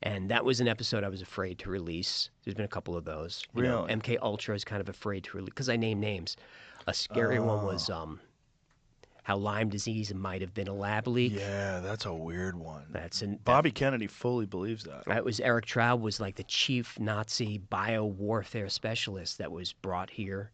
And that was an episode I was afraid to release. There's been a couple of those. Really? MK Ultra is kind of afraid to release because I name names. A scary one was how Lyme disease might have been a lab leak. Yeah, that's a weird one. Bobby Kennedy fully believes that. It was Eric Traub was like the chief Nazi biowarfare specialist that was brought here,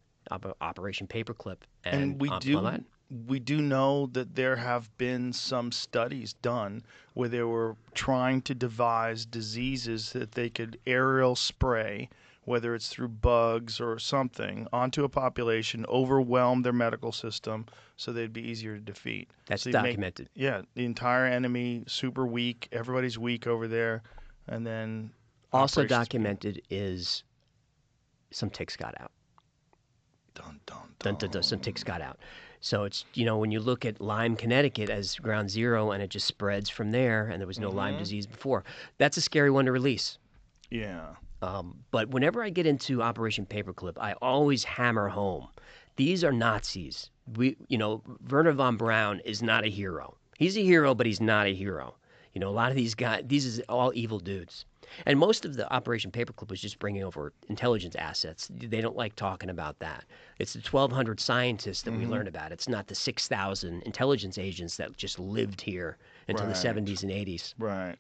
Operation Paperclip, and we do know that there have been some studies done where they were trying to devise diseases that they could aerial spray, whether it's through bugs or something, onto a population, overwhelm their medical system so they'd be easier to defeat. That's documented. The entire enemy super weak, everybody's weak over there, and then also documented is some ticks got out. Dun, dun, dun. Dun, dun, dun, some ticks got out. So it's, when you look at Lyme, Connecticut as ground zero and it just spreads from there and there was no Lyme disease before, that's a scary one to release. Yeah. But whenever I get into Operation Paperclip, I always hammer home. These are Nazis. Werner von Braun is not a hero. He's a hero, but he's not a hero. A lot of these guys, these are all evil dudes. And most of the Operation Paperclip was just bringing over intelligence assets. They don't like talking about that. It's the 1,200 scientists that we learned about. It's not the 6,000 intelligence agents that just lived here until the 70s and 80s. Right.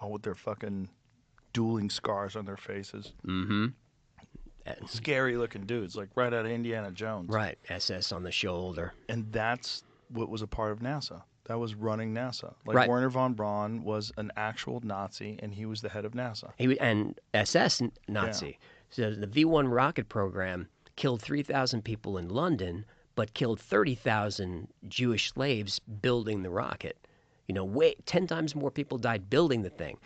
All with their fucking dueling scars on their faces. Mm-hmm. Scary looking dudes, like right out of Indiana Jones. Right. SS on the shoulder. And that's what was a part of NASA. That was running NASA. Right. Werner von Braun was an actual Nazi, and he was the head of NASA. And SS Nazi. Yeah. So the V-1 rocket program killed 3,000 people in London, but killed 30,000 Jewish slaves building the rocket. 10 times more people died building the thing.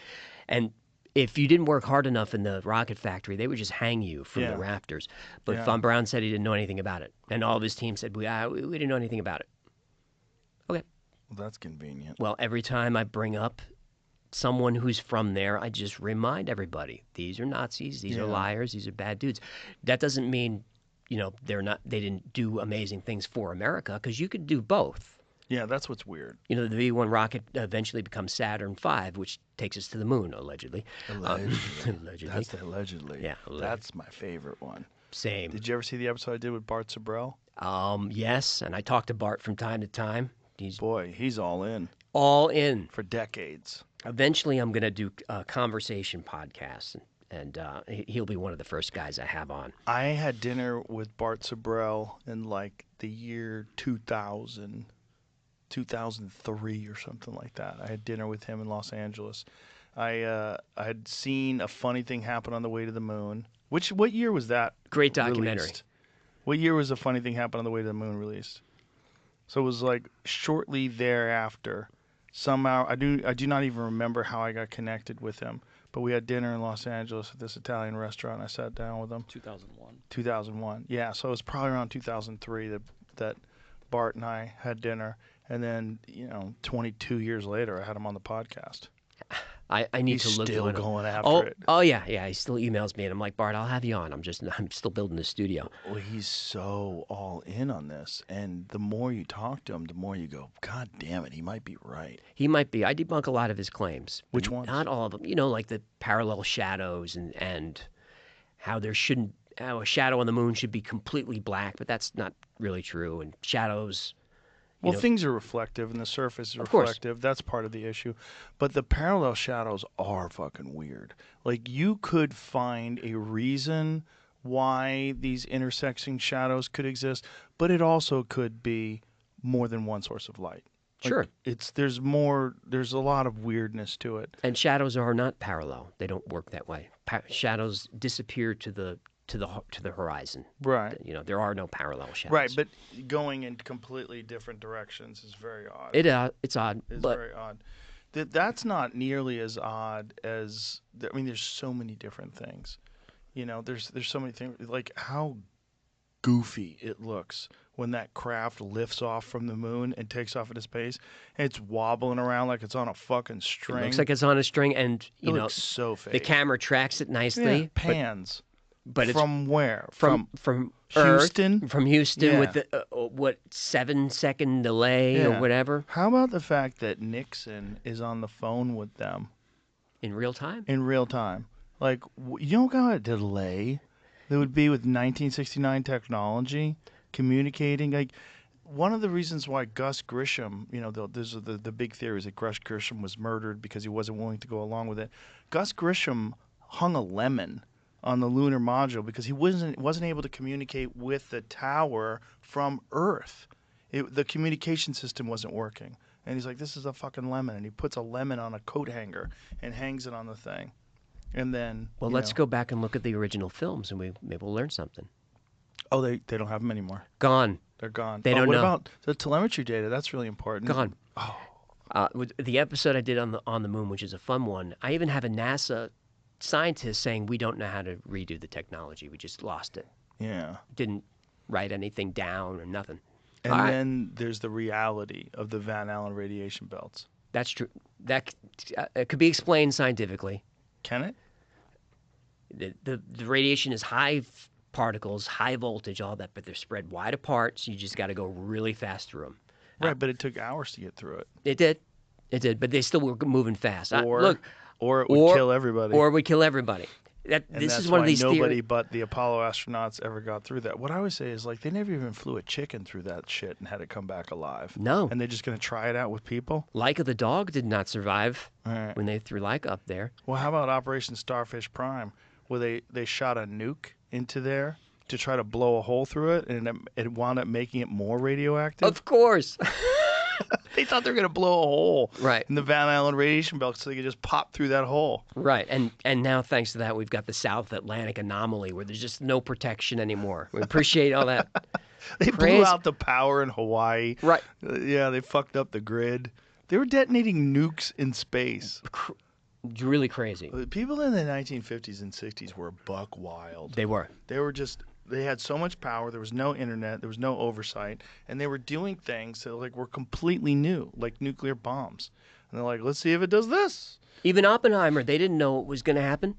And if you didn't work hard enough in the rocket factory, they would just hang you from the rafters. But von Braun said he didn't know anything about it. And all of his team said, we didn't know anything about it. Okay. Well, that's convenient. Well, every time I bring up someone who's from there, I just remind everybody, these are Nazis, these are liars, these are bad dudes. That doesn't mean, they didn't do amazing things for America, because you could do both. Yeah, that's what's weird. The V-1 rocket eventually becomes Saturn V, which takes us to the moon, allegedly. Allegedly. That's the allegedly. Yeah, that's my favorite one. Same. Did you ever see the episode I did with Bart Sabrell? Yes, and I talk to Bart from time to time. He's all in. All in. For decades. Eventually, I'm going to do a conversation podcast, and he'll be one of the first guys I have on. I had dinner with Bart Sabrell in the year 2000, 2003 or something like that. I had dinner with him in Los Angeles. I had seen A Funny Thing Happen on the Way to the Moon. What year was that? Great documentary. Released? What year was A Funny Thing Happen on the Way to the Moon released? So it was shortly thereafter. Somehow I do not even remember how I got connected with him. But we had dinner in Los Angeles at this Italian restaurant. I sat down with him. 2001. 2001. Yeah, so it was probably around 2003 that Bart and I had dinner. And then, 22 years later, I had him on the podcast. I need He's to look still into it. going after it. Oh yeah, yeah. He still emails me, and I'm like, Bart, I'll have you on. I'm still building the studio. Well, he's so all in on this, and the more you talk to him, the more you go, God damn it, he might be right. He might be. I debunk a lot of his claims. but Which ones? Not all of them. You know, like the parallel shadows and how how a shadow on the moon should be completely black, but that's not really true. And shadows. Well, know- things are reflective, and the surface is Of course. reflective. That's part of the issue. But the parallel shadows are fucking weird. Like, you could find a reason why these intersecting shadows could exist, but it also could be more than one source of light. Like, Sure. There's a lot of weirdness to it. And shadows are not parallel. They don't work that way. Shadows disappear to the horizon. Right. You know, there are no parallel shadows. Right, but going in completely different directions is very odd. It's odd, It's but very odd. That's not nearly as odd as I mean. There's so many different things. You know, there's so many things like how goofy it looks when that craft lifts off from the moon and takes off into space. And it's wobbling around like it's on a fucking string. it looks like it's on a string, and it you know looks so fake. the camera tracks it nicely. Yeah, pans. but it's From where? from Houston? Earth, from Houston with Yeah. the 7-second delay or Yeah. whatever How about the fact that Nixon is on the phone with them in real time. in real time? Like, you know what kind of delay there would be with 1969 technology communicating? Like, one of the reasons why Gus Grisham, you know, there's the big theory is that Gus Grisham was murdered because he wasn't willing to go along with it. Gus Grisham hung a lemon on the lunar module because he wasn't able to communicate with the tower from Earth. The communication system wasn't working. And he's like, this is a fucking lemon. And he puts a lemon on a coat hanger and hangs it on the thing. And then, Well, let's go back and look at the original films, and maybe we'll learn something. Oh, they don't have them anymore. Gone. They're gone. They don't what know. about the telemetry data? That's really important. Gone. With the episode I did on the moon, which is a fun one, I even have a NASA scientist saying we don't know how to redo the technology. We just lost it. Yeah. Didn't write anything down or nothing. And All right. then there's the reality of the Van Allen radiation belts. That's true. That it could be explained scientifically. Can it? The radiation is high particles, high voltage, all that, but they're spread wide apart, so you just got to go really fast through them. Right, but it took hours to get through it. It did, but they still were moving fast. Or Look, it would kill everybody. Or it would kill everybody. and This that's is one why of these nobody theories. but the Apollo astronauts ever got through that. What I always say is, like, they never even flew a chicken through that shit and had it come back alive. No. And they're just going to try it out with people? Laika the dog did not survive All right. when they threw Laika up there. Well, how about Operation Starfish Prime, where they shot a nuke into there to try to blow a hole through it, and it wound up making it more radioactive? Of course. They thought they were going to blow a hole Right. in the Van Allen radiation belt so they could just pop through that hole. Right. And now, thanks to that, we've got the South Atlantic anomaly where there's just no protection anymore. We appreciate all that. They Crazy. blew out the power in Hawaii. Right. Yeah, they fucked up the grid. They were detonating nukes in space. Really crazy. People in the 1950s and 60s were buck wild. They were. They had so much power. There was no internet. There was no oversight. And they were doing things that were completely new, like nuclear bombs. And they're like, let's see if it does this. Even Oppenheimer, they didn't know it was going to happen.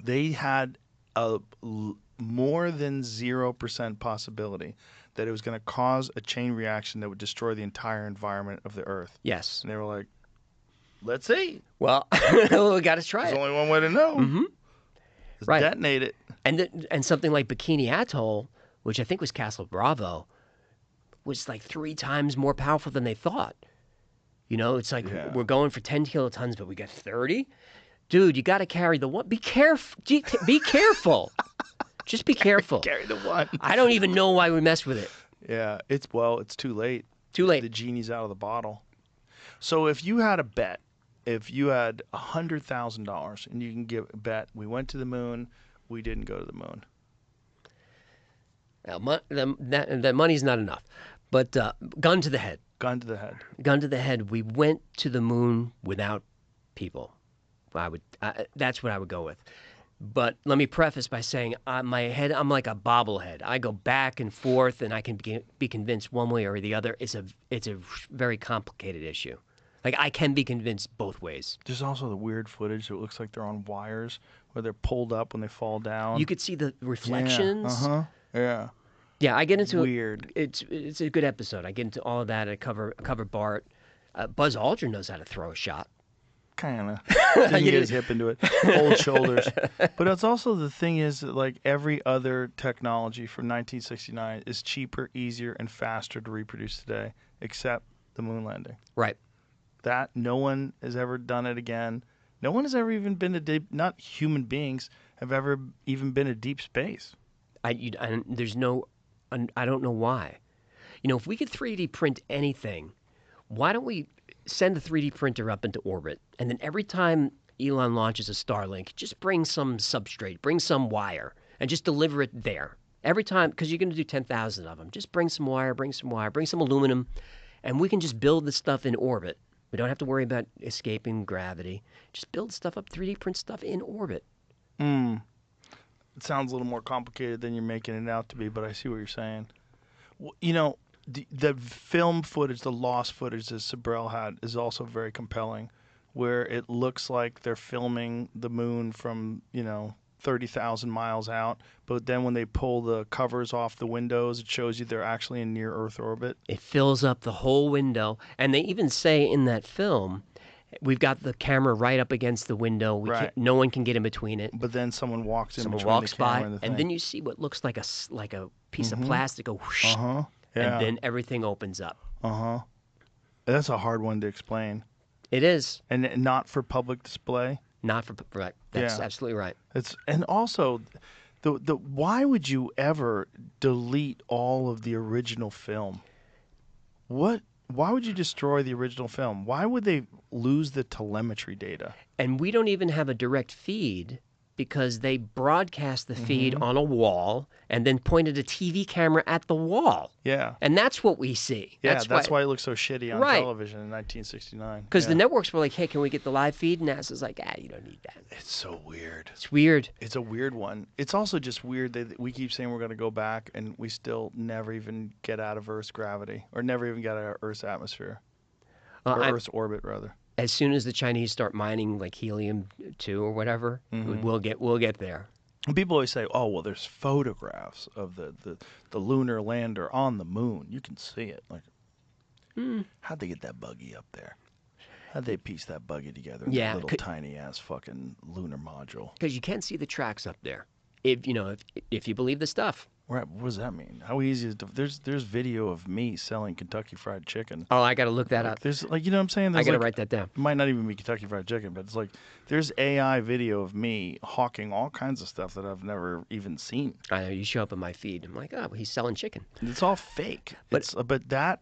They had a more than 0% possibility that it was going to cause a chain reaction that would destroy the entire environment of the Earth. Yes. And they were like, let's see. Well, we got to try There's it. only one way to know. Mhm. Just Right. detonate it. And something like Bikini Atoll, which I think was Castle Bravo, was like 3 times more powerful than they thought. You know, it's like Yeah. we're going for 10 kilotons, but we got 30. Dude, you got to carry the one. Be careful. Be careful. Just be careful. Carry the one. I don't even know why we messed with it. Yeah, it's too late. Too late. The genie's out of the bottle. So if you had a bet, if you had $100,000 and you can bet, we went to the moon, we didn't go to the moon. Now, that money's not enough. But gun to the head. Gun to the head. Gun to the head. We went to the moon without people. That's what I would go with. But let me preface by saying, my head, I'm like a bobblehead. I go back and forth, and I can be convinced one way or the other. It's a very complicated issue. Like, I can be convinced both ways. There's also the weird footage that looks like they're on wires where they're pulled up when they fall down. You could see the Yeah. reflections. Yeah. Yeah, I get into Weird. It's a good episode. I get into all of that. I cover Bart. Buzz Aldrin knows how to throw a shot. Kind of. Didn't get his hip into it. Old shoulders. But it's also the thing is that like every other technology from 1969 is cheaper, easier, and faster to reproduce today, except the moon landing. Right. That no one has ever done it again. No one has ever even been to deep. Not human beings have ever even been to deep space. There's no. I don't know why. You know, if we could 3D print anything, why don't we send the 3D printer up into orbit, and then every time Elon launches a Starlink, just bring some substrate, bring some wire, and just deliver it there. Every time, because you're going to do 10,000 of them. Just bring some wire, bring some aluminum, and we can just build the stuff in orbit. We don't have to worry about escaping gravity. Just build stuff up, 3D print stuff in orbit. It sounds a little more complicated than you're making it out to be, but I see what you're saying. You know, the film footage, the lost footage that Sabrell had is also very compelling, where it looks like they're filming the moon from, 30,000 miles out, but then when they pull the covers off the windows, it shows you they're actually in near Earth orbit. It fills up the whole window, and they even say in that film, we've got the camera right up against the window. Right. No one can get in between it. But then someone walks in Someone between walks the camera by, and the and thing. then you see what looks like a piece of plastic go whoosh, Yeah. and then everything opens up. That's a hard one to explain. It is And not for public display. not for right. That's Yeah. absolutely right. And also, the why would you ever delete all of the original film? Why would you destroy the original film? Why would they lose the telemetry data? And we don't even have a direct feed because they broadcast the feed on a wall and then pointed a TV camera at the wall. Yeah. And that's what we see. Yeah, that's why it looks so shitty on Right. television in 1969. Because the networks were like, hey, can we get the live feed? And NASA's like, you don't need that. It's so weird. It's weird. It's a weird one. It's also just weird that we keep saying we're going to go back and we still never even get out of Earth's gravity or never even get out of Earth's atmosphere. Or Earth's orbit, rather. As soon as the Chinese start mining like helium-2 or whatever, we'll get there. And people always say, "Oh, well, there's photographs of the lunar lander on the moon. You can see it." Like, how'd they get that buggy up there? How'd they piece that buggy together in Yeah, that little tiny ass fucking lunar module? Because you can see the tracks up there, if you believe the stuff. Right? What does that mean? How easy is it? There's video of me selling Kentucky Fried Chicken. Oh, I got to look that up. There's like, you know what I'm saying? I There's got to like, write that down. It might not even be Kentucky Fried Chicken, but it's like there's AI video of me hawking all kinds of stuff that I've never even seen. I know, you show up in my feed. I'm like, oh, he's selling chicken. It's all fake. But- But that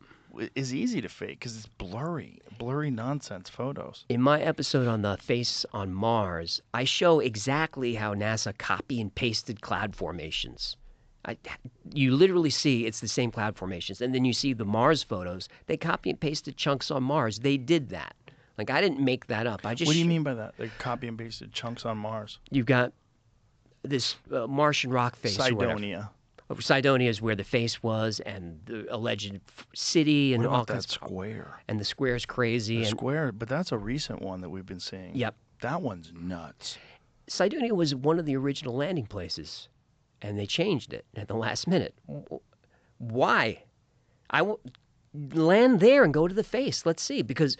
is easy to fake because it's blurry nonsense photos. In my episode on the face on Mars, I show exactly how NASA copy and pasted cloud formations. You literally see it's the same cloud formations. And then you see the Mars photos. They copy and pasted chunks on Mars. They did that. Like, I didn't make that up. I just What do you mean by that? They copy and pasted chunks on Mars. You've got this Martian rock face. Or whatever. Cydonia. Cydonia is where the face was, and the alleged city, and What all about that kinds of square? And the square's crazy. The And square, but that's a recent one that we've been seeing. Yep. That one's nuts. Cydonia was one of the original landing places, and they changed it at the last minute. Why? Land there and go to the face. Let's see, because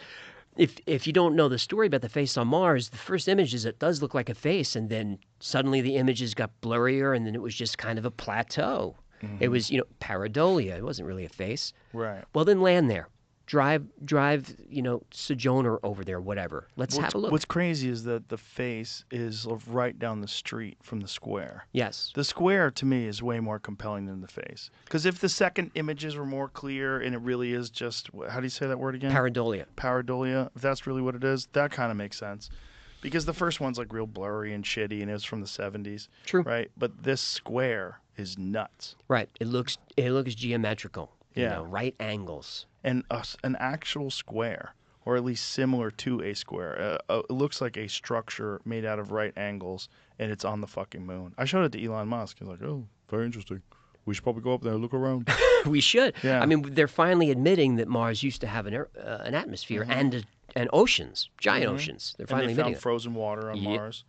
if you don't know the story about the face on Mars, the first images, it does look like a face, and then suddenly the images got blurrier, and then it was just kind of a plateau. It was, pareidolia. It wasn't really a face. Right. Well, then land there. Drive, Sojourner over there, whatever. Let's have a look. What's crazy is that the face is right down the street from the square. Yes. The square, to me, is way more compelling than the face. Because if the second images were more clear and it really is just, how do you say that word again? Pareidolia. Pareidolia. If that's really what it is, that kind of makes sense. Because the first one's like real blurry and shitty and it's from the 70s. True. Right? But this square is nuts. Right. It looks geometrical. Yeah. Right angles. And an actual square, or at least similar to a square. It looks like a structure made out of right angles, and it's on the fucking moon. I showed it to Elon Musk. He's like, "Oh, very interesting. We should probably go up there and look around." We should. Yeah. I mean, they're finally admitting that Mars used to have an atmosphere and oceans, giant oceans. They're And finally they admitting found it. frozen water on Yep. Mars.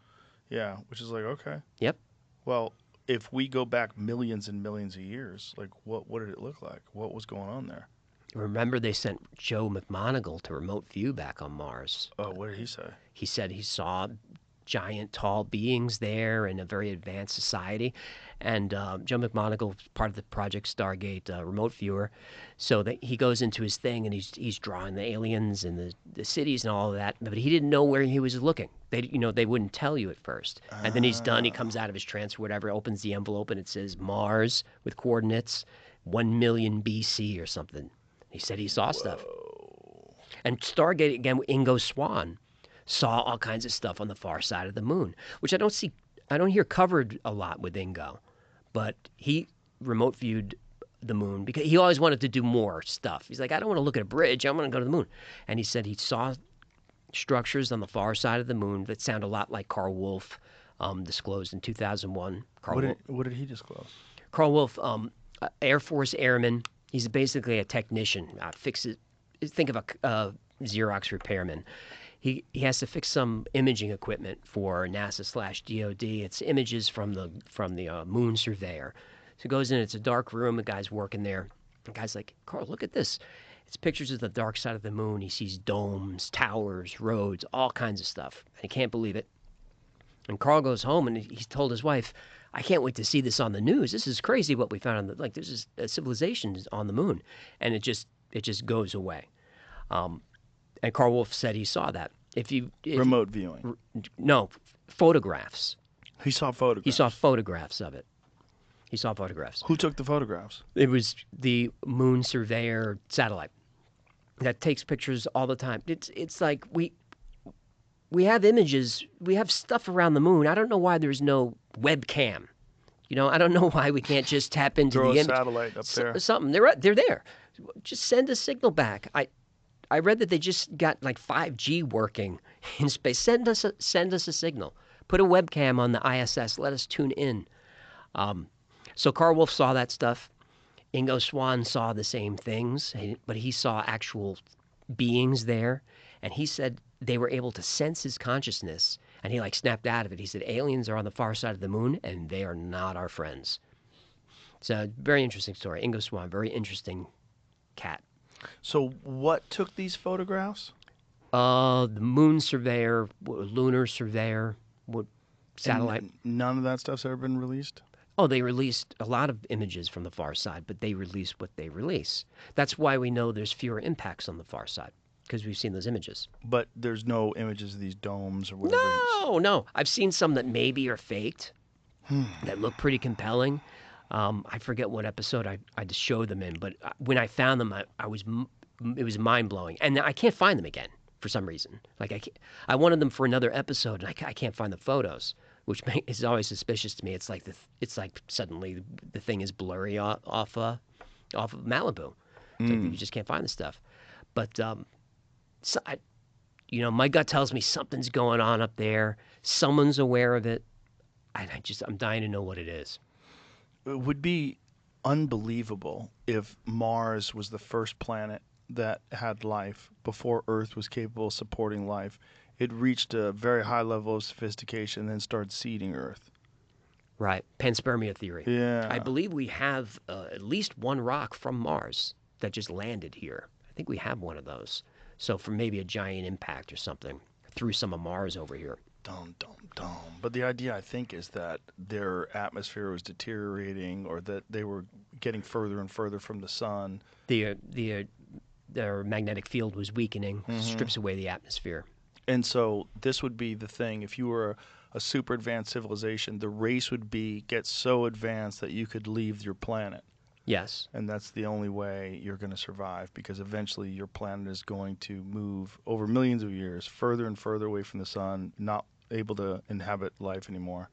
Yeah, which is like, okay. Yep. Well, if we go back millions and millions of years, like what did it look like? What was going on there? Remember, they sent Joe McMoneagle to remote view back on Mars. Oh, what did he say? He said he saw giant, tall beings there in a very advanced society. And Joe McMoneagle, part of the Project Stargate remote viewer, so that he goes into his thing and he's drawing the aliens and the cities and all of that. But he didn't know where he was looking. They wouldn't tell you at first. And then he's done. He comes out of his trance or whatever, opens the envelope, and it says Mars with coordinates 1 million BC or something. He said he saw stuff. And Stargate, again, Ingo Swann saw all kinds of stuff on the far side of the moon, which I don't hear covered a lot with Ingo, but he remote viewed the moon because he always wanted to do more stuff. He's like, I don't want to look at a bridge. I want to go to the moon. And he said he saw structures on the far side of the moon that sound a lot like Carl Wolf disclosed in 2001. What did he disclose? Carl Wolf, Air Force airman. He's basically a technician. Think of a Xerox repairman. He has to fix some imaging equipment for NASA/DOD. It's images from the moon surveyor. So he goes in. It's a dark room. The guy's working there. The guy's like, Carl, look at this. It's pictures of the dark side of the moon. He sees domes, towers, roads, all kinds of stuff. And he can't believe it. And Carl goes home and he's told his wife, I can't wait to see this on the news. This is crazy what we found. This is a civilization on the moon. And it just goes away. And Carl Wolf said he saw that. Remote viewing. No, photographs. He saw photographs. He saw photographs of it. He saw photographs. Who took the photographs? It was the moon surveyor satellite that takes pictures all the time. It's like we have images, we have stuff around the moon. I don't know why there's no webcam. I don't know why we can't just tap into Throw the a image. satellite up there. Something. They're there. Just send a signal back. I read that they just got like 5G working in space. Send us a signal. Put a webcam on the ISS. Let us tune in. So Carl Wolf saw that stuff. Ingo Swann saw the same things, but he saw actual beings there, and he said they were able to sense his consciousness, and he snapped out of it. He said aliens are on the far side of the moon, and they are not our friends. So very interesting story. Ingo Swann, very interesting cat. So what took these photographs? The moon surveyor, lunar surveyor, satellite. And none of that stuff's ever been released? Oh, they released a lot of images from the far side, but they release what they release. That's why we know there's fewer impacts on the far side, because we've seen those images. But there's no images of these domes or whatever. No. I've seen some that maybe are faked, that look pretty compelling. I forget what episode I just showed them in, but when I found them, it was mind-blowing. And I can't find them again for some reason. I wanted them for another episode, and I can't find the photos, which is always suspicious to me. It's like suddenly the thing is blurry off of Malibu. It's like you just can't find the stuff. But my gut tells me something's going on up there. Someone's aware of it. I'm dying to know what it is. It would be unbelievable if Mars was the first planet that had life before Earth was capable of supporting life. It reached a very high level of sophistication and then started seeding Earth. Right. Panspermia theory. Yeah. I believe we have at least one rock from Mars that just landed here. I think we have one of those. So for maybe a giant impact or something, threw some of Mars over here. Dum, dum, dum. But the idea, I think, is that their atmosphere was deteriorating or that they were getting further and further from the sun. Their magnetic field was weakening, strips away the atmosphere. And so this would be the thing. If you were a super advanced civilization, the race would get so advanced that you could leave your planet. Yes. And that's the only way you're going to survive, because eventually your planet is going to move over millions of years further and further away from the sun, not able to inhabit life anymore.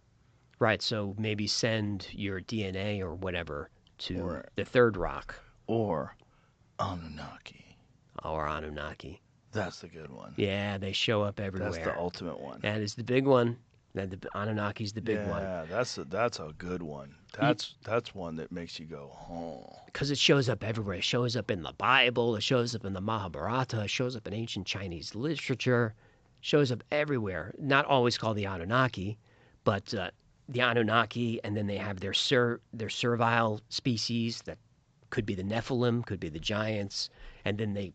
Right. So maybe send your DNA or whatever to the third rock. Or Anunnaki. Or Anunnaki. That's the good one. Yeah, they show up everywhere. That's the ultimate one. That is the big one. The Anunnaki's the big one. Yeah, that's a good one. That's one that makes you go, oh. Because it shows up everywhere. It shows up in the Bible. It shows up in the Mahabharata. It shows up in ancient Chinese literature. It shows up everywhere. Not always called the Anunnaki, but the Anunnaki, and then they have their servile species that could be the Nephilim, could be the giants, and then they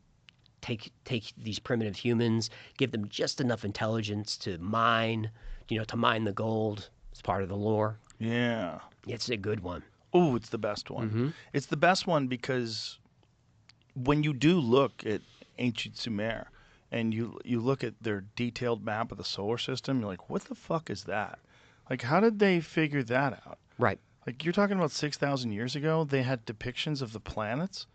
take these primitive humans, give them just enough intelligence to mine the gold. It's part of the lore. Yeah. It's a good one. Oh, it's the best one. It's the best one because when you do look at ancient Sumer and you look at their detailed map of the solar system, you're like, what the fuck is that? Like, how did they figure that out? Right. Like, you're talking about 6,000 years ago, they had depictions of the planets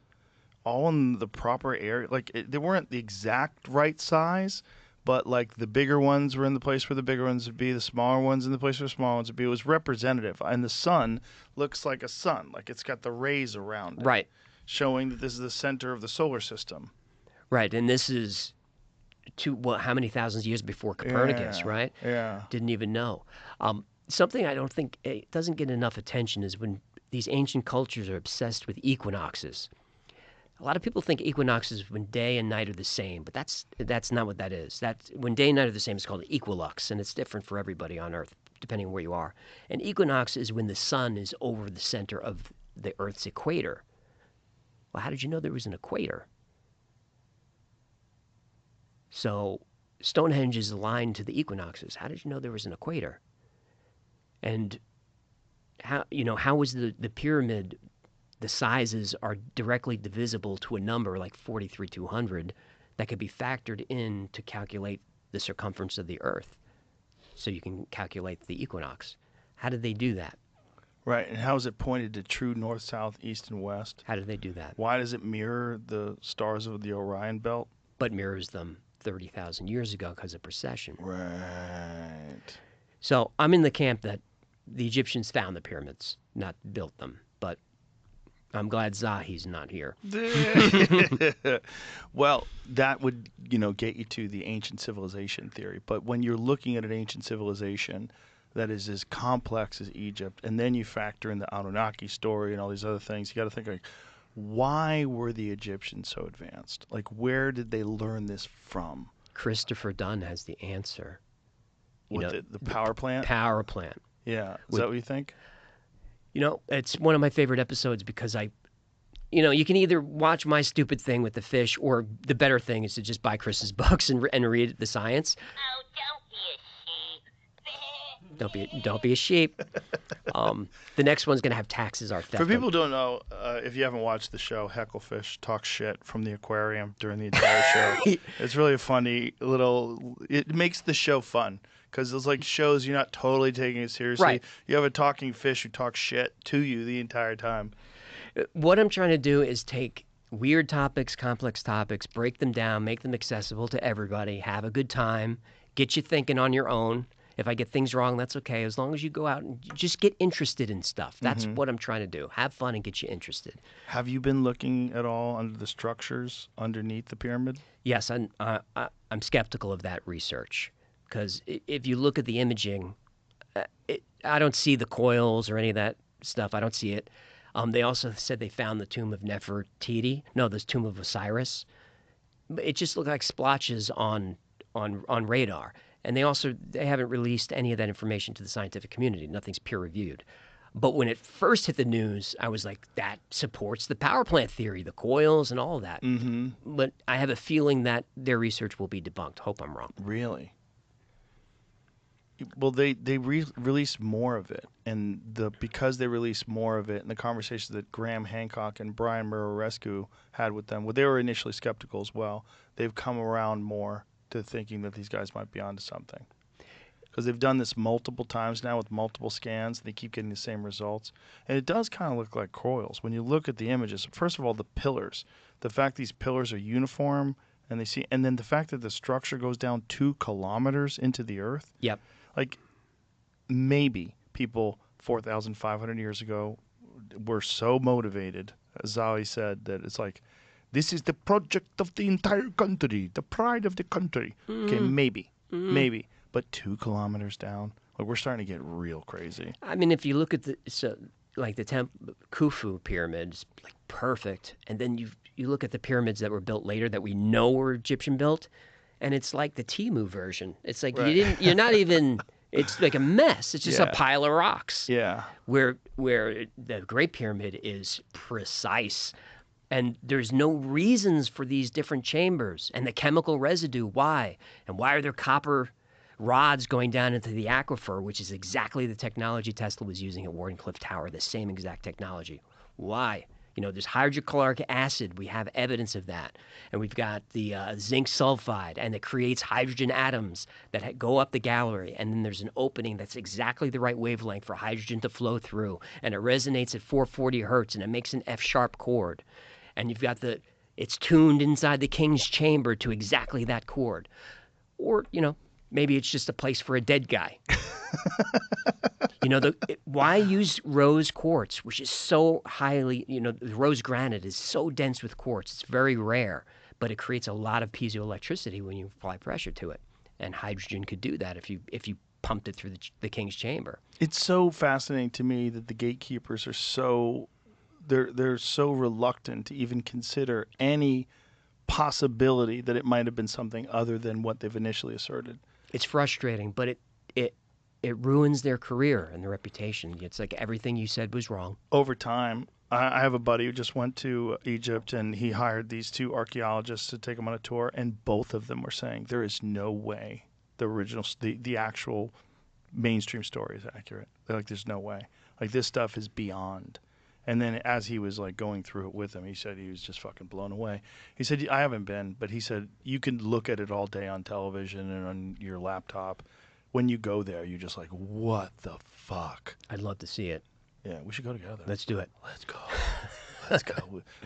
all in the proper area. Like, they weren't the exact right size, but, like, the bigger ones were in the place where the bigger ones would be, the smaller ones in the place where the smaller ones would be. It was representative. And the sun looks like a sun. Like, it's got the rays around it. Right. Showing that this is the center of the solar system. Right. And this is how many thousands of years before Copernicus, right? Yeah. Didn't even know. Something I don't think it doesn't get enough attention is when these ancient cultures are obsessed with equinoxes. A lot of people think equinoxes is when day and night are the same, but that's not what that is. That's when day and night are the same. It's called equilux, and it's different for everybody on Earth, depending on where you are. An equinox is when the sun is over the center of the Earth's equator. Well, how did you know there was an equator? So Stonehenge is aligned to the equinoxes. How did you know there was an equator? And how was the pyramid? The sizes are directly divisible to a number like 43,200 that could be factored in to calculate the circumference of the Earth. So you can calculate the equinox. How did they do that? Right, and how is it pointed to true north, south, east, and west? How did they do that? Why does it mirror the stars of the Orion Belt? But mirrors them 30,000 years ago because of precession. Right. So I'm in the camp that the Egyptians found the pyramids, not built them. But I'm glad Zahi's not here. Well, that would, get you to the ancient civilization theory. But when you're looking at an ancient civilization that is as complex as Egypt, and then you factor in the Anunnaki story and all these other things, you got to think, like, why were the Egyptians so advanced? Like, where did they learn this from? Christopher Dunn has the answer. The power plant? Power plant. Yeah. Is that what you think? It's one of my favorite episodes because you can either watch my stupid thing with the fish, or the better thing is to just buy Chris's books and read the science. Oh, don't be a sheep. Don't be a sheep. The next one's gonna have taxes are theft. For people who don't know, if you haven't watched the show, Hecklefish talks shit from the aquarium during the entire show. It's really a funny little. It makes the show fun because it's like shows you're not totally taking it seriously. Right. You have a talking fish who talks shit to you the entire time. What I'm trying to do is take weird topics, complex topics, break them down, make them accessible to everybody, have a good time, get you thinking on your own. If I get things wrong, that's okay. As long as you go out and just get interested in stuff. That's what I'm trying to do. Have fun and get you interested. Have you been looking at all under the structures underneath the pyramid? Yes, I'm skeptical of that research because if you look at the imaging, I don't see the coils or any of that stuff. I don't see it. They also said they found the tomb of Nefertiti. No, the tomb of Osiris. It just looked like splotches on radar. And they haven't released any of that information to the scientific community. Nothing's peer reviewed. But when it first hit the news, I was like, that supports the power plant theory, the coils and all of that. Mm-hmm. But I have a feeling that their research will be debunked. Hope I'm wrong. Really? Well, they released more of it, and because they released more of it, and the conversations that Graham Hancock and Brian Murarescu had with them, well, they were initially skeptical as well. They've come around more to thinking that these guys might be onto something, because they've done this multiple times now with multiple scans, and they keep getting the same results. And it does kind of look like coils when you look at the images. First of all, the pillars, the fact these pillars are uniform, and then the fact that the structure goes down 2 kilometers into the earth. Yep. Like, maybe people 4,500 years ago were so motivated, as Zawi said, that it's like, this is the project of the entire country, the pride of the country. Okay, maybe. But 2 kilometers down Like we're starting to get real crazy. I mean, if you look at the Khufu pyramids, like perfect, and then you look at the pyramids that were built later that we know were Egyptian built, and it's like the Timu version. It's like Right. you're not even. It's like a mess. It's just a Yeah. pile of rocks. Yeah. Where the Great Pyramid is precise, and there's no reasons for these different chambers and the chemical residue. Why? And why are there copper rods going down into the aquifer, which is exactly the technology Tesla was using at Wardenclyffe Tower, the same exact technology. Why? There's hydrochloric acid. We have evidence of that. And we've got the zinc sulfide, and it creates hydrogen atoms that go up the gallery. And then there's an opening that's exactly the right wavelength for hydrogen to flow through. And it resonates at 440 hertz, and it makes an F-sharp chord. And you've got it's tuned inside the king's chamber to exactly that chord. Or, maybe it's just a place for a dead guy. Why use rose quartz, which is so highly, the rose granite is so dense with quartz. It's very rare, but it creates a lot of piezoelectricity when you apply pressure to it. And hydrogen could do that if you pumped it through the king's chamber. It's so fascinating to me that the gatekeepers are they're so reluctant to even consider any possibility that it might have been something other than what they've initially asserted. It's frustrating, but it ruins their career and their reputation. It's like everything you said was wrong. Over time, I have a buddy who just went to Egypt, and he hired these two archaeologists to take him on a tour, and both of them were saying there is no way the actual mainstream story is accurate. They're like, there's no way. Like, this stuff is beyond. And then as he was like going through it with him, he said he was just fucking blown away. He said, I haven't been, but he said, you can look at it all day on television and on your laptop. When you go there, you're just like, what the fuck? I'd love to see it. Yeah, we should go together. Let's do it. Let's go. Let's go.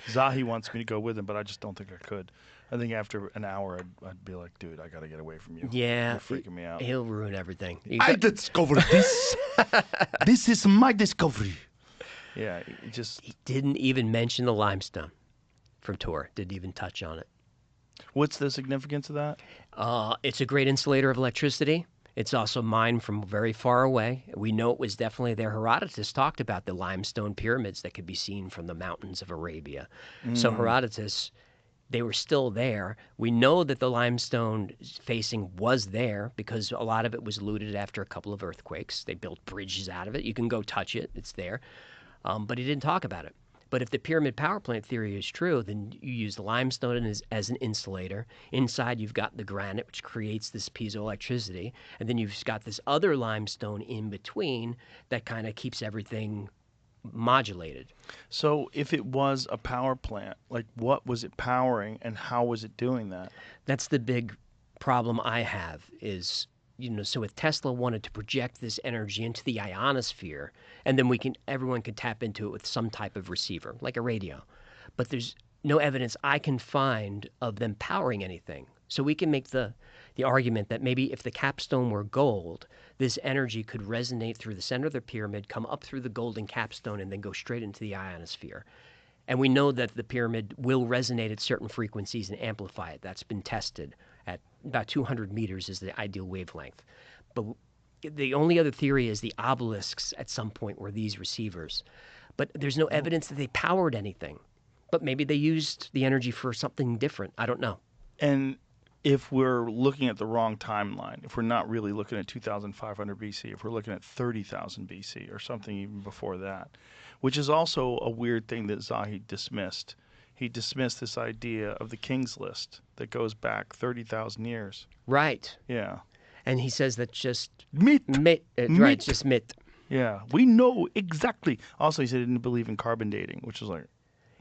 Zahi wants me to go with him, but I just don't think I could. I think after an hour, I'd be like, dude, I got to get away from you. Yeah. You're freaking me out. He'll ruin everything. I discovered this. This is my discovery. Yeah, it just... He didn't even mention the limestone from Tor. Didn't even touch on it. What's the significance of that? It's a great insulator of electricity. It's also mined from very far away. We know it was definitely there. Herodotus talked about the limestone pyramids that could be seen from the mountains of Arabia. So Herodotus, they were still there. We know that the limestone facing was there because a lot of it was looted after a couple of earthquakes. They built bridges out of it. You can go touch it. It's there. But he didn't talk about it. But if the pyramid power plant theory is true, then you use the limestone as an insulator. Inside, you've got the granite, which creates this piezoelectricity. And then you've got this other limestone in between that kind of keeps everything modulated. So if it was a power plant, like what was it powering and how was it doing that? That's the big problem I have is, so if Tesla wanted to project this energy into the ionosphere, and then everyone could tap into it with some type of receiver, like a radio. But there's no evidence I can find of them powering anything. So we can make the argument that maybe if the capstone were gold, this energy could resonate through the center of the pyramid, come up through the golden capstone, and then go straight into the ionosphere. And we know that the pyramid will resonate at certain frequencies and amplify it. That's been tested at about 200 meters is the ideal wavelength. But the only other theory is the obelisks at some point were these receivers. But there's no evidence that they powered anything. But maybe they used the energy for something different. I don't know. And if we're looking at the wrong timeline, if we're not really looking at 2,500 BC, if we're looking at 30,000 BC or something even before that, which is also a weird thing that Zahi dismissed. He dismissed this idea of the King's List that goes back 30,000 years. Right. Yeah. And he says that just... Myth. Right, it's just myth. Yeah. We know exactly. Also, he said he didn't believe in carbon dating, which is like...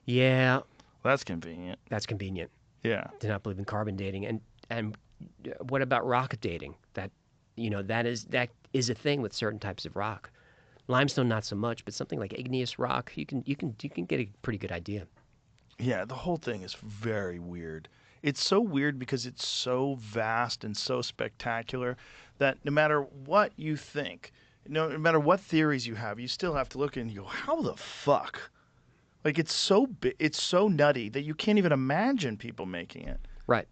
Yeah. That's convenient. That's convenient. Yeah. Did not believe in carbon dating. And what about rock dating? That is a thing with certain types of rock. Limestone, not so much, but something like igneous rock, you can get a pretty good idea. Yeah, the whole thing is very weird. It's so weird because it's so vast and so spectacular that no matter what you think, no matter what theories you have, you still have to look and you go, how the fuck? Like it's so nutty that you can't even imagine people making it. Right.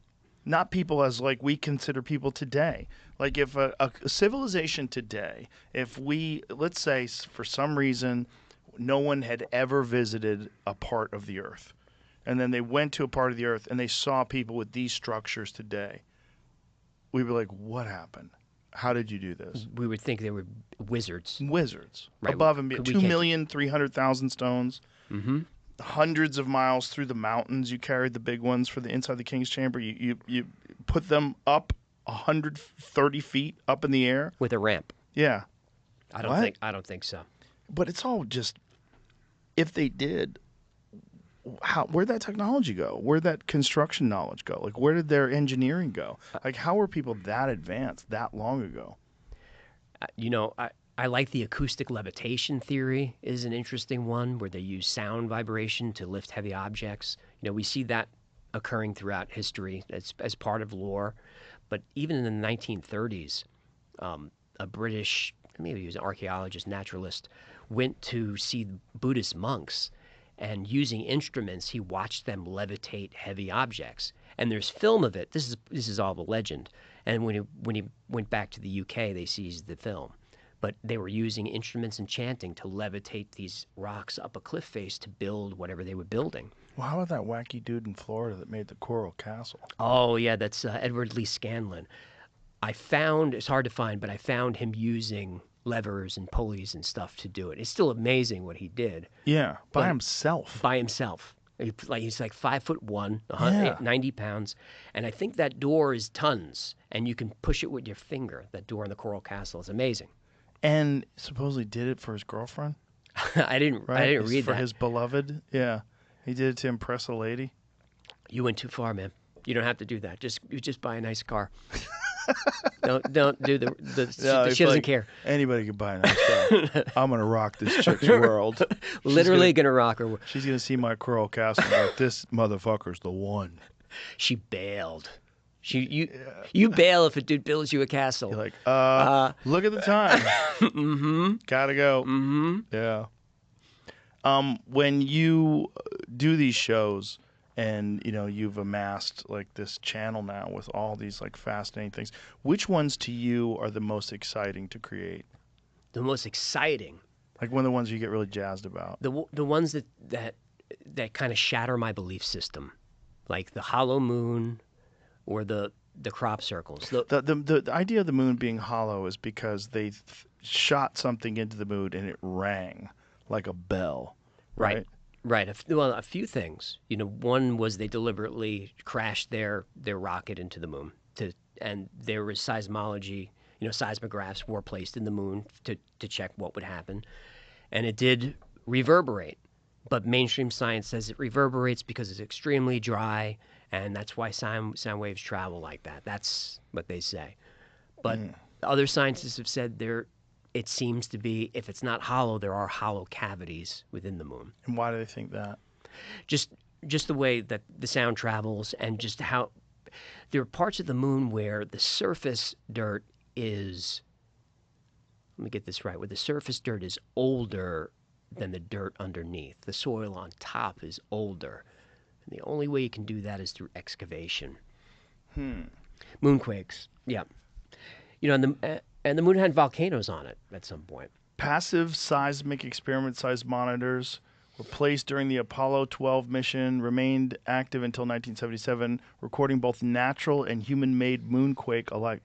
not people as like we consider people today. Like if a civilization today, if we, let's say for some reason, no one had ever visited a part of the earth, and then they went to a part of the earth and they saw people with these structures today, we'd be like, what happened? How did you do this? We would think they were wizards. Wizards. Right. Above and beyond. We can't- 2,300,000 stones. Mm-hmm. Hundreds of miles through the mountains. You carried the big ones for the inside the king's chamber. You put them up 130 feet up in the air. With a ramp. Yeah. I What? don't think so. But it's all just, if they did, where'd that technology go? Where'd that construction knowledge go? Like, where did their engineering go? Like, how were people that advanced that long ago? I like the acoustic levitation theory is an interesting one where they use sound vibration to lift heavy objects. We see that occurring throughout history as part of lore. But even in the 1930s, a British, maybe he was an archaeologist, naturalist, went to see Buddhist monks, and using instruments, he watched them levitate heavy objects. And there's film of it. This is all the legend. And when he went back to the UK, they seized the film. But they were using instruments and chanting to levitate these rocks up a cliff face to build whatever they were building. Well, how about that wacky dude in Florida that made the Coral Castle? Oh, yeah, that's Edward Lee Scanlon. It's hard to find, but I found him using levers and pulleys and stuff to do it. It's still amazing what he did. Yeah, by But- himself. By himself. He's like 5'1", Yeah. 90 pounds, and I think that door is tons, and you can push it with your finger. That door in the Coral Castle is amazing. And supposedly did it for his girlfriend, I didn't right? read for that. his beloved. Yeah, he did it to impress a lady. You went too far, man. You don't have to do that. You just buy a nice car. don't do the No, she doesn't care. Anybody can buy a nice car. I'm gonna rock this chick's world. Literally gonna rock her. She's gonna see my Coral Castle and be like, this motherfucker's the one. She bailed. You bail if a dude builds you a castle. You're like, look at the time. Mm-hmm. Gotta go. Mm-hmm. Yeah. When you do these shows and you've amassed like this channel now with all these like fascinating things, which ones to you are the most exciting to create? The most exciting. Like one of the ones you get really jazzed about. The ones that kind of shatter my belief system, like the hollow moon, or the crop circles. The idea of the moon being hollow is because they shot something into the moon and it rang like a bell. Right. Right. A few things. One was they deliberately crashed their rocket into the moon, and there was seismology. Seismographs were placed in the moon to check what would happen, and it did reverberate. But mainstream science says it reverberates because it's extremely dry, and that's why sound waves travel like that. That's what they say. But other scientists have said it seems to be, if it's not hollow, there are hollow cavities within the moon. And why do they think that? Just the way that the sound travels, and just how there are parts of the moon where the surface dirt is, let me get this right, where the surface dirt is older than the dirt underneath. The soil on top is older. And the only way you can do that is through excavation. Moonquakes, yeah. And the moon had volcanoes on it at some point. Passive seismic experiment seismometers were placed during the Apollo 12 mission, remained active until 1977, recording both natural and human-made moonquake alike.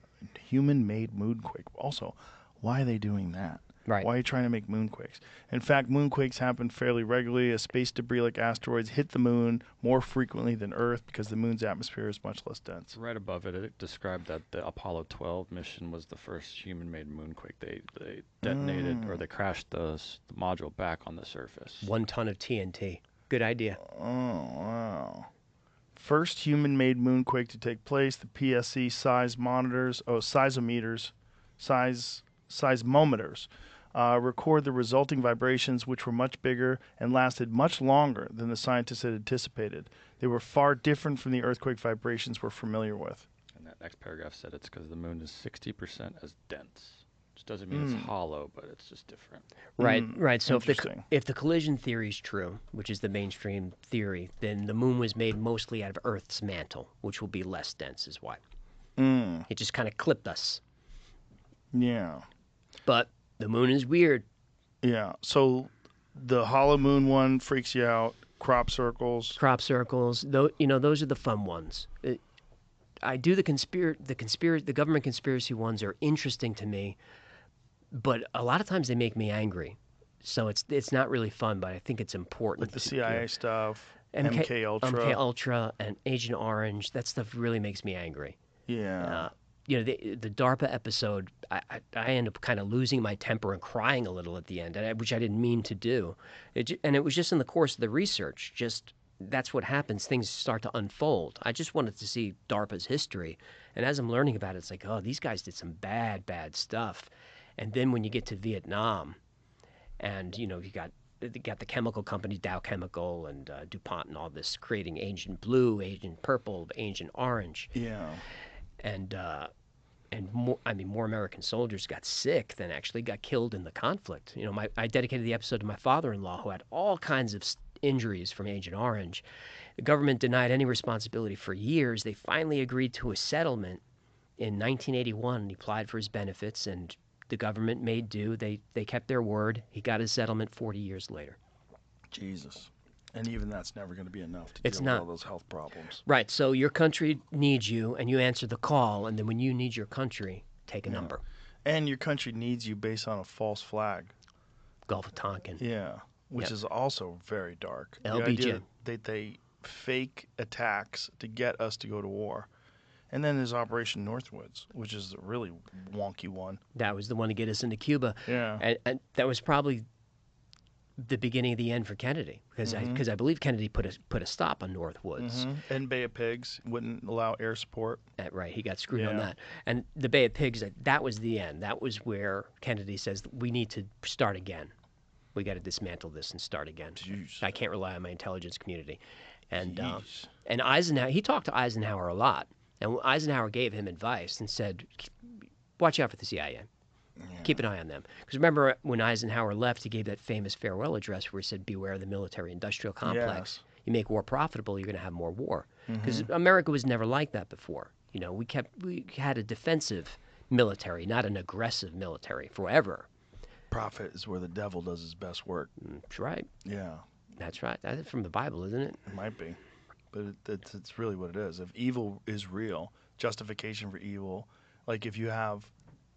Human-made moonquake. Also, why are they doing that? Right. Why are you trying to make moonquakes? In fact, moonquakes happen fairly regularly as space debris like asteroids hit the moon more frequently than Earth because the moon's atmosphere is much less dense. Right above it, it described that the Apollo 12 mission was the first human-made moonquake. They detonated or they crashed the module back on the surface. 1 ton of TNT. Good idea. Oh, wow. First human-made moonquake to take place, the PSC seismometers record the resulting vibrations, which were much bigger and lasted much longer than the scientists had anticipated. They were far different from the earthquake vibrations we're familiar with. And that next paragraph said it's because the moon is 60% as dense. Just doesn't mean it's hollow, but it's just different. Right, right. So Interesting. if the collision theory is true, which is the mainstream theory, then the moon was made mostly out of Earth's mantle, which will be less dense, is why. It just kind of clipped us. Yeah. But the moon is weird. Yeah. So the hollow moon one freaks you out. Crop circles. Crop circles, though, those are the fun ones. I do the government conspiracy ones are interesting to me, but a lot of times they make me angry. So it's not really fun, but I think it's important. Like the CIA stuff. MK Ultra. MK Ultra and Agent Orange. That stuff really makes me angry. Yeah. The DARPA episode, I end up kind of losing my temper and crying a little at the end, which I didn't mean to do. And it was just in the course of the research. Just that's what happens. Things start to unfold. I just wanted to see DARPA's history, and as I'm learning about it, it's like, oh, these guys did some bad stuff. And then when you get to Vietnam, and you got the chemical companies, Dow Chemical and DuPont and all this, creating Agent Blue, Agent Purple, Agent Orange. Yeah. And more American soldiers got sick than actually got killed in the conflict. I dedicated the episode to my father-in-law, who had all kinds of injuries from Agent Orange. The government denied any responsibility for years. They finally agreed to a settlement in 1981. He applied for his benefits, and the government made do. They kept their word. He got his settlement 40 years later. Jesus. And even that's never going to be enough to It's deal not. with all those health problems. Right. So your country needs you, and you answer the call. And then when you need your country, take a number. And your country needs you based on a false flag. Gulf of Tonkin. Yeah. Which is also very dark. The LBJ. idea that they fake attacks to get us to go to war. And then there's Operation Northwoods, which is a really wonky one. That was the one to get us into Cuba. Yeah. And that was probably the beginning of the end for Kennedy, because I believe Kennedy put a stop on Northwoods. And Bay of Pigs wouldn't allow air support. Right, he got screwed on Yeah. that. And the Bay of Pigs, that was the end. That was where Kennedy says we need to start again. We got to dismantle this and start again. Jeez. I can't rely on my intelligence community. And Jeez. and Eisenhower, he talked to Eisenhower a lot, and Eisenhower gave him advice and said, "Watch out for the CIA. Keep an eye on them." Because remember when Eisenhower left, he gave that famous farewell address where he said, "Beware of the military-industrial complex. Yes. You make war profitable, you're going to have more war." Because America was never like that before. We had a defensive military, not an aggressive military, forever. Profit is where the devil does his best work. That's right. Yeah, That's right. That's from the Bible, isn't it? it might be. But it's really what it is. If evil is real, justification for evil, like if you have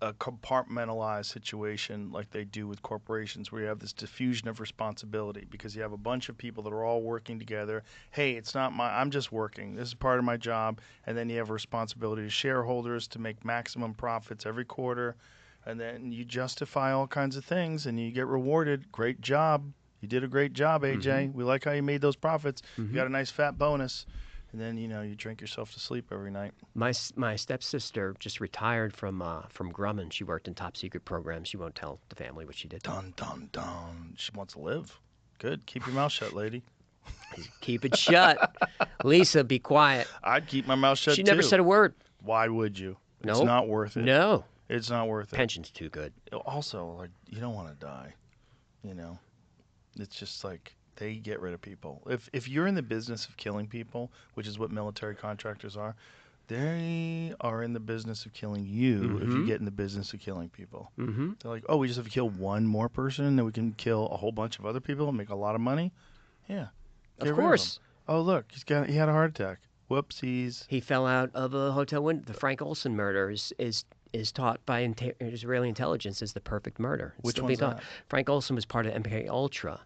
a compartmentalized situation like they do with corporations where you have this diffusion of responsibility because you have a bunch of people that are all working together. Hey, it's not I'm just working. This is part of my job. And then you have a responsibility to shareholders to make maximum profits every quarter. And then you justify all kinds of things and you get rewarded. Great job. You did a great job, AJ. We like how you made those profits. You got a nice fat bonus. And then, you drink yourself to sleep every night. My stepsister just retired from Grumman. She worked in top secret programs. She won't tell the family what she did. Dun, dun, dun. She wants to live. Good. Keep your mouth shut, lady. Keep it shut. Lisa, be quiet. I'd keep my mouth shut, She never too. said a word. Why would you? It's Nope. not worth it. No. It's not worth it. Pension's too good. Also, like, you don't want to die. It's just like they get rid of people. If you're in the business of killing people, which is what military contractors are, they are in the business of killing you if you get in the business of killing people. They're like, oh, we just have to kill one more person, and then we can kill a whole bunch of other people and make a lot of money? Yeah. Get Of rid course. him. Oh, look, he had a heart attack. Whoopsies. He fell out of a hotel window. The Frank Olson murder is taught by Israeli intelligence as the perfect murder. It's Which still one's being taught. that? Frank Olson was part of MK Ultra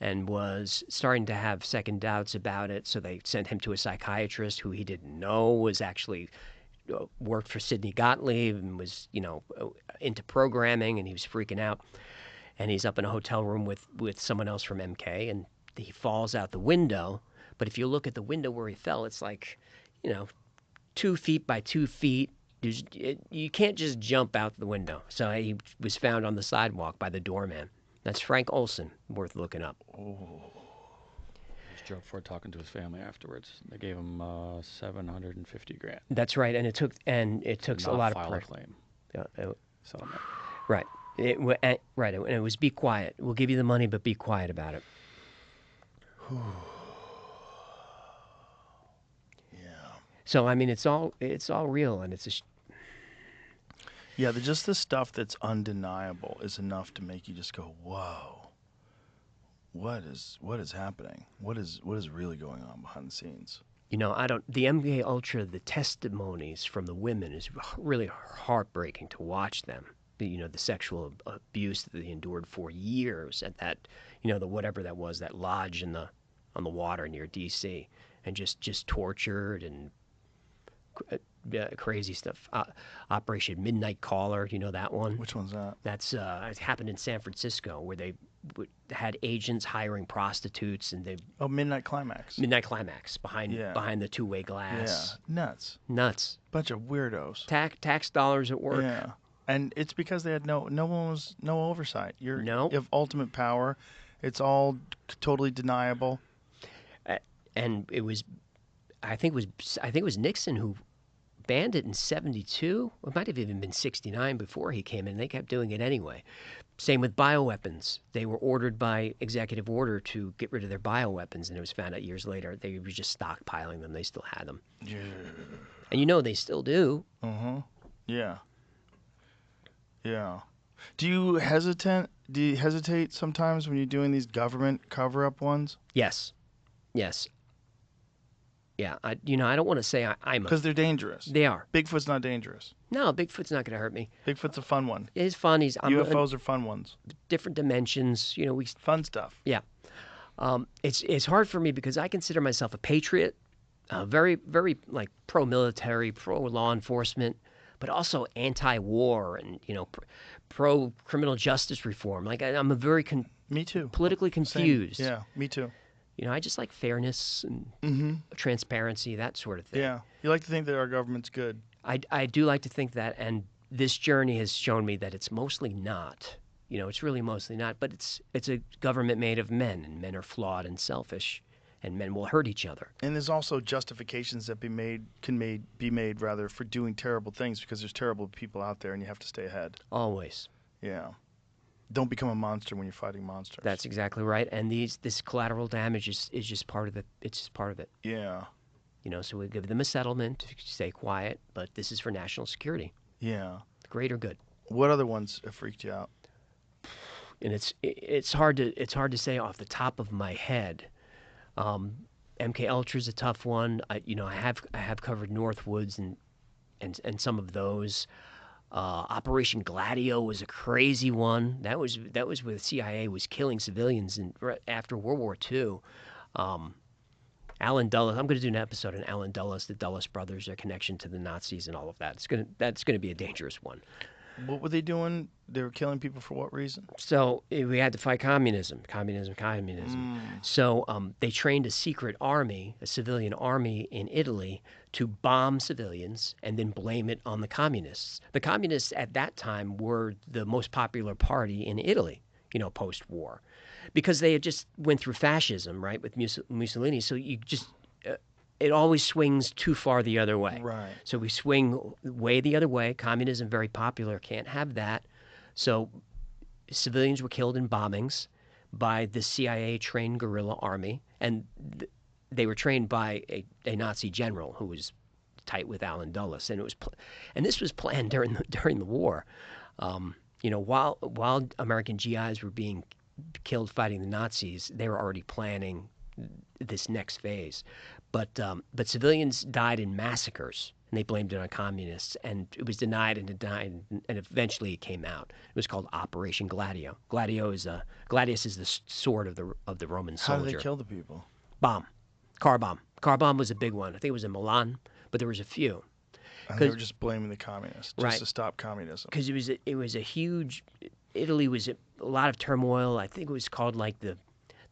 and was starting to have second doubts about it, so they sent him to a psychiatrist who he didn't know was actually worked for Sidney Gottlieb and was, into programming, and he was freaking out. And he's up in a hotel room with someone else from MK, and he falls out the window. But if you look at the window where he fell, it's like, 2 feet by 2 feet. You can't just jump out the window. So he was found on the sidewalk by the doorman. That's Frank Olson, worth looking up. Just drove for talking to his family afterwards. They gave him $750,000. That's right, and it took a Not lot of file a pressure. claim Yeah, settlement. Right. Right. And it was be quiet. We'll give you the money, but be quiet about it. Yeah. So I mean, it's all real, and it's Yeah, just the stuff that's undeniable is enough to make you just go, "Whoa, what is happening? What is really going on behind the scenes?" the MK Ultra, the testimonies from the women is really heartbreaking to watch them. The sexual abuse that they endured for years at that, the whatever that was, that lodge on the water near D.C., and just tortured and crazy stuff. Operation Midnight Caller, that one? Which one's that? That's it happened in San Francisco, where they had agents hiring prostitutes, and Midnight Climax. Midnight Climax behind the two-way glass. Yeah, nuts. Bunch of weirdos. Tax dollars at work. Yeah, and it's because they had no oversight. You have ultimate power. It's all totally deniable. And it was, I think it was Nixon who banned it in 72. It might have even been 69 before he came in. They kept doing it anyway. Same with bioweapons. They were ordered by executive order to get rid of their bioweapons, and it was found out years later they were just stockpiling them. They still had them. Yeah. And they still do. Yeah. Yeah. Do you hesitate sometimes when you're doing these government cover-up ones? Yes. Yeah, I don't want to say I'm because they're dangerous. They are. Bigfoot's not dangerous. No, Bigfoot's not going to hurt me. Bigfoot's a fun one. It is fun. UFOs are fun ones. Different dimensions. Fun stuff. Yeah. It's hard for me because I consider myself a patriot, very very like pro-military, pro-law enforcement, but also anti-war and pro-criminal justice reform. Like I'm a very me too. Politically confused. Same. Yeah, me too. I just like fairness and transparency, that sort of thing. Yeah. You like to think that our government's good. I do like to think that, and this journey has shown me that it's mostly not. It's really mostly not, but it's a government made of men, and men are flawed and selfish, and men will hurt each other. And there's also justifications that can be made for doing terrible things because there's terrible people out there and you have to stay ahead. Always. Yeah. Don't become a monster when you're fighting monsters. That's exactly right. And this collateral damage is just part of it. It's just part of it. Yeah. So we give them a settlement to stay quiet, but this is for national security. Yeah. Greater good. What other ones have freaked you out? And it's hard to say off the top of my head. MK Ultra is a tough one. I have covered Northwoods and some of those. Operation Gladio was a crazy one. That was where the CIA was killing civilians after World War II. Alan Dulles. I'm going to do an episode on Alan Dulles, the Dulles brothers, their connection to the Nazis, and all of that. That's going to be a dangerous one. What were they doing? They were killing people for what reason? So we had to fight communism. So they trained a secret army, a civilian army in Italy to bomb civilians and then blame it on the communists. The communists at that time were the most popular party in Italy, post-war, because they had just went through fascism, right, with Mussolini. So you just it always swings too far the other way. Right. So we swing way the other way. Communism, very popular, can't have that. So civilians were killed in bombings by the CIA-trained guerrilla army, and they were trained by a Nazi general who was tight with Alan Dulles, and this was planned during the war. While American GIs were being killed fighting the Nazis, they were already planning this next phase. But civilians died in massacres, and they blamed it on communists, and it was denied, and eventually it came out. It was called Operation Gladio. Gladius is the sword of the Roman soldier. How did they kill the people? Car bomb. Car bomb was a big one. I think it was in Milan, but there was a few. And they were just blaming the communists right, to stop communism. Because it was a huge. Italy was a lot of turmoil. I think it was called like the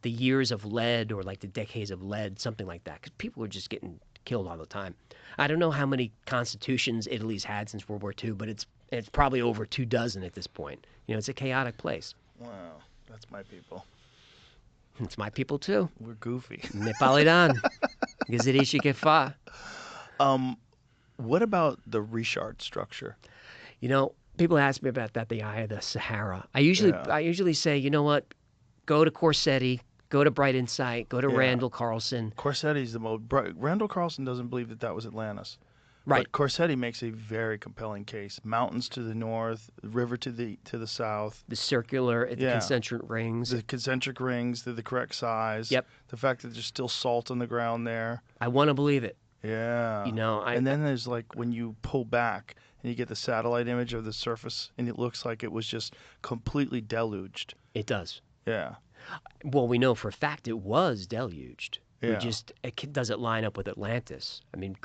years of lead, or like the decades of lead, something like that, because people were just getting killed all the time. I don't know how many constitutions Italy's had since World War II, but it's probably over 24 at this point. It's a chaotic place. Wow, that's my people. It's my people too. We're goofy. Napolitan. Gazerishi che fa. What about the Richard structure? People ask me about that, the Eye of the Sahara. I Yeah. usually say, you know what? Go to Corsetti, go to Bright Insight, go to Yeah. Randall Carlson. Corsetti's the most. Randall Carlson doesn't believe that that was Atlantis. Right. But Corsetti makes a very compelling case. Mountains to the north, river to the south. The circular, the Yeah. concentric rings. The concentric rings, they're the correct size. Yep. The fact that there's still salt on the ground there. I want to believe it. Yeah. You know, and then there's like when you pull back and you get the satellite image of the surface, and it looks like it was just completely deluged. It does. Yeah. Well, we know for a fact it was deluged. Yeah. Does it line up with Atlantis? I mean,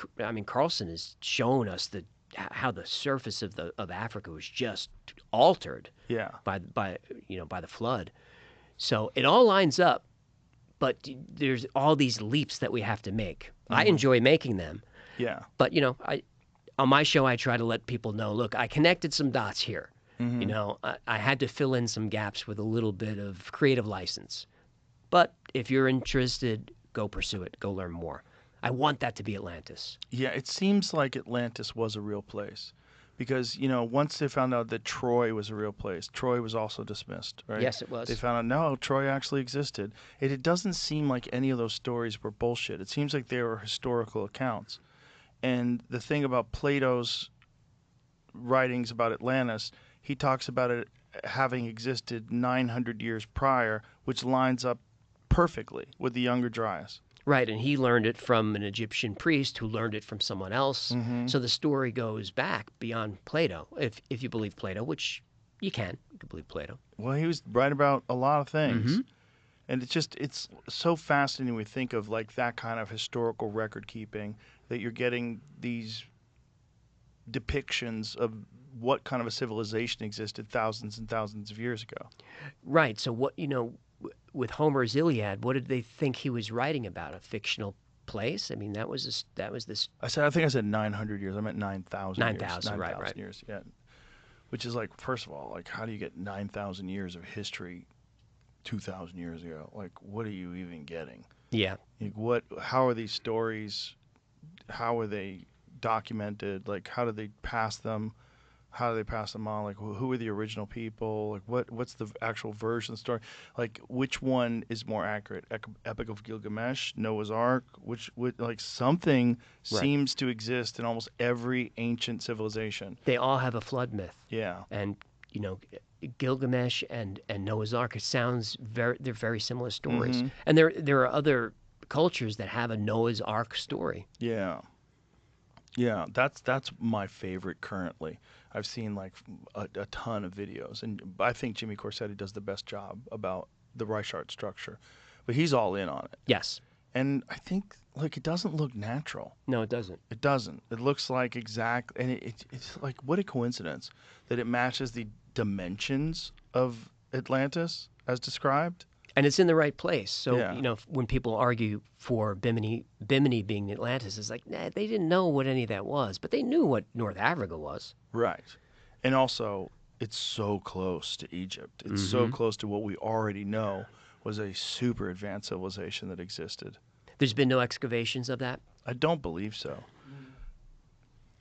Carlson has shown us how the surface of Africa was just altered Yeah. by the flood. So it all lines up, but there's all these leaps that we have to make. I enjoy making them, Yeah. but on my show I try to let people know, look, I connected some dots here. I had to fill in some gaps with a little bit of creative license. But if you're interested, go pursue it. Go learn more. I want that to be Atlantis. Yeah, it seems like Atlantis was a real place. Because, once they found out that Troy was a real place, Troy was also dismissed, right? Yes, it was. They found out, no, Troy actually existed. It doesn't seem like any of those stories were bullshit. It seems like they were historical accounts. And the thing about Plato's writings about Atlantis, he talks about it having existed 900 years prior, which lines up perfectly with the Younger Dryas. Right, and he learned it from an Egyptian priest who learned it from someone else. So the story goes back beyond Plato, if you believe Plato, which you can. You can believe Plato. Well, he was right about a lot of things. And it's so fascinating when we think of like that kind of historical record keeping, that you're getting these depictions of what kind of a civilization existed thousands and thousands of years ago. Right, so what, with Homer's Iliad, what did they think he was writing about? A fictional place? I mean, that was this. I think I said 900 years. I meant 9,000 years. 9,000, right, right. Years, yeah. Which is like, first of all, like, how do you get 9,000 years of history 2,000 years ago? Like, what are you even getting? Yeah. Like, how are these stories, how are they documented? Like, how do they pass them? How do they pass them on? Like, who are the original people? Like, what's the actual version of the story? Like, which one is more accurate? Epic of Gilgamesh, Noah's Ark? Like, something seems to exist in almost every ancient civilization. They all have a flood myth. Yeah. And, Gilgamesh and Noah's Ark, they're very similar stories. And there are other cultures that have a Noah's Ark story. Yeah. Yeah, that's my favorite currently. I've seen like a ton of videos, and I think Jimmy Corsetti does the best job about the Reichart structure, but he's all in on it. Yes. And I think like it doesn't look natural. No, it doesn't. It doesn't. It looks like and it's like, what a coincidence that it matches the dimensions of Atlantis as described. And it's in the right place. So, Yeah. When people argue for Bimini being Atlantis, it's like, nah, they didn't know what any of that was, but they knew what North Africa was. Right. And also, it's so close to Egypt. It's so close to what we already know was a super advanced civilization that existed. There's been no excavations of that? I don't believe so.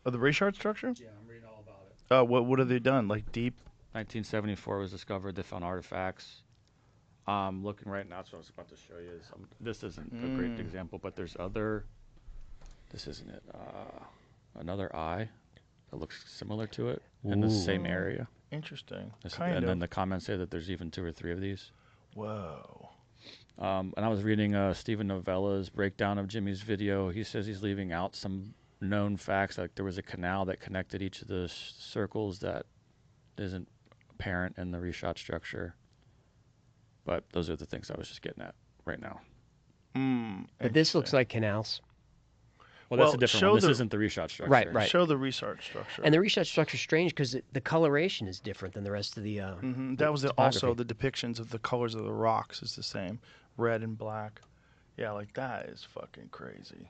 Of the Reichart structure? Yeah, I'm reading all about it. What have they done? Like deep? 1974 was discovered. They found artifacts. Looking right now, that's what I was about to show you. This isn't a great example, but there's other. This isn't it. Another eye that looks similar to it in the same area. Interesting. Then the comments say that there's even 2 or 3 of these. Whoa. And I was reading Stephen Novella's breakdown of Jimmy's video. He says he's leaving out some known facts, like there was a canal that connected each of the circles that isn't apparent in the reshot structure. But those are the things I was just getting at right now. But this looks like canals. Well, that's a different one. This isn't the reshot structure. Right. Show the Reichart structure. And the reshot structure is strange because the coloration is different than the rest of the. That was topography. also the depictions of the colors of the rocks is the same, red and black. Yeah, like that is fucking crazy.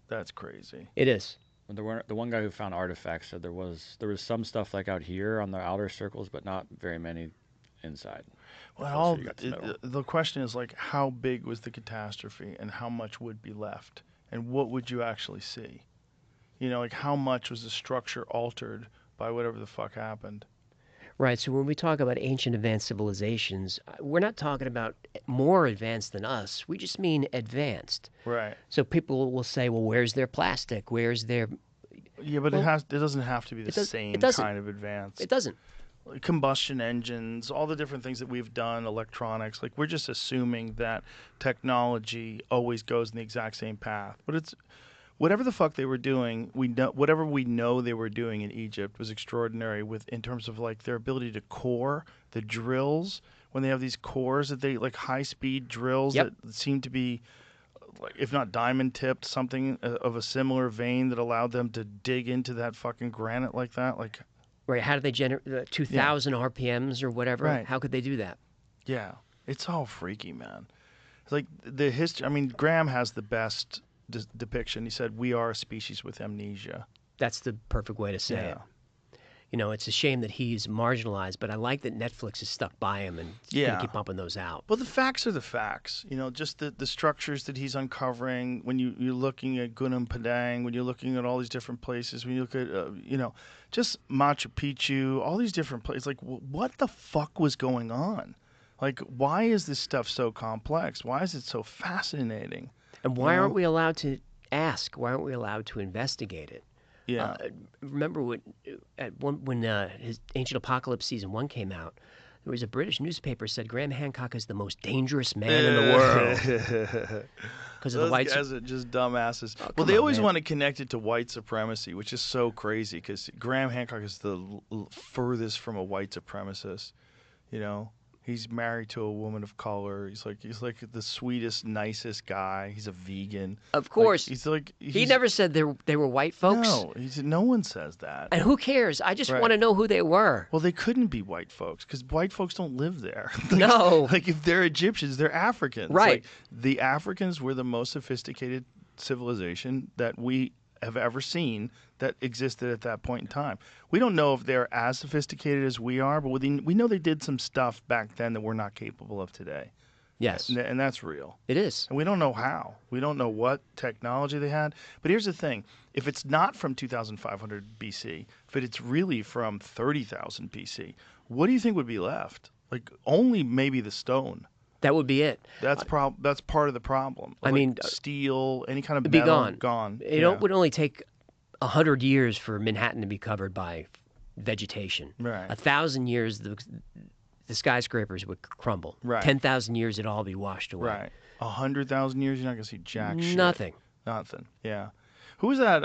That's crazy. It is. The one guy who found artifacts said there was some stuff like out here on the outer circles, but not very many inside. Well, the question is like, how big was the catastrophe, and how much would be left, and what would you actually see? Like how much was the structure altered by whatever the fuck happened. Right. So when we talk about ancient advanced civilizations, we're not talking about more advanced than us. We just mean advanced. Right. So people will say, well, where's their plastic? Where's their. Yeah, but Well, it doesn't have to be the same doesn't. kind of advance. It doesn't. Like combustion engines, all the different things that we've done, electronics. Like we're just assuming that technology always goes in the exact same path. But it's whatever the fuck they were doing. Whatever we know they were doing in Egypt was extraordinary. In terms of like their ability to core the drills when they have these cores that they like high speed drills Yep. that seem to be like if not diamond tipped, something of a similar vein that allowed them to dig into that fucking granite like that. Like. Right. How did they generate 2,000 RPMs or whatever? Right. How could they do that? Yeah, it's all freaky, man. It's like the history. I mean, Graham has the best depiction. He said, "We are a species with amnesia." That's the perfect way to say it. You know, it's a shame that he's marginalized, but I like that Netflix is stuck by him and going to keep pumping those out. Well, the facts are the facts. You know, just the structures that he's uncovering. When you're looking at Gunung Padang, when you're looking at all these different places, when you look at, just Machu Picchu, all these different places. Like, what the fuck was going on? Like, why is this stuff so complex? Why is it so fascinating? And why aren't we allowed to ask? Why aren't we allowed to investigate it? Yeah. Remember when his Ancient Apocalypse Season 1 came out, there was a British newspaper said Graham Hancock is the most dangerous man in the world. Because of the white guys are just dumbasses. Oh, well, they come on, always man. want to connect it to white supremacy, which is so crazy because Graham Hancock is the furthest from a white supremacist. You know, he's married to a woman of color. He's like the sweetest, nicest guy. He's a vegan. Of course. He never said they were white folks. No, no one says that. And who cares? I just Right. want to know who they were. Well, they couldn't be white folks because white folks don't live there. No. Like if they're Egyptians, they're Africans. Right. Like, the Africans were the most sophisticated civilization that we have ever seen that existed at that point in time. We don't know if they're as sophisticated as we are, but we know they did some stuff back then that we're not capable of today. Yes. And that's real. It is. And we don't know how. We don't know what technology they had. But here's the thing. If it's not from 2500 BC, if it's really from 30,000 BC, what do you think would be left? Like only maybe the stone. That would be it. That's part of the problem. I mean, steel, any kind of It'd be metal, gone. It would only take 100 years for Manhattan to be covered by vegetation. Right. 1,000 years, the skyscrapers would crumble. Right. 10,000 years, it'd all be washed away. Right. 100,000 years, you're not gonna see jack shit. Nothing. Nothing. Yeah. Who was that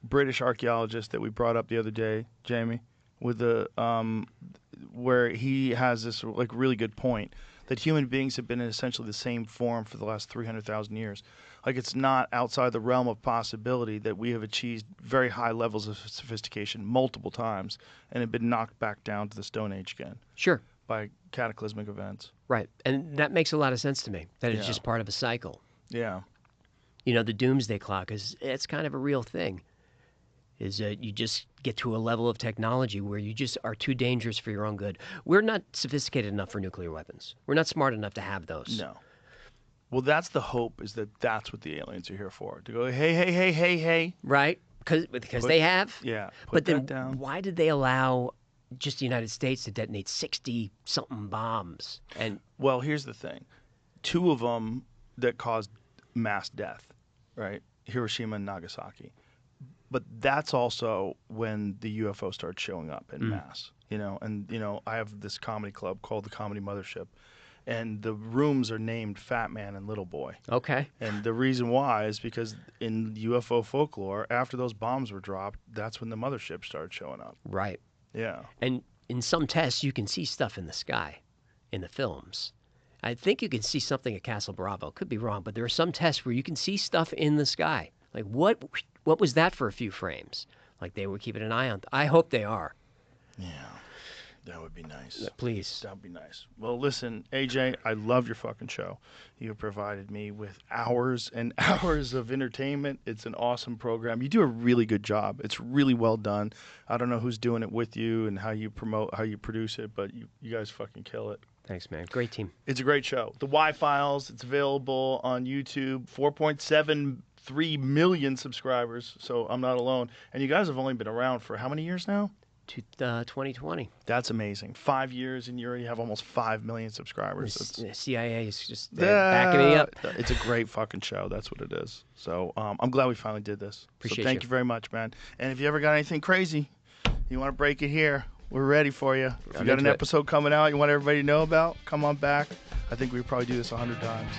British archaeologist that we brought up the other day, Jamie? With the where he has this like really good point that human beings have been in essentially the same form for the last 300,000 years. Like it's not outside the realm of possibility that we have achieved very high levels of sophistication multiple times and have been knocked back down to the Stone Age again Sure. by cataclysmic events. Right. And that makes a lot of sense to me, that it's Yeah. just part of a cycle. Yeah. You know, the doomsday clock it's kind of a real thing. You just get to a level of technology where you just are too dangerous for your own good. We're not sophisticated enough for nuclear weapons. We're not smart enough to have those. No. Well, that's the hope, is that that's what the aliens are here for. To go, hey. Right? Because they have. Yeah. But then that down. why did they allow just the United States to detonate 60-something bombs? And Well, here's the thing. 2 of them that caused mass death, right? Hiroshima and Nagasaki. But that's also when the UFO started showing up in mass, and, I have this comedy club called the Comedy Mothership, and the rooms are named Fat Man and Little Boy. okay. And the reason why is because in UFO folklore, after those bombs were dropped, that's when the mothership started showing up. Right. Yeah. And in some tests, you can see stuff in the sky in the films. I think you can see something at Castle Bravo. Could be wrong, but there are some tests where you can see stuff in the sky. Like, what was that for a few frames? Like, they were keeping an eye on. I hope they are. Yeah. That would be nice. Please. That would be nice. Well, listen, AJ, I love your fucking show. You have provided me with hours and hours of entertainment. It's an awesome program. You do a really good job. It's really well done. I don't know who's doing it with you and how you produce it, but you guys fucking kill it. Thanks, man. Great team. It's a great show. The Y-Files, it's available on YouTube. 4.73 million subscribers, so I'm not alone. And you guys have only been around for how many years now? 2020. That's amazing. 5 years and you already have almost 5 million subscribers. The CIA is just backing me up. It's a great fucking show. That's what it is. So I'm glad we finally did this. Appreciate so thank you very much, man. And if you ever got anything crazy, you want to break it here, we're ready for you. If you got an episode coming out you want everybody to know about, come on back. I think we probably do this 100 times.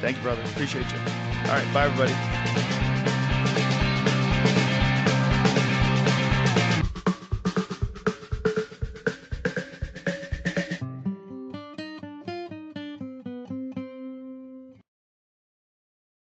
Thank you, brother. Appreciate you. All right, bye, everybody.